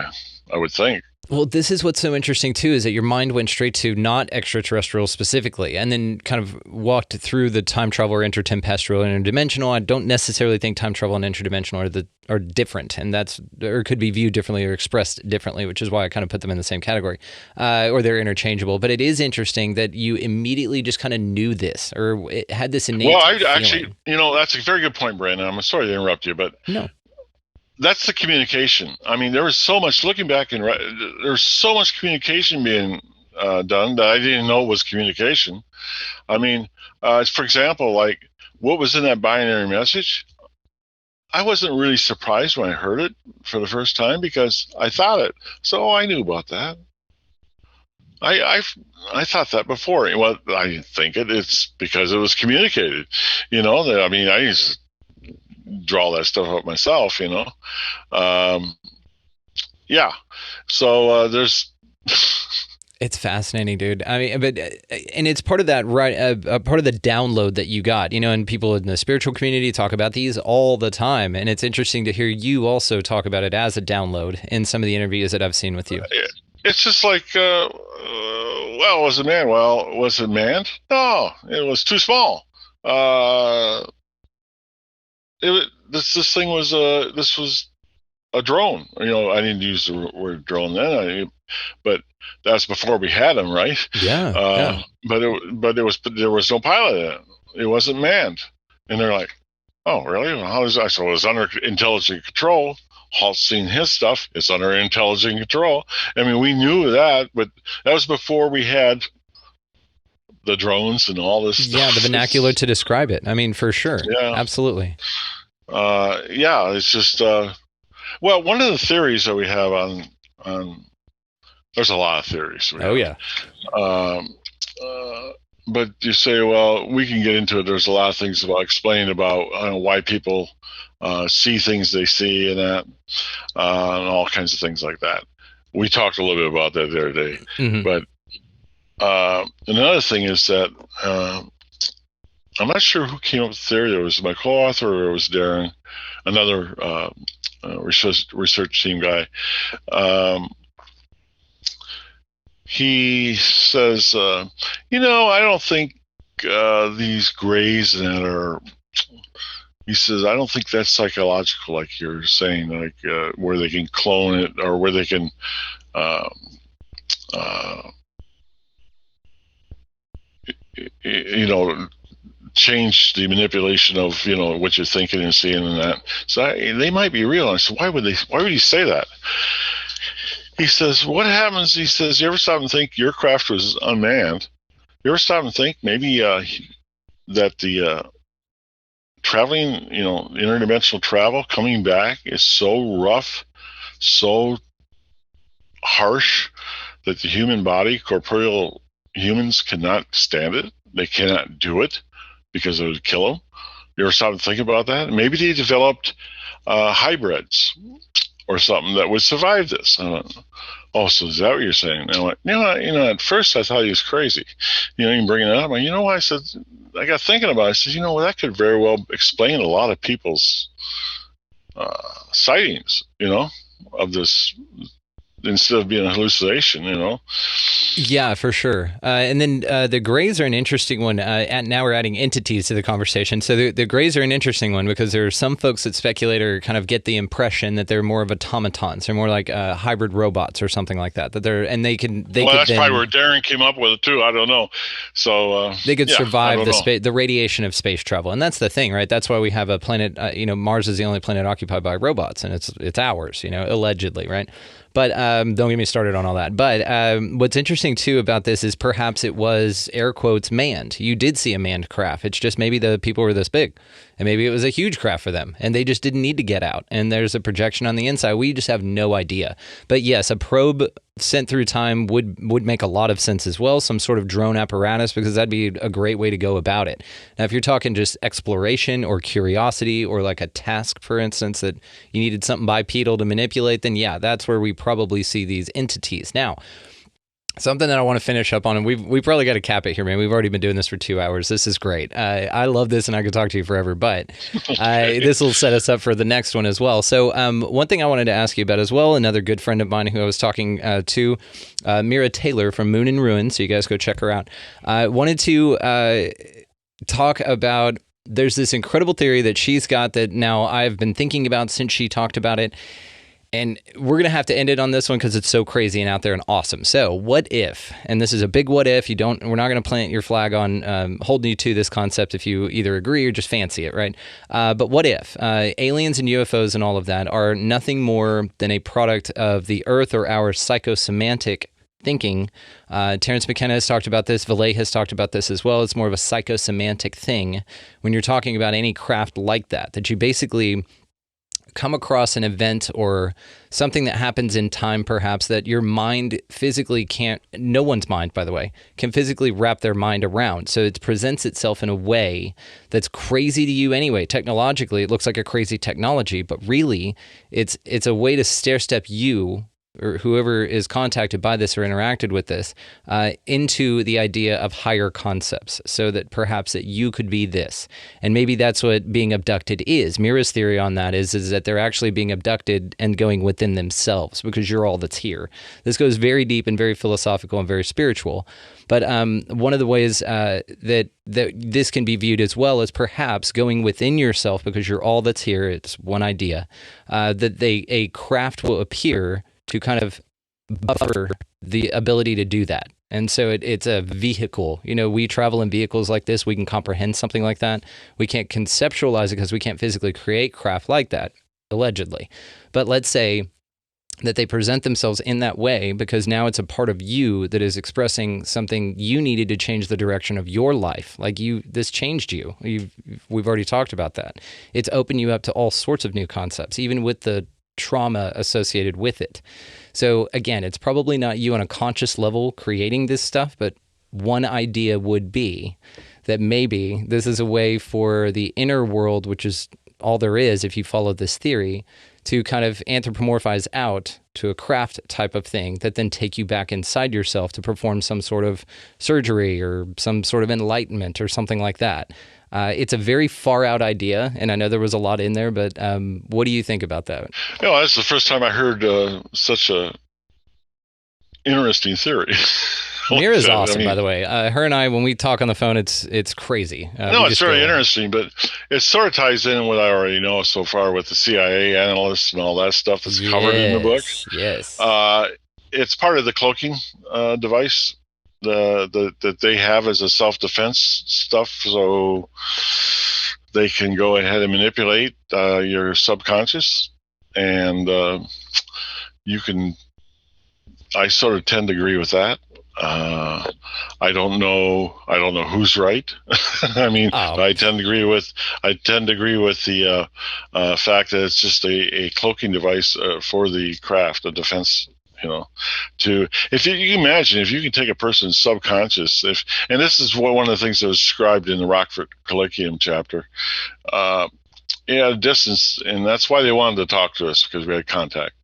I would think. Well, this is what's so interesting, too, is that your mind went straight to not extraterrestrial specifically, and then kind of walked through the time travel or intertempestural and interdimensional. I don't necessarily think time travel and interdimensional are different, and or could be viewed differently or expressed differently, which is why I kind of put them in the same category, or they're interchangeable. But it is interesting that you immediately just kind of knew this, or it had this innate feeling. Actually, that's a very good point, Brandon. I'm sorry to interrupt you, but no. That's the communication. There was so much looking back, and there's so much communication being done that I didn't know was communication. For example, like what was in that binary message, I wasn't really surprised when I heard it for the first time because I thought it. So I knew about that. I thought that before. Well, I didn't think it. It's because it was communicated. draw that stuff up myself, yeah. So there's. It's fascinating, dude. I mean, and it's part of that, right? Part of the download that you got, and people in the spiritual community talk about these all the time. And it's interesting to hear you also talk about it as a download in some of the interviews that I've seen with you. It's just like, well, was it manned? Well, was it manned? No, it was too small. This thing was this was a drone. I didn't use the word drone then, but that's before we had them, right? Yeah. But there was no pilot in it. It wasn't manned, and they're like, "Oh, really? Well, how is that?" So it was under intelligent control. Halt's seen his stuff. It's under intelligent control. I mean, we knew that, but that was before we had the drones and all this stuff. Yeah, the vernacular to describe it. I mean, for sure. Yeah, absolutely. Yeah, it's just well, one of the theories that we have on there's a lot of theories. But you say, well, we can get into it. There's a lot of things about explaining about why people see things they see and that, and all kinds of things like that. We talked a little bit about that the other day. Mm-hmm. But another thing is that I'm not sure who came up with the theory. It was my co-author or it was Darren, another research team guy. He says, I don't think these grays and that are. He says, I don't think that's psychological, like you're saying, like where they can clone it or where they can, change the manipulation of what you're thinking and seeing and that. So they might be real. I said, why would he say that? He says, what happens? He says, you ever stop and think your craft was unmanned? You ever stop and think maybe that the traveling, interdimensional travel coming back is so rough, so harsh that the human body, corporeal humans cannot stand it. They cannot do it because it would kill them. You ever stop and think about that? Maybe they developed hybrids or something that would survive this. I went, oh, so is that what you're saying? And I went, at first I thought he was crazy. You bring it up. I said, I got thinking about it. I said, that could very well explain a lot of people's sightings, of this, instead of being a hallucination, Yeah, for sure. And then the grays are an interesting one. Now we're adding entities to the conversation. So the grays are an interesting one because there are some folks that speculate or kind of get the impression that they're more of automatons. They're more like hybrid robots or something like that. That's probably where Darren came up with it too. I don't know. So they could survive the radiation of space travel, and that's the thing, right? That's why we have a planet. Mars is the only planet occupied by robots, and it's ours. Allegedly, right? But don't get me started on all that. But what's interesting, too, about this is perhaps it was, air quotes, manned. You did see a manned craft. It's just maybe the people were this big. And maybe it was a huge craft for them, and they just didn't need to get out. And there's a projection on the inside. We just have no idea. But yes, a probe sent through time would make a lot of sense as well, some sort of drone apparatus, because that'd be a great way to go about it. Now, if you're talking just exploration or curiosity or like a task, for instance, that you needed something bipedal to manipulate, then yeah, that's where we probably see these entities. Now, something that I want to finish up on, and we probably got to cap it here, man. We've already been doing this for 2 hours. This is great. I love this, and I could talk to you forever, but this will set us up for the next one as well. So one thing I wanted to ask you about as well, another good friend of mine who I was talking to, Mira Taylor from Moon and Ruin, so you guys go check her out, wanted to talk about, there's this incredible theory that she's got that now I've been thinking about since she talked about it. And we're going to have to end it on this one because it's so crazy and out there and awesome. So what if, and this is a big what if, we're not going to plant your flag on holding you to this concept if you either agree or just fancy it, right? But what if aliens and UFOs and all of that are nothing more than a product of the Earth or our psychosemantic thinking? Terence McKenna has talked about this. Valet has talked about this as well. It's more of a psychosemantic thing when you're talking about any craft like that you basically come across an event or something that happens in time, perhaps, that your mind physically can't, no one's mind, by the way, can physically wrap their mind around. So it presents itself in a way that's crazy to you anyway. Technologically, it looks like a crazy technology, but really it's a way to stair-step you or whoever is contacted by this or interacted with this into the idea of higher concepts, so that perhaps that you could be this. And maybe that's what being abducted is. Mira's theory on that is that they're actually being abducted and going within themselves because you're all that's here. This goes very deep and very philosophical and very spiritual. But one of the ways that this can be viewed as well is perhaps going within yourself because you're all that's here. It's one idea that a craft will appear to kind of buffer the ability to do that. And so it's a vehicle. You know, we travel in vehicles like this. We can comprehend something like that. We can't conceptualize it because we can't physically create craft like that, allegedly. But let's say that they present themselves in that way because now it's a part of you that is expressing something you needed to change the direction of your life. Like this changed you. We've already talked about that. It's opened you up to all sorts of new concepts, even with the trauma associated with it. So again, it's probably not you on a conscious level creating this stuff, but one idea would be that maybe this is a way for the inner world, which is all there is if you follow this theory, to kind of anthropomorphize out to a craft type of thing that then take you back inside yourself to perform some sort of surgery or some sort of enlightenment or something like that. It's a very far out idea, and I know there was a lot in there, but what do you think about that? You know, that's the first time I heard such a interesting theory. Mira's awesome, by the way. Her and I, when we talk on the phone, it's crazy. No, it's very interesting, but it sort of ties in with what I already know so far with the CIA analysts and all that stuff that's covered in the book. Yes. It's part of the cloaking device that they have as a self-defense stuff, so they can go ahead and manipulate your subconscious, and you can. I sort of tend to agree with that. I don't know who's right. I mean, I tend to agree with the fact that it's just a cloaking device for the craft, a defense. You know, if you imagine if you can take a person's subconscious, and this is one of the things that was described in the Rockford Colloquium chapter, at a distance, and that's why they wanted to talk to us because we had contact.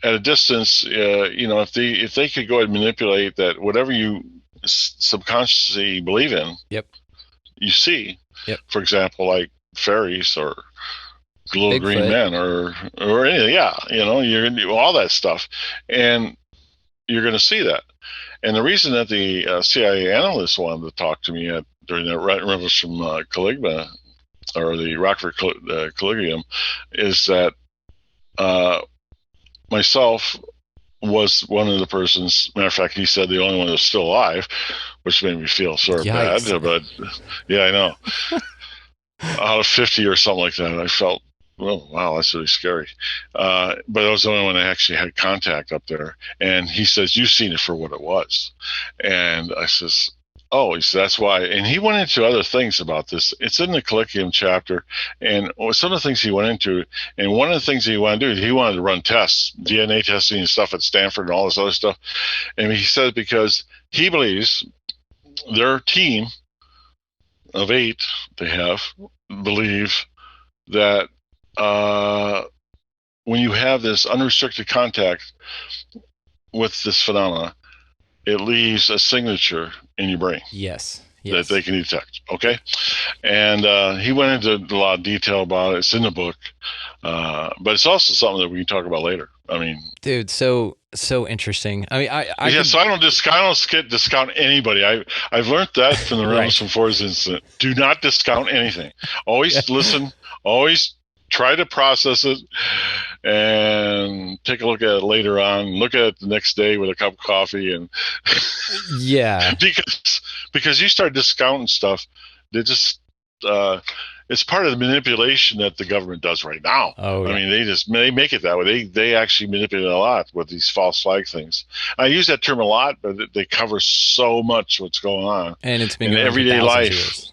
At a distance, you know, if they could go ahead and manipulate that, whatever you subconsciously believe in, you see. For example, like fairies or little Bigfoot. green men or anything, you know, you're gonna do all that stuff, and you're going to see that. And the reason that the CIA analysts wanted to talk to me during the Rendlesham Enigma or the Rockford Colloquium is that myself was one of the persons. Matter of fact, he said the only one that was still alive, which made me feel sort of bad. But yeah, I know. Out of 50 or something like that, I felt, well, wow, that's really scary. But I was the only one that actually had contact up there. And he says, you've seen it for what it was. And I says, oh, he said, that's why. And he went into other things about this. It's in the Colloquium chapter. And some of the things he went into, and one of the things he wanted to do, he wanted to run tests, DNA testing and stuff at Stanford and all this other stuff. And he said because he believes their team of 8 they have believe that when you have this unrestricted contact with this phenomena, it leaves a signature in your brain. Yes. That they can detect. Okay. And he went into a lot of detail about it. It's in the book. But it's also something that we can talk about later. I mean, dude, so interesting. I mean, so I don't discount anybody. I've learned that from the Rendlesham Forest incident. Do not discount anything. Always listen. Always try to process it and take a look at it later on. Look at it the next day with a cup of coffee, and because you start discounting stuff, they just it's part of the manipulation that the government does right now. I mean, they make it that way. They actually manipulate a lot with these false flag things. I use that term a lot, but they cover so much what's going on, and it's been in everyday life.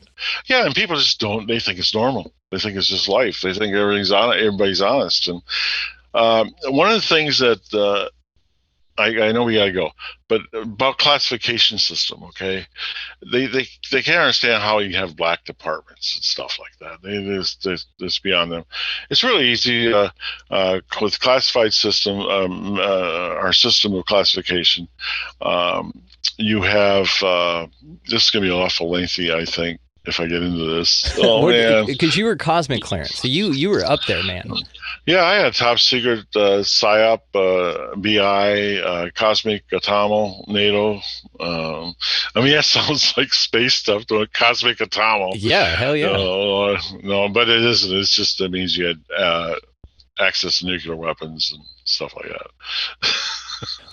Yeah, and people just don't. They think it's normal. They think it's just life. They think everybody's honest. And one of the things that I know we got to go, but about classification system, okay? They can't understand how you have black departments and stuff like that. It's beyond them. It's really easy with classified system, our system of classification. You have this is going to be awful lengthy, I think, if I get into this. Oh man, because you were cosmic clearance, so you were up there, man. Yeah, I had top secret PSYOP, BI, Cosmic, Atomo, NATO. I mean, that sounds like space stuff, though. Cosmic Atomo. Yeah, hell yeah. No, but it isn't. It's just, it means you had access to nuclear weapons and stuff like that.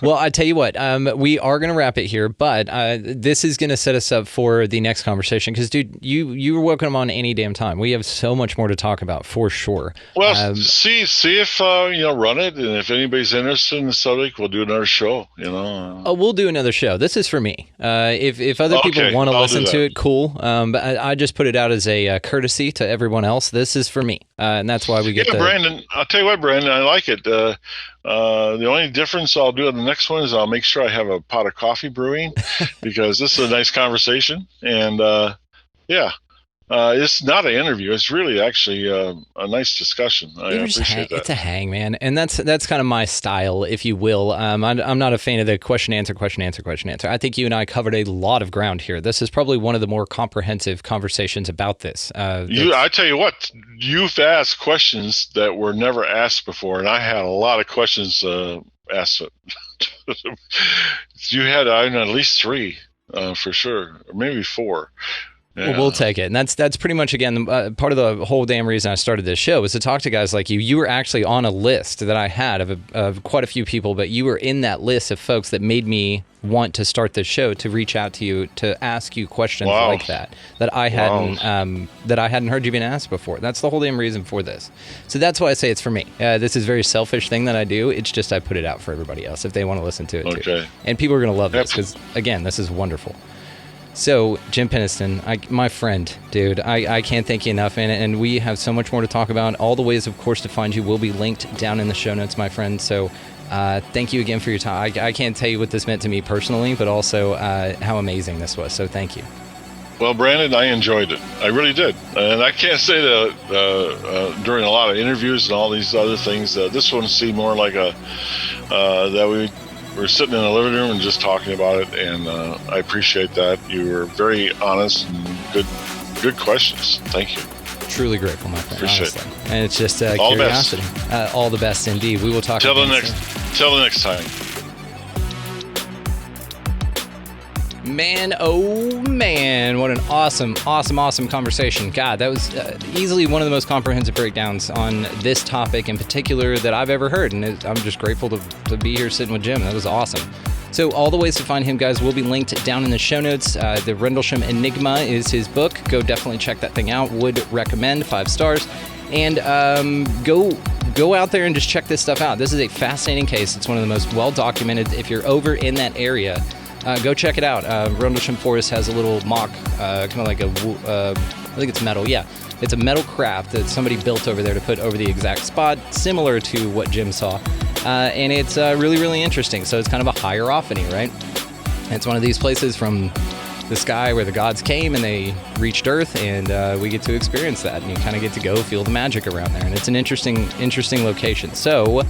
Well, I tell you what, we are going to wrap it here, but this is going to set us up for the next conversation because, dude, you were welcome on any damn time. We have so much more to talk about for sure. Well, see if run it, and if anybody's interested in the subject, we'll do another show. Oh, we'll do another show. This is for me. If other people want to listen to it, cool. But I just put it out as a courtesy to everyone else. This is for me, and that's why we get. Yeah, Brandon. I'll tell you what, Brandon, I like it. The only difference I'll do on the next one is I'll make sure I have a pot of coffee brewing because this is a nice conversation. And it's not an interview. It's really actually a nice discussion. I appreciate that. It's a hang, man. And that's kind of my style, if you will. I'm not a fan of the question, answer. I think you and I covered a lot of ground here. This is probably one of the more comprehensive conversations about this. I tell you what, you've asked questions that were never asked before, and I had a lot of questions asked. You had at least 3 for sure, or maybe 4. Yeah. Well, we'll take it. And that's pretty much, again, part of the whole damn reason I started this show was to talk to guys like you. You were actually on a list that I had of quite a few people, but you were in that list of folks that made me want to start this show, to reach out to you, to ask you questions like that I hadn't heard you being asked before. That's the whole damn reason for this. So that's why I say it's for me. This is a very selfish thing that I do. It's just I put it out for everybody else if they want to listen to it too. And people are going to love this because, again, this is wonderful. So, Jim Penniston, my friend, dude, I can't thank you enough, and we have so much more to talk about. All the ways, of course, to find you will be linked down in the show notes, my friend. So, thank you again for your time. I can't tell you what this meant to me personally, but also how amazing this was. So, thank you. Well, Brandon, I enjoyed it. I really did. And I can't say that during a lot of interviews and all these other things, this one seemed more like that we're sitting in the living room and just talking about it, and I appreciate that. You were very honest and good questions. Thank you. Truly grateful, my friend. Appreciate honestly. And it's just all curiosity. The best. All the best indeed. We will talk till again the next time. Man, oh man, what an awesome conversation. God, that was easily one of the most comprehensive breakdowns on this topic in particular that I've ever heard, and I'm just grateful to be here sitting with Jim. That was awesome. So all the ways to find him, guys, will be linked down in the show notes. The Rendlesham Enigma is his book. Go definitely check that thing out. Would recommend, 5 stars. And go out there and just check this stuff out. This is a fascinating case. It's one of the most well-documented. If you're over in that area, go check it out. Rendlesham Forest has a little mock, kind of like I think it's metal. Yeah, it's a metal craft that somebody built over there to put over the exact spot, similar to what Jim saw. And it's really, really interesting. So it's kind of a hierophany, right? It's one of these places from the sky where the gods came and they reached Earth, and we get to experience that. And you kind of get to go feel the magic around there. And it's an interesting location. So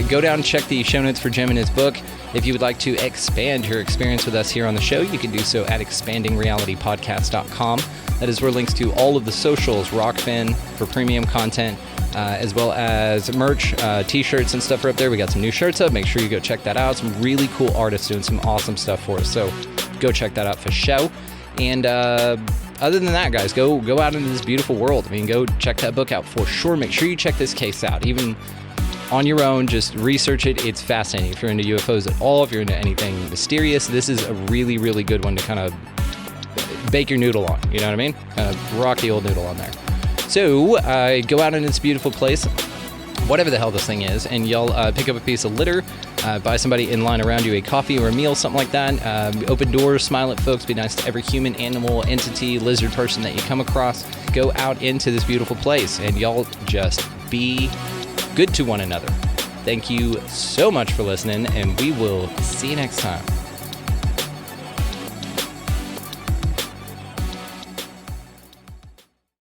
go down and check the show notes for Jim and his book. If you would like to expand your experience with us here on the show, you can do so at expandingrealitypodcast.com. That is where links to all of the socials, Rokfin for premium content, as well as merch, t-shirts and stuff are up there. We got some new shirts up. Make sure you go check that out. Some really cool artists doing some awesome stuff for us. So go check that out for show. And other than that, guys, go out into this beautiful world. I mean, go check that book out for sure. Make sure you check this case out. Even on your own, just research it. It's fascinating. If you're into UFOs at all, if you're into anything mysterious, this is a really, really good one to kind of bake your noodle on. You know what I mean? Kind of rock the old noodle on there. So go out into this beautiful place. whatever the hell this thing is, and y'all pick up a piece of litter, buy somebody in line around you a coffee or a meal, something like that. Open doors, smile at folks, be nice to every human, animal, entity, lizard person that you come across. Go out into this beautiful place, and y'all just be good to one another. Thank you so much for listening, and we will see you next time.